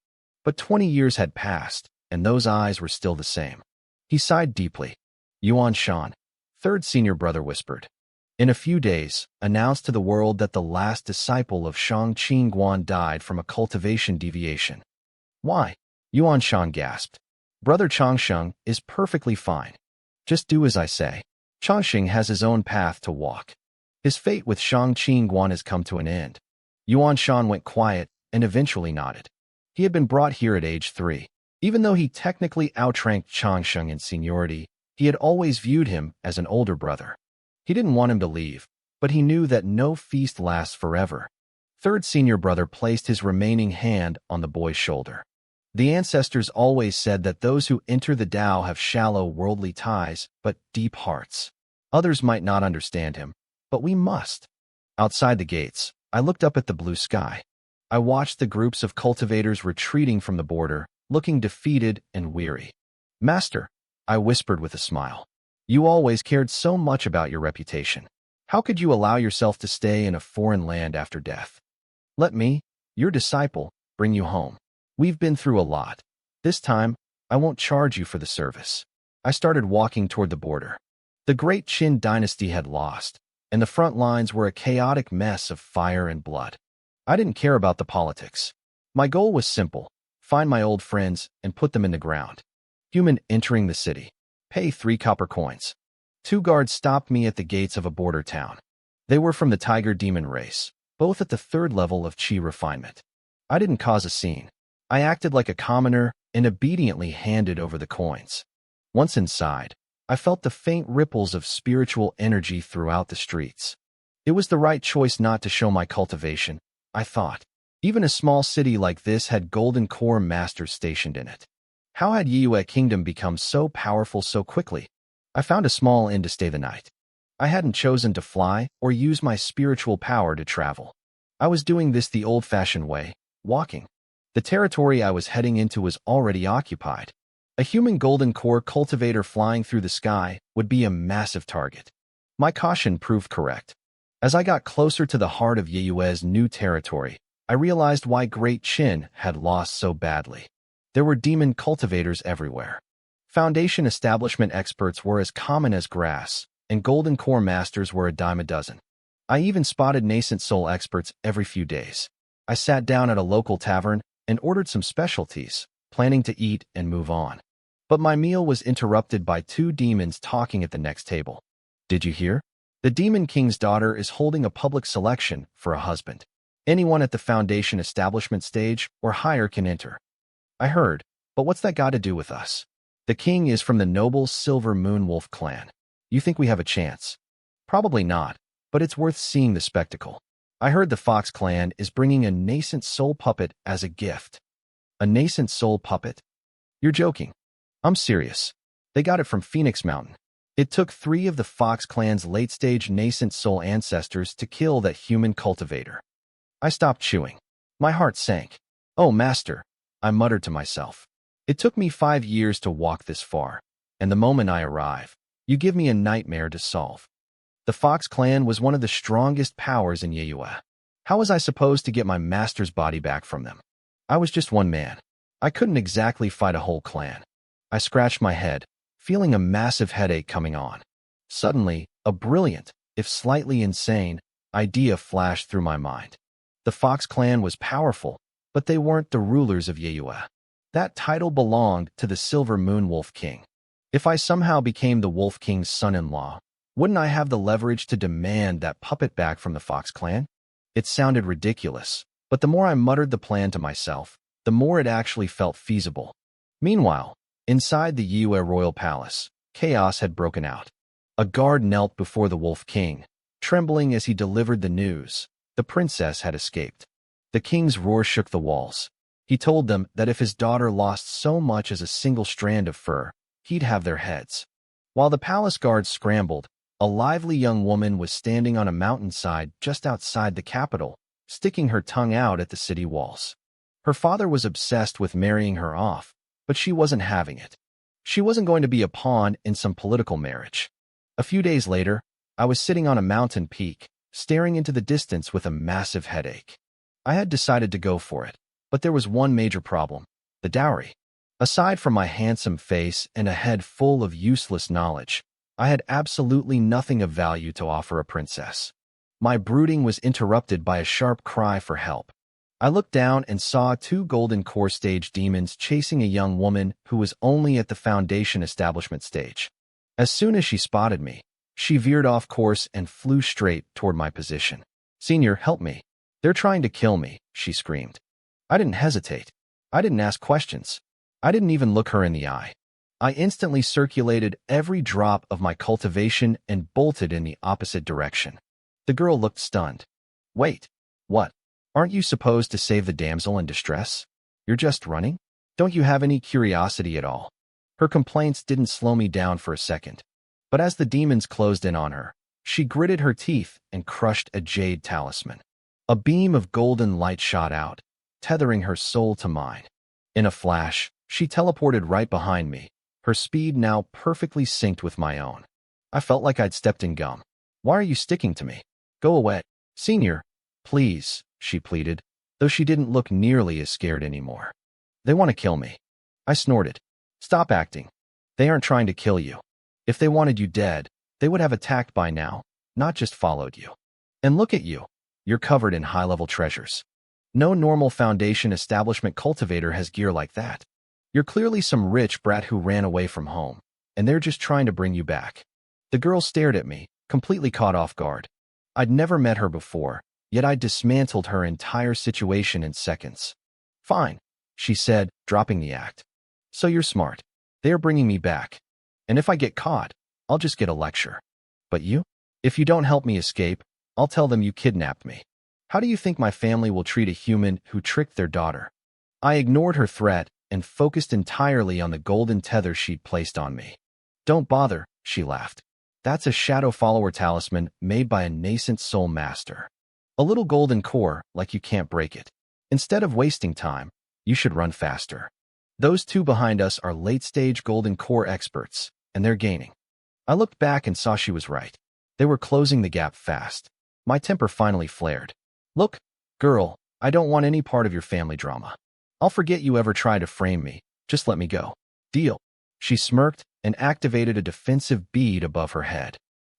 But 20 years had passed, and those eyes were still the same. He sighed deeply. Yuan Shan, third senior brother whispered. In a few days, announced to the world that the last disciple of Shangqing Guan died from a cultivation deviation. Why? Yuan Shan gasped. Brother Changsheng is perfectly fine. Just do as I say. Changsheng has his own path to walk. His fate with Shangqing Guan has come to an end. Yuan Shan went quiet and eventually nodded. He had been brought here at age 3. Even though he technically outranked Changsheng in seniority, he had always viewed him as an older brother. He didn't want him to leave, but he knew that no feast lasts forever. Third senior brother placed his remaining hand on the boy's shoulder. The ancestors always said that those who enter the Tao have shallow worldly ties, but deep hearts. Others might not understand him, but we must. Outside the gates, I looked up at the blue sky. I watched the groups of cultivators retreating from the border, looking defeated and weary. Master, I whispered with a smile. You always cared so much about your reputation. How could you allow yourself to stay in a foreign land after death? Let me, your disciple, bring you home. We've been through a lot. This time, I won't charge you for the service. I started walking toward the border. The great Qin dynasty had lost, and the front lines were a chaotic mess of fire and blood. I didn't care about the politics. My goal was simple: find my old friends and put them in the ground. Human entering the city. Pay 3 copper coins. 2 guards stopped me at the gates of a border town. They were from the Tiger Demon race, both at the 3rd level of Qi refinement. I didn't cause a scene. I acted like a commoner and obediently handed over the coins. Once inside, I felt the faint ripples of spiritual energy throughout the streets. It was the right choice not to show my cultivation, I thought. Even a small city like this had golden core masters stationed in it. How had Yue Kingdom become so powerful so quickly? I found a small inn to stay the night. I hadn't chosen to fly or use my spiritual power to travel. I was doing this the old-fashioned way, walking. The territory I was heading into was already occupied. A human golden core cultivator flying through the sky would be a massive target. My caution proved correct. As I got closer to the heart of Yeyue's new territory, I realized why Great Qin had lost so badly. There were demon cultivators everywhere. Foundation establishment experts were as common as grass, and golden core masters were a dime a dozen. I even spotted nascent soul experts every few days. I sat down at a local tavern and ordered some specialties, planning to eat and move on. But my meal was interrupted by two demons talking at the next table. Did you hear? The Demon King's daughter is holding a public selection for a husband. Anyone at the Foundation establishment stage or higher can enter. I heard, but what's that got to do with us? The king is from the noble Silver Moon Wolf clan. You think we have a chance? Probably not, but it's worth seeing the spectacle. I heard the Fox clan is bringing a nascent soul puppet as a gift. A nascent soul puppet? You're joking. I'm serious. They got it from Phoenix Mountain. It took 3 of the Fox clan's late-stage nascent soul ancestors to kill that human cultivator. I stopped chewing. My heart sank. Oh, master, I muttered to myself. It took me 5 years to walk this far, and the moment I arrive, you give me a nightmare to solve. The Fox clan was one of the strongest powers in Yeyue. How was I supposed to get my master's body back from them? I was just one man. I couldn't exactly fight a whole clan. I scratched my head, feeling a massive headache coming on. Suddenly, a brilliant, if slightly insane, idea flashed through my mind. The Fox clan was powerful, but they weren't the rulers of Yeyue. That title belonged to the Silver Moon Wolf King. If I somehow became the Wolf King's son-in-law, wouldn't I have the leverage to demand that puppet back from the Fox clan? It sounded ridiculous, but the more I muttered the plan to myself, the more it actually felt feasible. Meanwhile, inside the Yeyue royal palace, chaos had broken out. A guard knelt before the Wolf King, trembling as he delivered the news. The princess had escaped. The king's roar shook the walls. He told them that if his daughter lost so much as a single strand of fur, he'd have their heads. While the palace guards scrambled, a lively young woman was standing on a mountainside just outside the capital, sticking her tongue out at the city walls. Her father was obsessed with marrying her off, but she wasn't having it. She wasn't going to be a pawn in some political marriage. A few days later, I was sitting on a mountain peak, staring into the distance with a massive headache. I had decided to go for it, but there was one major problem: the dowry. Aside from my handsome face and a head full of useless knowledge, I had absolutely nothing of value to offer a princess. My brooding was interrupted by a sharp cry for help. I looked down and saw 2 golden core stage demons chasing a young woman who was only at the Foundation establishment stage. As soon as she spotted me, she veered off course and flew straight toward my position. "Senior, help me. They're trying to kill me," she screamed. I didn't hesitate. I didn't ask questions. I didn't even look her in the eye. I instantly circulated every drop of my cultivation and bolted in the opposite direction. The girl looked stunned. "Wait, what? Aren't you supposed to save the damsel in distress? You're just running? Don't you have any curiosity at all?" Her complaints didn't slow me down for a second. But as the demons closed in on her, she gritted her teeth and crushed a jade talisman. A beam of golden light shot out, tethering her soul to mine. In a flash, she teleported right behind me, her speed now perfectly synced with my own. I felt like I'd stepped in gum. "Why are you sticking to me? Go away. Senior, please," she pleaded, though she didn't look nearly as scared anymore. "They want to kill me." I snorted. "Stop acting. They aren't trying to kill you. If they wanted you dead, they would have attacked by now, not just followed you. And look at you. You're covered in high-level treasures. No normal Foundation establishment cultivator has gear like that. You're clearly some rich brat who ran away from home, and they're just trying to bring you back." The girl stared at me, completely caught off guard. I'd never met her before, yet I'd dismantled her entire situation in seconds. "Fine," she said, dropping the act. "So you're smart. They are bringing me back. And if I get caught, I'll just get a lecture. But you? If you don't help me escape, I'll tell them you kidnapped me. How do you think my family will treat a human who tricked their daughter?" I ignored her threat and focused entirely on the golden tether she'd placed on me. "Don't bother," she laughed. "That's a shadow follower talisman made by a nascent soul master. A little golden core, like you can't break it. Instead of wasting time, you should run faster. Those 2 behind us are late-stage golden core experts, and they're gaining." I looked back and saw she was right. They were closing the gap fast. My temper finally flared. Look, girl, I don't want any part of your family drama. I'll forget you ever tried to frame me. Just let me go. Deal. She smirked and activated a defensive bead above her head.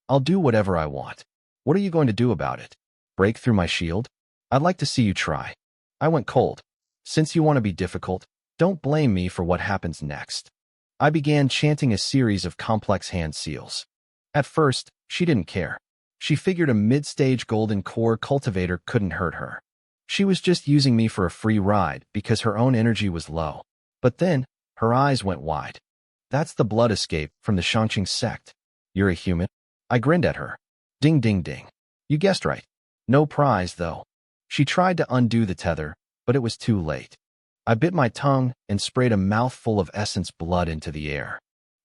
I'll do whatever I want. What are you going to do about it? Break through my shield? I'd like to see you try. I went cold. Since you want to be difficult, don't blame me for what happens next. I began chanting a series of complex hand seals. At first, she didn't care. She figured a mid-stage golden core cultivator couldn't hurt her. She was just using me for a free ride because her own energy was low. But then, her eyes went wide. That's the blood escape from the Shangqing sect. You're a human? I grinned at her. Ding ding ding. You guessed right. No prize, though. She tried to undo the tether, but it was too late. I bit my tongue and sprayed a mouthful of essence blood into the air.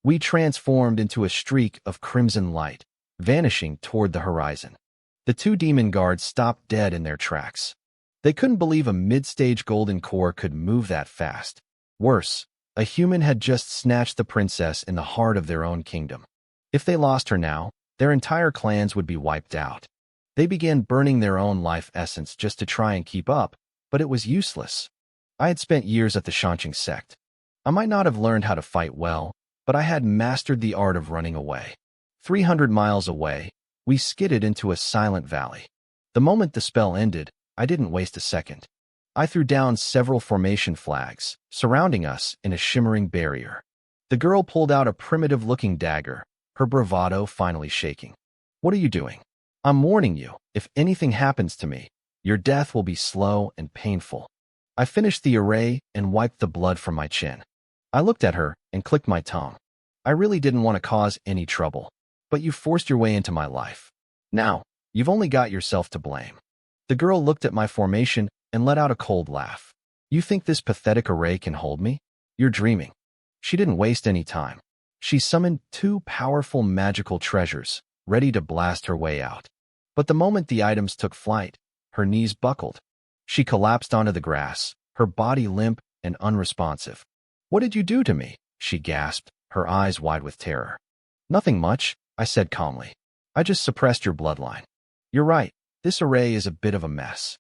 We transformed into a streak of crimson light, vanishing toward the horizon. The two demon guards stopped dead in their tracks. They couldn't believe a mid-stage golden core could move that fast. Worse, a human had just snatched the princess in the heart of their own kingdom. If they lost her now, their entire clans would be wiped out. They began burning their own life essence just to try and keep up, but it was useless. I had spent years at the Shangqing sect. I might not have learned how to fight well, but I had mastered the art of running away. 300 miles away, we skidded into a silent valley. The moment the spell ended, I didn't waste a second. I threw down several formation flags, surrounding us in a shimmering barrier. The girl pulled out a primitive-looking dagger, her bravado finally shaking. What are you doing? I'm warning you, if anything happens to me, your death will be slow and painful. I finished the array and wiped the blood from my chin. I looked at her and clicked my tongue. I really didn't want to cause any trouble, but you forced your way into my life. Now, you've only got yourself to blame. The girl looked at my formation and let out a cold laugh. You think this pathetic array can hold me? You're dreaming. She didn't waste any time. She summoned two powerful magical treasures, ready to blast her way out. But the moment the items took flight, her knees buckled. She collapsed onto the grass, her body limp and unresponsive. What did you do to me? She gasped, her eyes wide with terror. Nothing much, I said calmly. I just suppressed your bloodline. You're right, this array is a bit of a mess.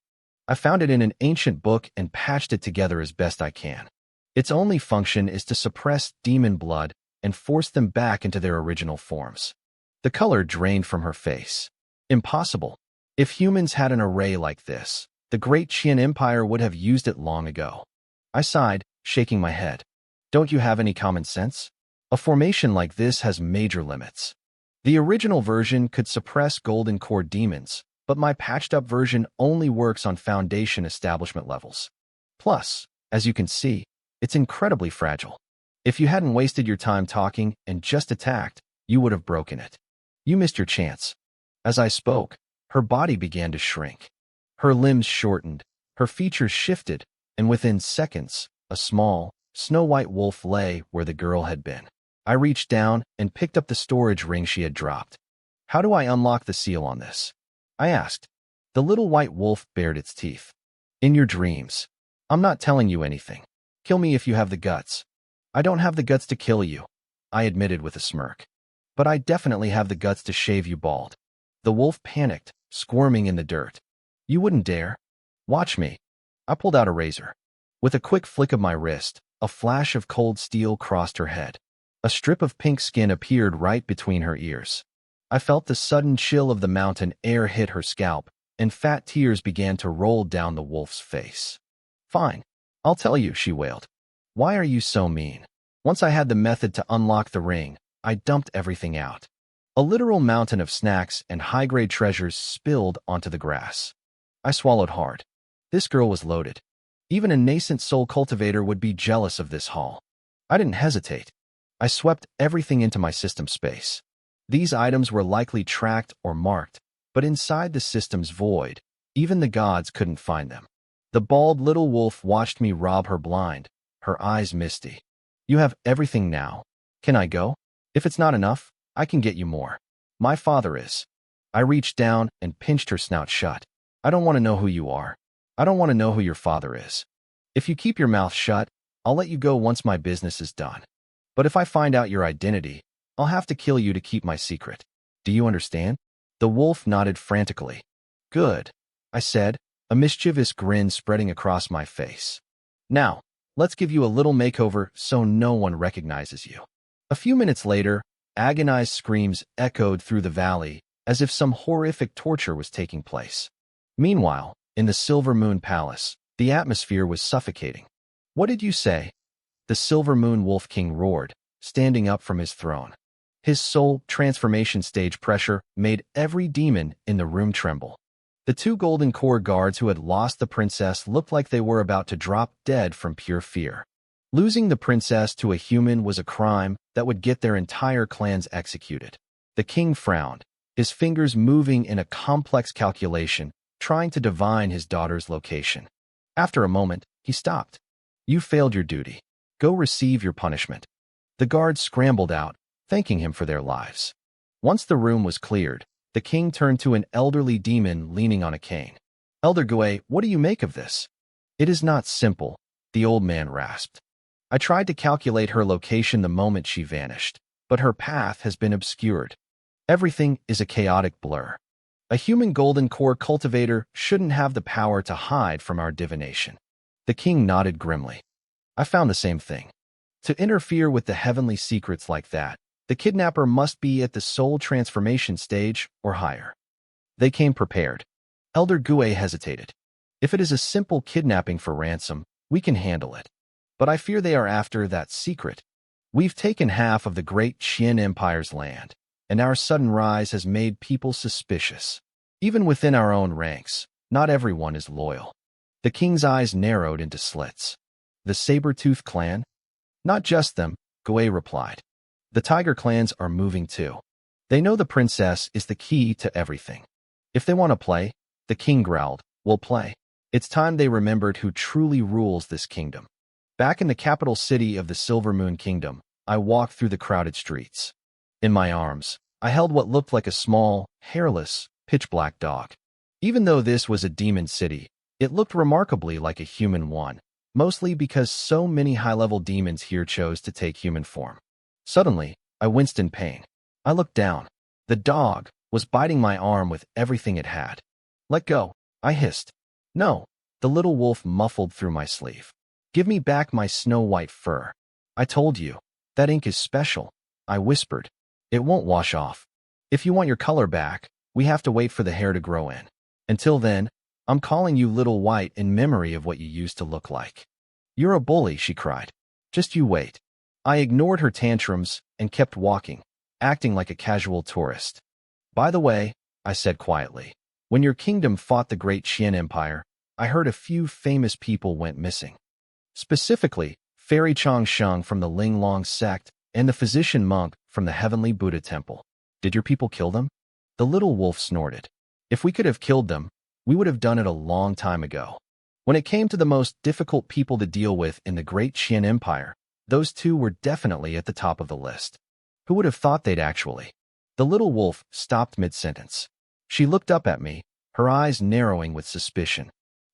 I found it in an ancient book and patched it together as best I can. Its only function is to suppress demon blood and force them back into their original forms. The color drained from her face. Impossible. If humans had an array like this, the Great Qian Empire would have used it long ago. I sighed, shaking my head. Don't you have any common sense? A formation like this has major limits. The original version could suppress golden core demons, but my patched-up version only works on foundation establishment levels. Plus, as you can see, it's incredibly fragile. If you hadn't wasted your time talking and just attacked, you would have broken it. You missed your chance. As I spoke, her body began to shrink. Her limbs shortened, her features shifted, and within seconds, a small, snow-white wolf lay where the girl had been. I reached down and picked up the storage ring she had dropped. How do I unlock the seal on this? I asked. The little white wolf bared its teeth. In your dreams. I'm not telling you anything. Kill me if you have the guts. I don't have the guts to kill you, I admitted with a smirk. But I definitely have the guts to shave you bald. The wolf panicked, squirming in the dirt. You wouldn't dare. Watch me. I pulled out a razor. With a quick flick of my wrist, a flash of cold steel crossed her head. A strip of pink skin appeared right between her ears. I felt the sudden chill of the mountain air hit her scalp, and fat tears began to roll down the wolf's face. Fine. I'll tell you, she wailed. Why are you so mean? Once I had the method to unlock the ring, I dumped everything out. A literal mountain of snacks and high-grade treasures spilled onto the grass. I swallowed hard. This girl was loaded. Even a nascent soul cultivator would be jealous of this haul. I didn't hesitate. I swept everything into my system space. These items were likely tracked or marked, but inside the system's void, even the gods couldn't find them. The bald little wolf watched me rob her blind, her eyes misty. You have everything now. Can I go? If it's not enough, I can get you more. My father is. I reached down and pinched her snout shut. I don't want to know who you are. I don't want to know who your father is. If you keep your mouth shut, I'll let you go once my business is done. But if I find out your identity, I'll have to kill you to keep my secret. Do you understand? The wolf nodded frantically. Good, I said, a mischievous grin spreading across my face. Now, let's give you a little makeover so no one recognizes you. A few minutes later, agonized screams echoed through the valley as if some horrific torture was taking place. Meanwhile, in the Silver Moon Palace, the atmosphere was suffocating. What did you say? The Silver Moon Wolf King roared, standing up from his throne. His soul transformation stage pressure made every demon in the room tremble. The two Golden Core guards who had lost the princess looked like they were about to drop dead from pure fear. Losing the princess to a human was a crime that would get their entire clans executed. The king frowned, his fingers moving in a complex calculation, trying to divine his daughter's location. After a moment, he stopped. You failed your duty. Go receive your punishment. The guards scrambled out, thanking him for their lives. Once the room was cleared, the king turned to an elderly demon leaning on a cane. Elder Gui, what do you make of this? It is not simple, the old man rasped. I tried to calculate her location the moment she vanished, but her path has been obscured. Everything is a chaotic blur. A human golden core cultivator shouldn't have the power to hide from our divination. The king nodded grimly. I found the same thing. To interfere with the heavenly secrets like that, the kidnapper must be at the soul transformation stage or higher. They came prepared. Elder Gui hesitated. If it is a simple kidnapping for ransom, we can handle it. But I fear they are after that secret. We've taken half of the great Qian Empire's land, and our sudden rise has made people suspicious. Even within our own ranks, not everyone is loyal. The king's eyes narrowed into slits. The Saber-Tooth clan? Not just them, Gui replied. The Tiger clans are moving too. They know the princess is the key to everything. If they want to play, the king growled, we'll play. It's time they remembered who truly rules this kingdom. Back in the capital city of the Silver Moon Kingdom, I walked through the crowded streets. In my arms, I held what looked like a small, hairless, pitch-black dog. Even though this was a demon city, it looked remarkably like a human one, mostly because so many high-level demons here chose to take human form. Suddenly, I winced in pain. I looked down. The dog was biting my arm with everything it had. Let go, I hissed. No, the little wolf muffled through my sleeve. Give me back my snow-white fur. I told you, that ink is special, I whispered. It won't wash off. If you want your color back, we have to wait for the hair to grow in. Until then, I'm calling you Little White in memory of what you used to look like. You're a bully, she cried. Just you wait. I ignored her tantrums and kept walking, acting like a casual tourist. By the way, I said quietly, when your kingdom fought the great Qian Empire, I heard a few famous people went missing. Specifically, Fairy Chong Sheng from the Linglong sect and the physician monk from the Heavenly Buddha Temple. Did your people kill them? The little wolf snorted. If we could have killed them, we would have done it a long time ago. When it came to the most difficult people to deal with in the great Qian Empire, those two were definitely at the top of the list. Who would have thought they'd actually? The little wolf stopped mid-sentence. She looked up at me, her eyes narrowing with suspicion.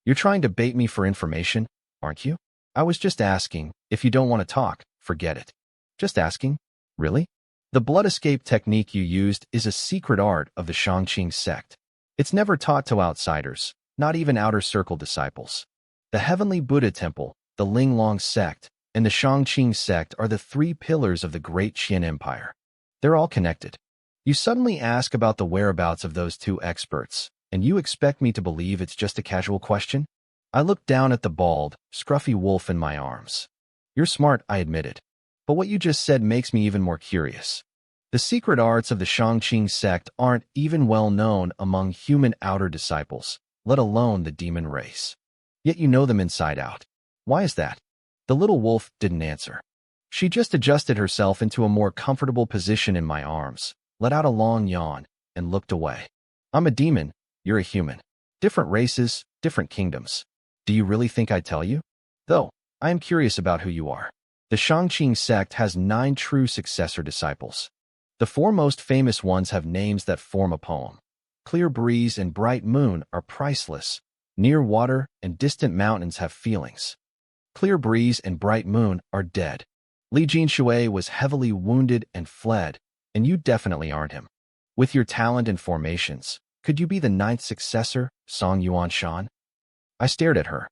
You're trying to bait me for information, aren't you? I was just asking. If you don't want to talk, forget it. Just asking? Really? The blood escape technique you used is a secret art of the Shangqing sect. It's never taught to outsiders, not even outer circle disciples. The Heavenly Buddha Temple, the Linglong sect, and the Shangqing sect are the three pillars of the great Qian Empire. They're all connected. You suddenly ask about the whereabouts of those two experts, and you expect me to believe it's just a casual question? I looked down at the bald, scruffy wolf in my arms. You're smart, I admitted. But what you just said makes me even more curious. The secret arts of the Shangqing sect aren't even well known among human outer disciples, let alone the demon race. Yet you know them inside out. Why is that? The little wolf didn't answer. She just adjusted herself into a more comfortable position in my arms, let out a long yawn, and looked away. I'm a demon, you're a human. Different races, different kingdoms. Do you really think I'd tell you? Though, I am curious about who you are. The Shangqing sect has 9 true successor disciples. The 4 most famous ones have names that form a poem. Clear breeze and bright moon are priceless. Near water and distant mountains have feelings. Clear breeze and bright moon are dead. Li Jinshui was heavily wounded and fled, and you definitely aren't him. With your talent and formations, Could you be the ninth successor, Song Yuan Shan? I stared at her.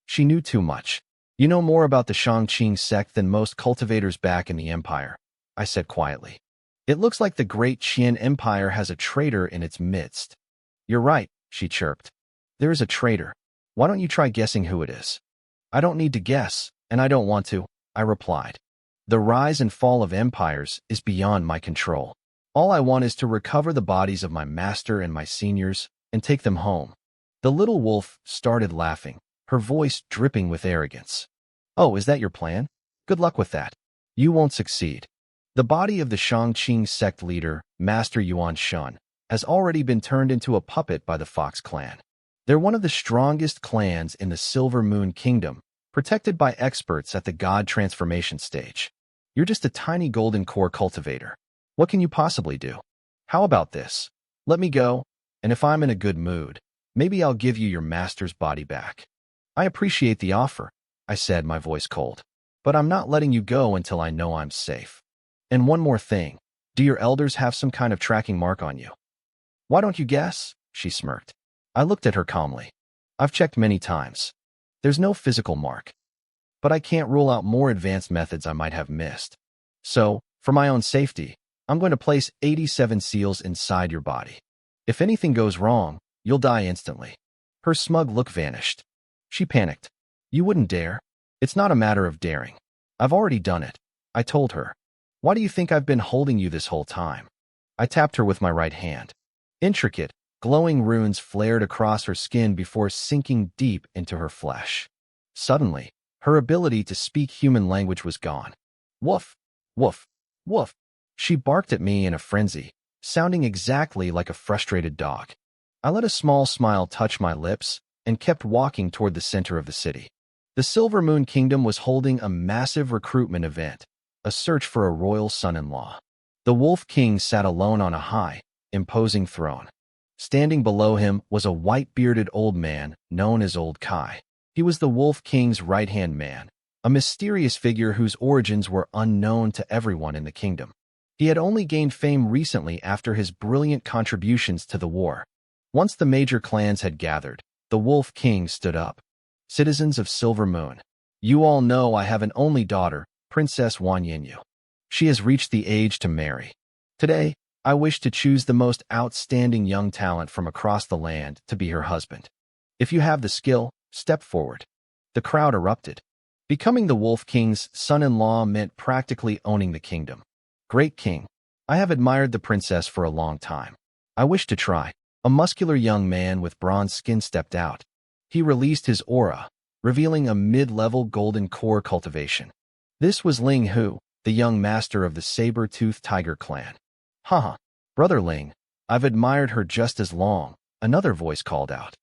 She knew too much. You know more about the Shangqing sect than most cultivators back in the Empire, I said quietly. It looks like the great Qian Empire has a traitor in its midst. You're right, she chirped. There is a traitor. Why don't you try guessing who it is? I don't need to guess, and I don't want to, I replied. The rise and fall of empires is beyond my control. All I want is to recover the bodies of my master and my seniors and take them home. The little wolf started laughing, her voice dripping with arrogance. Oh, is that your plan? Good luck with that. You won't succeed. The body of the Shangqing sect leader, Master Yuan Shan, has already been turned into a puppet by the Fox clan. They're one of the strongest clans in the Silver Moon Kingdom, protected by experts at the God transformation stage. You're just a tiny golden core cultivator. What can you possibly do? How about this? Let me go, and if I'm in a good mood, maybe I'll give you your master's body back. I appreciate the offer, I said, my voice cold. But I'm not letting you go until I know I'm safe. And one more thing. Do your elders have some kind of tracking mark on you? Why don't you guess? She smirked. I looked at her calmly. I've checked many times. There's no physical mark. But I can't rule out more advanced methods I might have missed. So, for my own safety, I'm going to place 87 seals inside your body. If anything goes wrong, you'll die instantly. Her smug look vanished. She panicked. You wouldn't dare. It's not a matter of daring. I've already done it, I told her. Why do you think I've been holding you this whole time? I tapped her with my right hand. Intricate, glowing runes flared across her skin before sinking deep into her flesh. Suddenly, her ability to speak human language was gone. Woof, woof, woof. She barked at me in a frenzy, sounding exactly like a frustrated dog. I let a small smile touch my lips and kept walking toward the center of the city. The Silver Moon Kingdom was holding a massive recruitment event, a search for a royal son-in-law. The Wolf King sat alone on a high, imposing throne. Standing below him was a white-bearded old man known as Old Kai. He was the Wolf King's right-hand man, a mysterious figure whose origins were unknown to everyone in the kingdom. He had only gained fame recently after his brilliant contributions to the war. Once the major clans had gathered, the Wolf King stood up. Citizens of Silver Moon, you all know I have an only daughter, Princess Wanyinyu. She has reached the age to marry. Today, I wish to choose the most outstanding young talent from across the land to be her husband. If you have the skill, step forward. The crowd erupted. Becoming the Wolf King's son-in-law meant practically owning the kingdom. Great king, I have admired the princess for a long time. I wish to try. A muscular young man with bronze skin stepped out. He released his aura, revealing a mid-level golden core cultivation. This was Ling Hu, the young master of the saber-toothed tiger clan. Haha, Brother Ling, I've admired her just as long, another voice called out.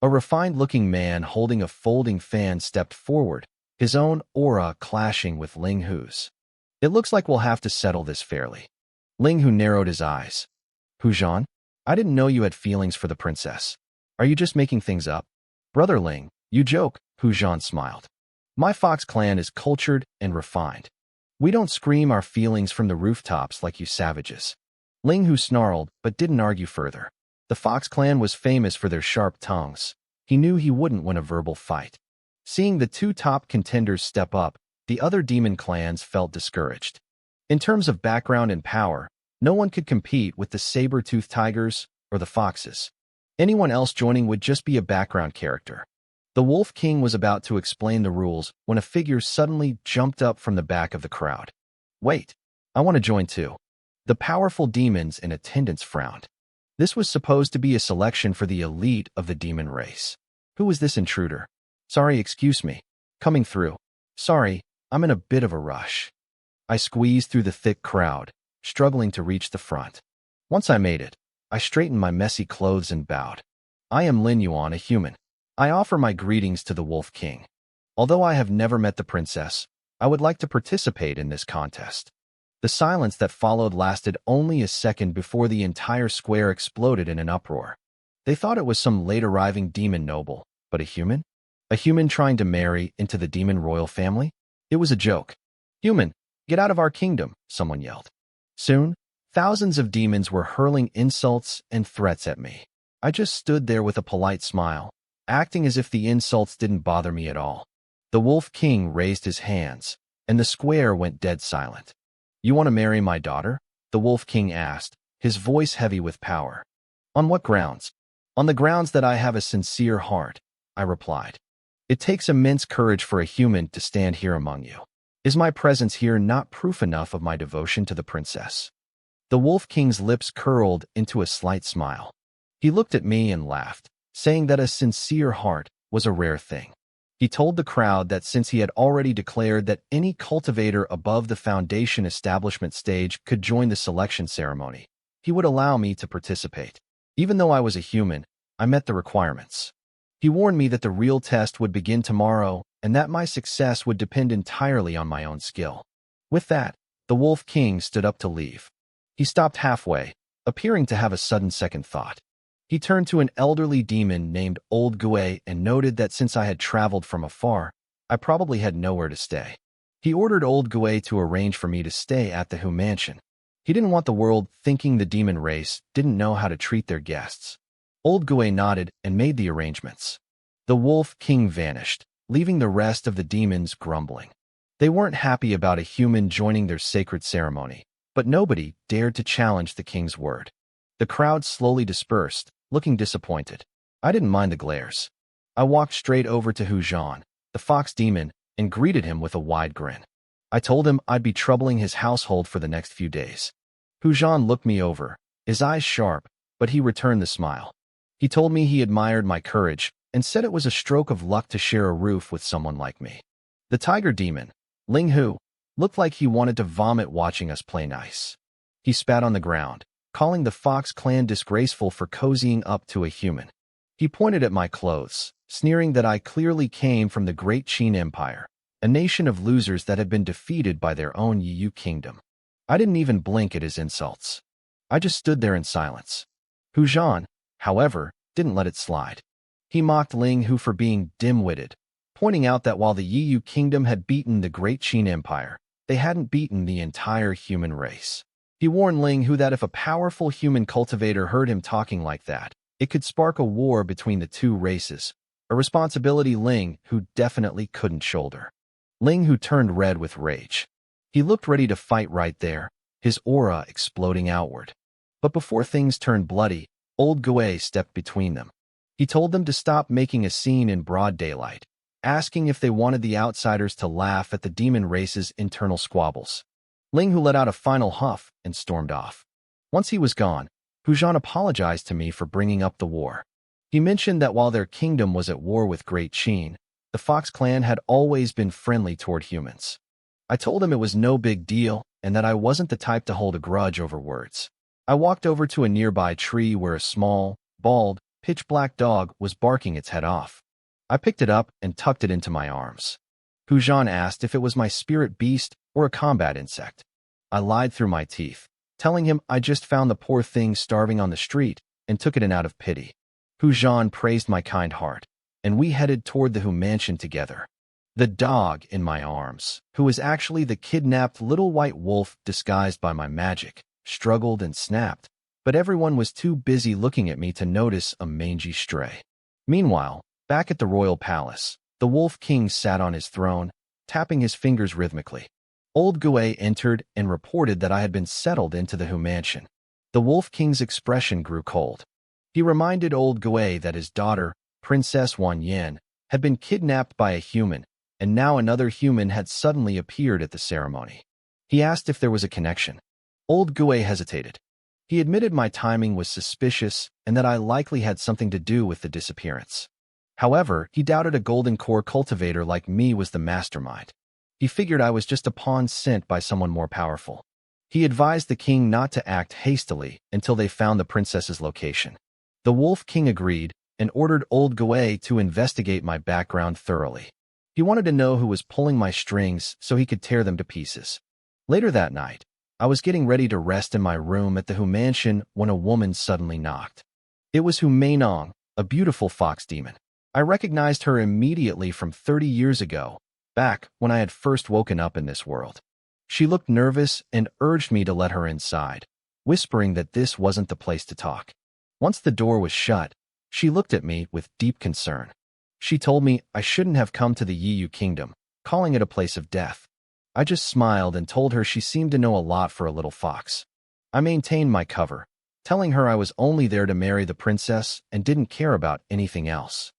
A refined-looking man holding a folding fan stepped forward, his own aura clashing with Ling Hu's. It looks like we'll have to settle this fairly. Ling Hu narrowed his eyes. Hujan, I didn't know you had feelings for the princess. Are you just making things up? Brother Ling, you joke, Hujan smiled. My Fox clan is cultured and refined. We don't scream our feelings from the rooftops like you savages. Ling Hu snarled, but didn't argue further. The Fox clan was famous for their sharp tongues. He knew he wouldn't win a verbal fight. Seeing the two top contenders step up, the other demon clans felt discouraged. In terms of background and power, no one could compete with the saber-toothed tigers or the foxes. Anyone else joining would just be a background character. The Wolf King was about to explain the rules when a figure suddenly jumped up from the back of the crowd. Wait, I want to join too. The powerful demons in attendance frowned. This was supposed to be a selection for the elite of the demon race. Who was this intruder? Sorry, excuse me. Coming through. Sorry, I'm in a bit of a rush. I squeezed through the thick crowd, struggling to reach the front. Once I made it, I straightened my messy clothes and bowed. I am Lin Yuan, a human. I offer my greetings to the Wolf King. Although I have never met the princess, I would like to participate in this contest. The silence that followed lasted only a second before the entire square exploded in an uproar. They thought it was some late-arriving demon noble, but a human? A human trying to marry into the demon royal family? It was a joke. Human, get out of our kingdom, someone yelled. Soon, Thousands of demons were hurling insults and threats at me. I just stood there with a polite smile, acting as if the insults didn't bother me at all. The Wolf King raised his hands, and the square went dead silent. "You want to marry my daughter?" the Wolf King asked, his voice heavy with power. "On what grounds?" "On the grounds that I have a sincere heart," I replied. "It takes immense courage for a human to stand here among you. Is my presence here not proof enough of my devotion to the princess?" The Wolf King's lips curled into a slight smile. He looked at me and laughed, saying that a sincere heart was a rare thing. He told the crowd that since he had already declared that any cultivator above the foundation establishment stage could join the selection ceremony, he would allow me to participate. Even though I was a human, I met the requirements. He warned me that the real test would begin tomorrow and that my success would depend entirely on my own skill. With that, the Wolf King stood up to leave. He stopped halfway, appearing to have a sudden second thought. He turned to an elderly demon named Old Gue and noted that since I had traveled from afar, I probably had nowhere to stay. He ordered Old Gue to arrange for me to stay at the Hu Mansion. He didn't want the world thinking the demon race didn't know how to treat their guests. Old Gue nodded and made the arrangements. The Wolf King vanished, leaving the rest of the demons grumbling. They weren't happy about a human joining their sacred ceremony, but nobody dared to challenge the king's word. The crowd slowly dispersed, looking disappointed. I didn't mind the glares. I walked straight over to Hu Zhan, the fox demon, and greeted him with a wide grin. I told him I'd be troubling his household for the next few days. Hu Zhan looked me over, his eyes sharp, but he returned the smile. He told me he admired my courage and said it was a stroke of luck to share a roof with someone like me. The tiger demon, Ling Hu, looked like he wanted to vomit watching us play nice. He spat on the ground, calling the Fox clan disgraceful for cozying up to a human. He pointed at my clothes, sneering that I clearly came from the Great Qin Empire, a nation of losers that had been defeated by their own Yu kingdom. I didn't even blink at his insults. I just stood there in silence. Hu Zhan, however, didn't let it slide. He mocked Ling Hu for being dim-witted, pointing out that while the Yu kingdom had beaten the Great Qin Empire, they hadn't beaten the entire human race. He warned Ling Hu that if a powerful human cultivator heard him talking like that, it could spark a war between the two races, a responsibility Ling Hu definitely couldn't shoulder. Ling Hu turned red with rage. He looked ready to fight right there, his aura exploding outward. But before things turned bloody, Old Gue stepped between them. He told them to stop making a scene in broad daylight, asking if they wanted the outsiders to laugh at the demon race's internal squabbles. Ling Hu let out a final huff and stormed off. Once he was gone, Hu Zhan apologized to me for bringing up the war. He mentioned that while their kingdom was at war with Great Qin, the Fox clan had always been friendly toward humans. I told him it was no big deal and that I wasn't the type to hold a grudge over words. I walked over to a nearby tree where a small, bald, pitch-black dog was barking its head off. I picked it up and tucked it into my arms. Hu Zhan asked if it was my spirit beast or a combat insect. I lied through my teeth, telling him I just found the poor thing starving on the street and took it in out of pity. Hu Zhan praised my kind heart, and we headed toward the Hu Mansion together. The dog in my arms, who was actually the kidnapped little white wolf disguised by my magic, struggled and snapped, but everyone was too busy looking at me to notice a mangy stray. Meanwhile, back at the royal palace, the Wolf King sat on his throne, tapping his fingers rhythmically. Old Gue entered and reported that I had been settled into the Hu Mansion. The Wolf King's expression grew cold. He reminded Old Gue that his daughter, Princess Wan Yan, had been kidnapped by a human, and now another human had suddenly appeared at the ceremony. He asked if there was a connection. Old Gue hesitated. He admitted my timing was suspicious and that I likely had something to do with the disappearance. However, he doubted a golden core cultivator like me was the mastermind. He figured I was just a pawn sent by someone more powerful. He advised the king not to act hastily until they found the princess's location. The Wolf King agreed and ordered Old Gue to investigate my background thoroughly. He wanted to know who was pulling my strings so he could tear them to pieces. Later that night, I was getting ready to rest in my room at the Hu Mansion when a woman suddenly knocked. It was Hu Mainong, a beautiful fox demon. I recognized her immediately from 30 years ago, back when I had first woken up in this world. She looked nervous and urged me to let her inside. whispering that this wasn't the place to talk. Once the door was shut, she looked at me with deep concern. She told me I shouldn't have come to the Yiyu Kingdom, calling it a place of death. I just smiled and told her she seemed to know a lot for a little fox. I maintained my cover, telling her I was only there to marry the princess and didn't care about anything else.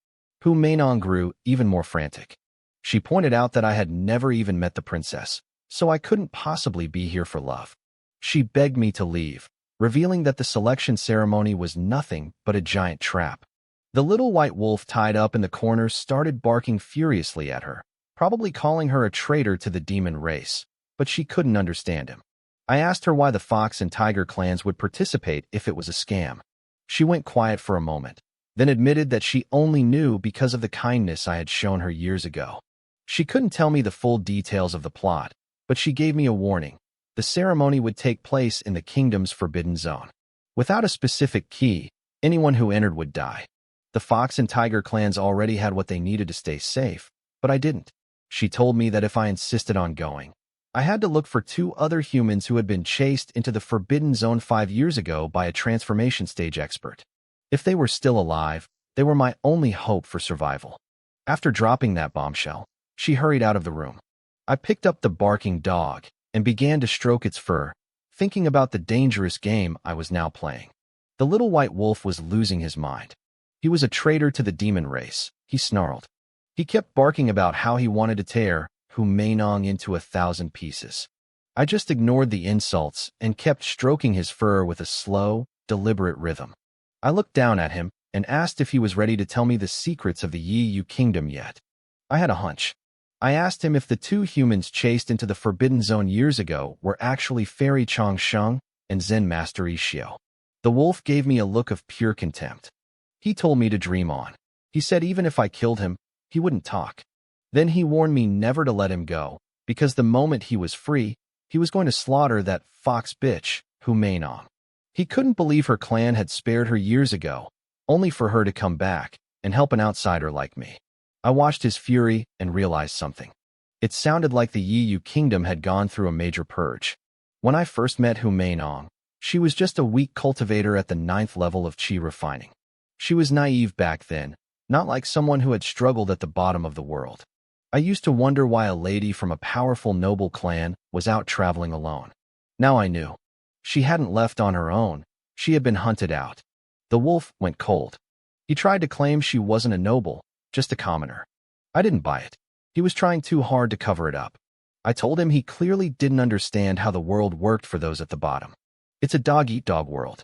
Manhwa grew even more frantic. She pointed out that I had never even met the princess, so I couldn't possibly be here for love. She begged me to leave, revealing that the selection ceremony was nothing but a giant trap. The little white wolf tied up in the corner started barking furiously at her, probably calling her a traitor to the demon race, but she couldn't understand him. I asked her why the fox and tiger clans would participate if it was a scam. She went quiet for a moment, then admitted that she only knew because of the kindness I had shown her years ago. She couldn't tell me the full details of the plot, but she gave me a warning. The ceremony would take place in the kingdom's forbidden zone. Without a specific key, anyone who entered would die. The fox and tiger clans already had what they needed to stay safe, but I didn't. She told me that if I insisted on going, I had to look for 2 other humans who had been chased into the forbidden zone 5 years ago by a transformation stage expert. If they were still alive, they were my only hope for survival. After dropping that bombshell, she hurried out of the room. I picked up the barking dog and began to stroke its fur, thinking about the dangerous game I was now playing. The little white wolf was losing his mind. He was a traitor to the demon race, he snarled. He kept barking about how he wanted to tear Manhwa into 1,000 pieces. I just ignored the insults and kept stroking his fur with a slow, deliberate rhythm. I looked down at him and asked if he was ready to tell me the secrets of the Yiyu Kingdom yet. I had a hunch. I asked him if the 2 humans chased into the Forbidden Zone years ago were actually Fairy Changsheng and Zen Master Ishio. The wolf gave me a look of pure contempt. He told me to dream on. He said even if I killed him, he wouldn't talk. Then he warned me never to let him go, because the moment he was free, he was going to slaughter that fox bitch, Manhwa. He couldn't believe her clan had spared her years ago, only for her to come back and help an outsider like me. I watched his fury and realized something. It sounded like the Yiyu Kingdom had gone through a major purge. When I first met Manhwa, she was just a weak cultivator at the 9th level of chi refining. She was naive back then, not like someone who had struggled at the bottom of the world. I used to wonder why a lady from a powerful noble clan was out traveling alone. Now I knew. She hadn't left on her own. She had been hunted out. The wolf went cold. He tried to claim she wasn't a noble, just a commoner. I didn't buy it. He was trying too hard to cover it up. I told him he clearly didn't understand how the world worked for those at the bottom. It's a dog-eat-dog world.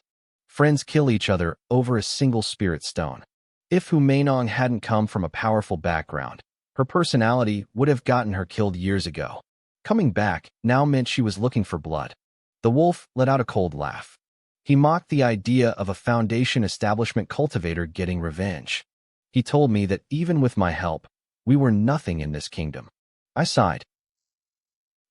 Friends kill each other over a single spirit stone. If Manhwa hadn't come from a powerful background, her personality would have gotten her killed years ago. Coming back now meant she was looking for blood. The wolf let out a cold laugh. He mocked the idea of a foundation establishment cultivator getting revenge. He told me that even with my help, we were nothing in this kingdom. I sighed.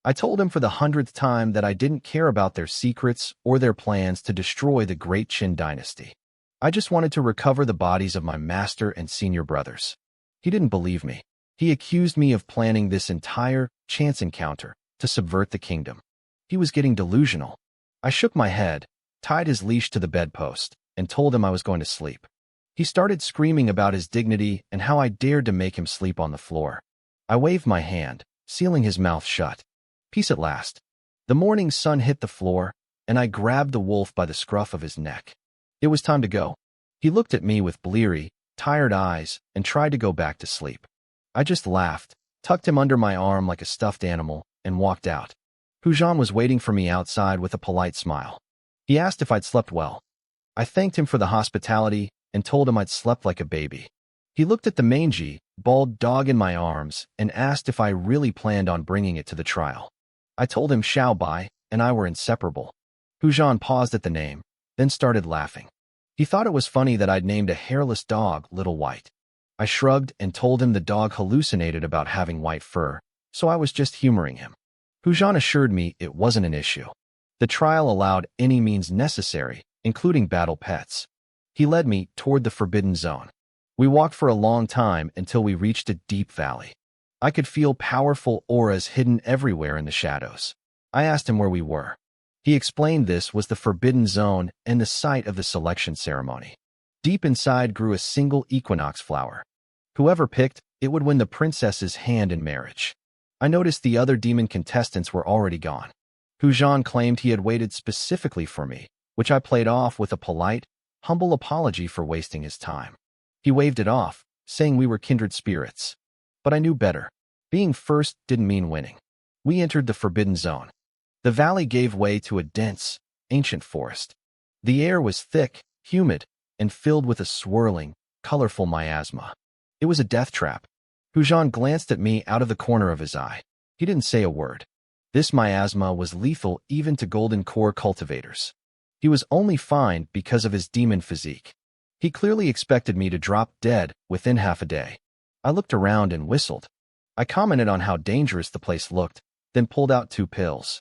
I told him for the 100th time that I didn't care about their secrets or their plans to destroy the great Qin dynasty. I just wanted to recover the bodies of my master and senior brothers. He didn't believe me. He accused me of planning this entire chance encounter to subvert the kingdom. He was getting delusional. I shook my head, tied his leash to the bedpost, and told him I was going to sleep. He started screaming about his dignity and how I dared to make him sleep on the floor. I waved my hand, sealing his mouth shut. Peace at last. The morning sun hit the floor, and I grabbed the wolf by the scruff of his neck. It was time to go. He looked at me with bleary, tired eyes and tried to go back to sleep. I just laughed, tucked him under my arm like a stuffed animal, and walked out. Pujan was waiting for me outside with a polite smile. He asked if I'd slept well. I thanked him for the hospitality and told him I'd slept like a baby. He looked at the mangy, bald dog in my arms and asked if I really planned on bringing it to the trial. I told him Xiao Bai and I were inseparable. Pujan paused at the name, then started laughing. He thought it was funny that I'd named a hairless dog Little White. I shrugged and told him the dog hallucinated about having white fur, so I was just humoring him. Pujan assured me it wasn't an issue. The trial allowed any means necessary, including battle pets. He led me toward the Forbidden Zone. We walked for a long time until we reached a deep valley. I could feel powerful auras hidden everywhere in the shadows. I asked him where we were. He explained this was the forbidden zone and the site of the selection ceremony. Deep inside grew a single equinox flower. Whoever picked it would win the princess's hand in marriage. I noticed the other demon contestants were already gone. Hujan claimed he had waited specifically for me, which I played off with a polite, humble apology for wasting his time. He waved it off, saying we were kindred spirits. But I knew better. Being first didn't mean winning. We entered the forbidden zone. The valley gave way to a dense, ancient forest. The air was thick, humid, and filled with a swirling, colorful miasma. It was a death trap. Hujan glanced at me out of the corner of his eye. He didn't say a word. This miasma was lethal even to golden core cultivators. He was only fine because of his demon physique. He clearly expected me to drop dead within half a day. I looked around and whistled. I commented on how dangerous the place looked, then pulled out 2 pills.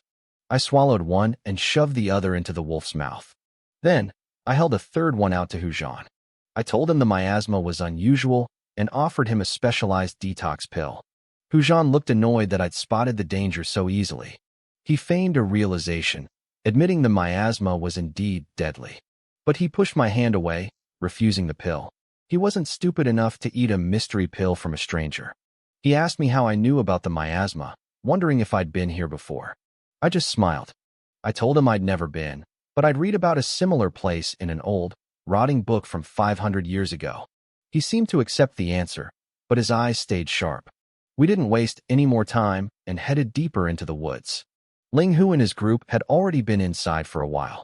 I swallowed one and shoved the other into the wolf's mouth. Then, I held a third one out to Hujan. I told him the miasma was unusual and offered him a specialized detox pill. Hujan looked annoyed that I'd spotted the danger so easily. He feigned a realization, admitting the miasma was indeed deadly. But he pushed my hand away, refusing the pill. He wasn't stupid enough to eat a mystery pill from a stranger. He asked me how I knew about the miasma, wondering if I'd been here before. I just smiled. I told him I'd never been, but I'd read about a similar place in an old, rotting book from 500 years ago. He seemed to accept the answer, but his eyes stayed sharp. We didn't waste any more time and headed deeper into the woods. Ling Hu and his group had already been inside for a while.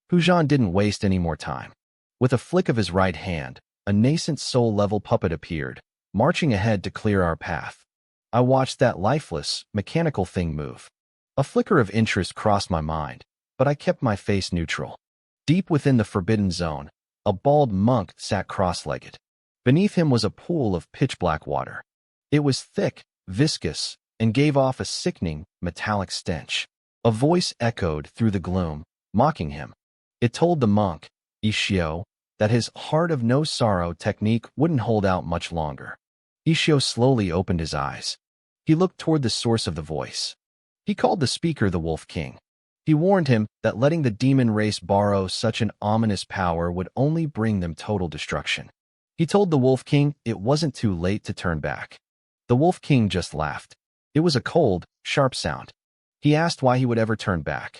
Hujan didn't waste any more time. With a flick of his right hand, a nascent soul-level puppet appeared, marching ahead to clear our path. I watched that lifeless, mechanical thing move. A flicker of interest crossed my mind, but I kept my face neutral. Deep within the forbidden zone, a bald monk sat cross-legged. Beneath him was a pool of pitch-black water. It was thick, viscous, and gave off a sickening, metallic stench. A voice echoed through the gloom, mocking him. It told the monk, Ishio, that his heart of no sorrow technique wouldn't hold out much longer. Ishio slowly opened his eyes. He looked toward the source of the voice. He called the speaker the Wolf King. He warned him that letting the demon race borrow such an ominous power would only bring them total destruction. He told the Wolf King it wasn't too late to turn back. The Wolf King just laughed. It was a cold, sharp sound. He asked why he would ever turn back.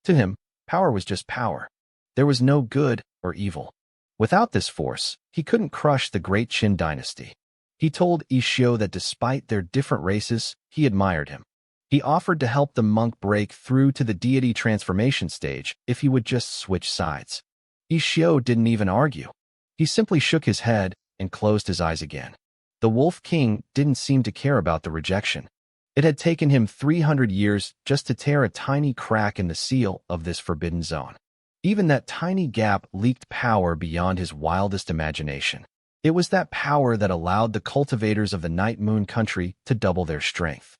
To him, power was just power. There was no good or evil. Without this force, he couldn't crush the great Qin dynasty. He told Ishio that despite their different races, he admired him. He offered to help the monk break through to the deity transformation stage if he would just switch sides. Ishio didn't even argue. He simply shook his head and closed his eyes again. The Wolf King didn't seem to care about the rejection. It had taken him 300 years just to tear a tiny crack in the seal of this forbidden zone. Even that tiny gap leaked power beyond his wildest imagination. It was that power that allowed the cultivators of the Night Moon country to double their strength.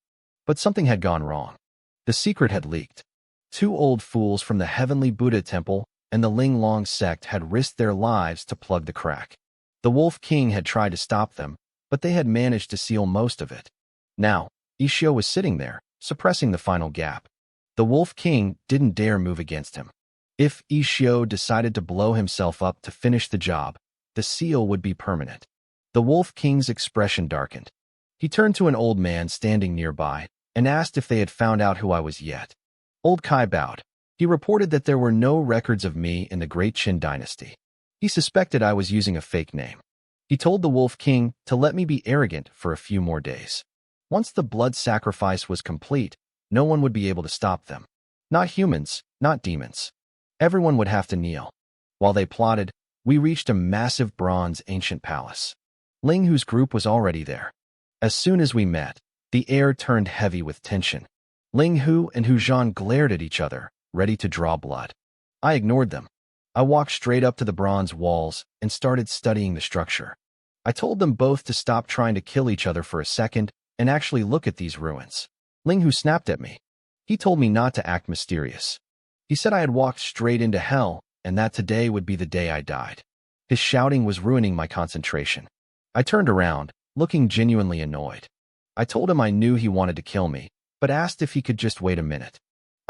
But something had gone wrong. The secret had leaked. 2 old fools from the Heavenly Buddha Temple and the Ling Long sect had risked their lives to plug the crack. The Wolf King had tried to stop them, but they had managed to seal most of it. Now, Ishio was sitting there, suppressing the final gap. The Wolf King didn't dare move against him. If Ishio decided to blow himself up to finish the job, the seal would be permanent. The Wolf King's expression darkened. He turned to an old man standing nearby and asked if they had found out who I was yet. Old Kai bowed. He reported that there were no records of me in the Great Qin dynasty. He suspected I was using a fake name. He told the Wolf King to let me be arrogant for a few more days. Once the blood sacrifice was complete, no one would be able to stop them. Not humans, not demons. Everyone would have to kneel. While they plotted, we reached a massive bronze ancient palace. Ling Hu's group was already there. As soon as we met, the air turned heavy with tension. Ling Hu and Hujan glared at each other, ready to draw blood. I ignored them. I walked straight up to the bronze walls and started studying the structure. I told them both to stop trying to kill each other for a second and actually look at these ruins. Ling Hu snapped at me. He told me not to act mysterious. He said I had walked straight into hell and that today would be the day I died. His shouting was ruining my concentration. I turned around, looking genuinely annoyed. I told him I knew he wanted to kill me, but asked if he could just wait a minute.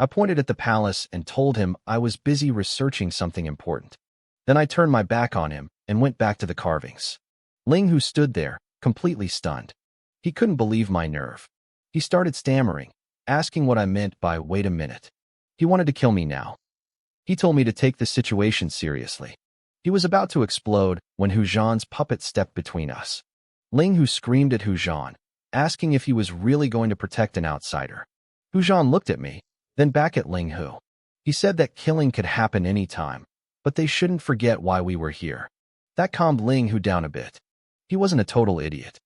I pointed at the palace and told him I was busy researching something important. Then I turned my back on him and went back to the carvings. Ling, who stood there, completely stunned. He couldn't believe my nerve. He started stammering, asking what I meant by "wait a minute." He wanted to kill me now. He told me to take the situation seriously. He was about to explode when Hu Zhan's puppet stepped between us. Ling, who screamed at Hu Zhan, asking if he was really going to protect an outsider. Hu Zhan looked at me, then back at Ling Hu. He said that killing could happen any time, but they shouldn't forget why we were here. That calmed Ling Hu down a bit. He wasn't a total idiot.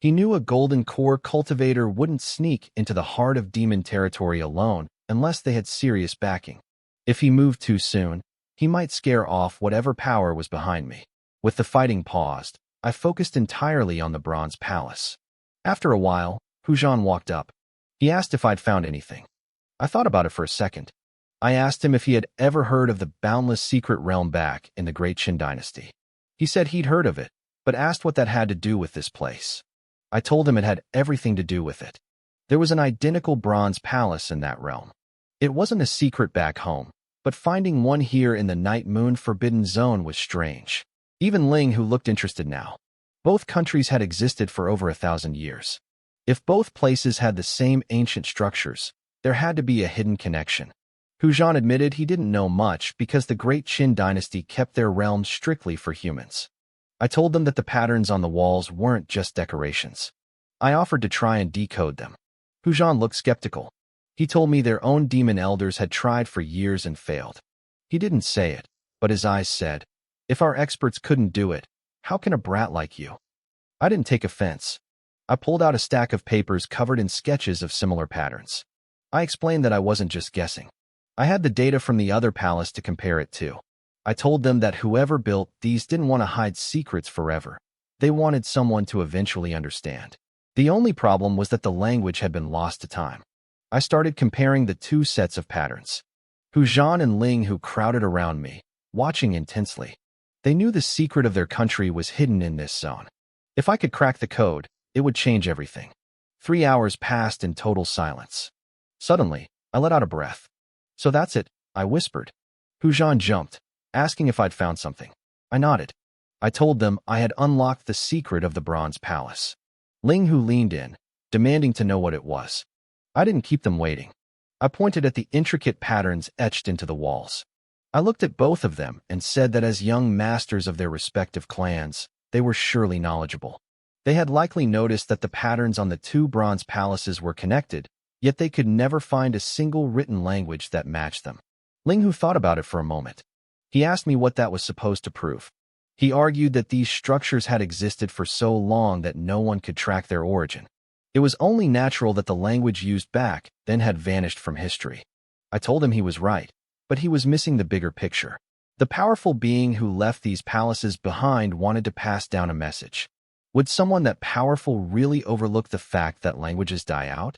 He knew a golden core cultivator wouldn't sneak into the heart of demon territory alone unless they had serious backing. If he moved too soon, he might scare off whatever power was behind me. With the fighting paused, I focused entirely on the Bronze Palace. After a while, Hu Zhan walked up. He asked if I'd found anything. I thought about it for a second. I asked him if he had ever heard of the boundless secret realm back in the Great Qin Dynasty. He said he'd heard of it, but asked what that had to do with this place. I told him it had everything to do with it. There was an identical bronze palace in that realm. It wasn't a secret back home, but finding one here in the Night Moon Forbidden Zone was strange. Even Ling, who looked interested now. Both countries had existed for over 1,000 years. If both places had the same ancient structures, there had to be a hidden connection. Hu Zhan admitted he didn't know much because the Great Qin Dynasty kept their realm strictly for humans. I told them that the patterns on the walls weren't just decorations. I offered to try and decode them. Hu Zhan looked skeptical. He told me their own demon elders had tried for years and failed. He didn't say it, but his eyes said, "If our experts couldn't do it, how can a brat like you?" I didn't take offense. I pulled out a stack of papers covered in sketches of similar patterns. I explained that I wasn't just guessing. I had the data from the other palace to compare it to. I told them that whoever built these didn't want to hide secrets forever. They wanted someone to eventually understand. The only problem was that the language had been lost to time. I started comparing the two sets of patterns. Hu Zhan and Ling, who crowded around me, watching intensely. They knew the secret of their country was hidden in this zone. If I could crack the code, it would change everything. 3 hours passed in total silence. Suddenly, I let out a breath. "So that's it," I whispered. Hu Zhan jumped, asking if I'd found something. I nodded. I told them I had unlocked the secret of the Bronze Palace. Ling Hu leaned in, demanding to know what it was. I didn't keep them waiting. I pointed at the intricate patterns etched into the walls. I looked at both of them and said that as young masters of their respective clans, they were surely knowledgeable. They had likely noticed that the patterns on the two bronze palaces were connected, yet they could never find a single written language that matched them. Ling Hu thought about it for a moment. He asked me what that was supposed to prove. He argued that these structures had existed for so long that no one could track their origin. It was only natural that the language used back then had vanished from history. I told him he was right, but he was missing the bigger picture. The powerful being who left these palaces behind wanted to pass down a message. Would someone that powerful really overlook the fact that languages die out?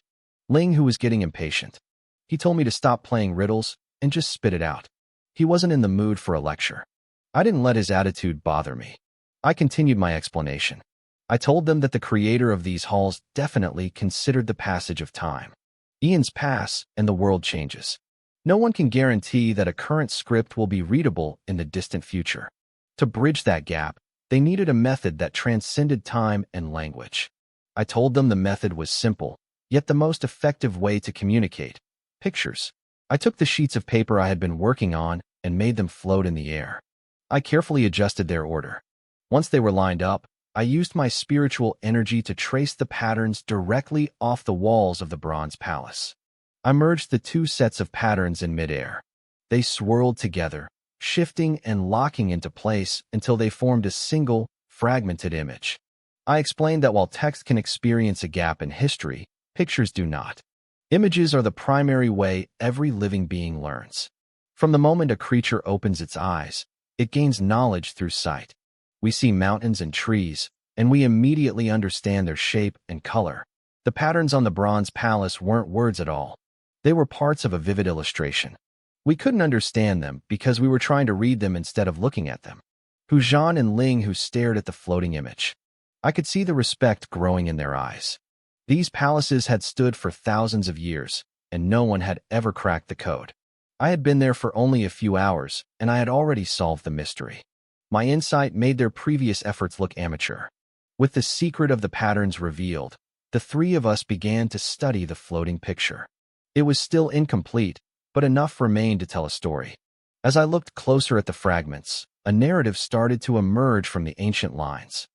Ling Hu was getting impatient. He told me to stop playing riddles and just spit it out. He wasn't in the mood for a lecture. I didn't let his attitude bother me. I continued my explanation. I told them that the creator of these halls definitely considered the passage of time. Eons pass and the world changes. No one can guarantee that a current script will be readable in the distant future. To bridge that gap, they needed a method that transcended time and language. I told them the method was simple, yet the most effective way to communicate: pictures. I took the sheets of paper I had been working on and made them float in the air. I carefully adjusted their order. Once they were lined up, I used my spiritual energy to trace the patterns directly off the walls of the Bronze Palace. I merged the two sets of patterns in midair. They swirled together, shifting and locking into place until they formed a single, fragmented image. I explained that while text can experience a gap in history, pictures do not. Images are the primary way every living being learns. From the moment a creature opens its eyes, it gains knowledge through sight. We see mountains and trees, and we immediately understand their shape and color. The patterns on the Bronze Palace weren't words at all. They were parts of a vivid illustration. We couldn't understand them because we were trying to read them instead of looking at them. Hu Zhan and Ling Hu stared at the floating image. I could see the respect growing in their eyes. These palaces had stood for thousands of years, and no one had ever cracked the code. I had been there for only a few hours, and I had already solved the mystery. My insight made their previous efforts look amateur. With the secret of the patterns revealed, the three of us began to study the floating picture. It was still incomplete, but enough remained to tell a story. As I looked closer at the fragments, a narrative started to emerge from the ancient lines.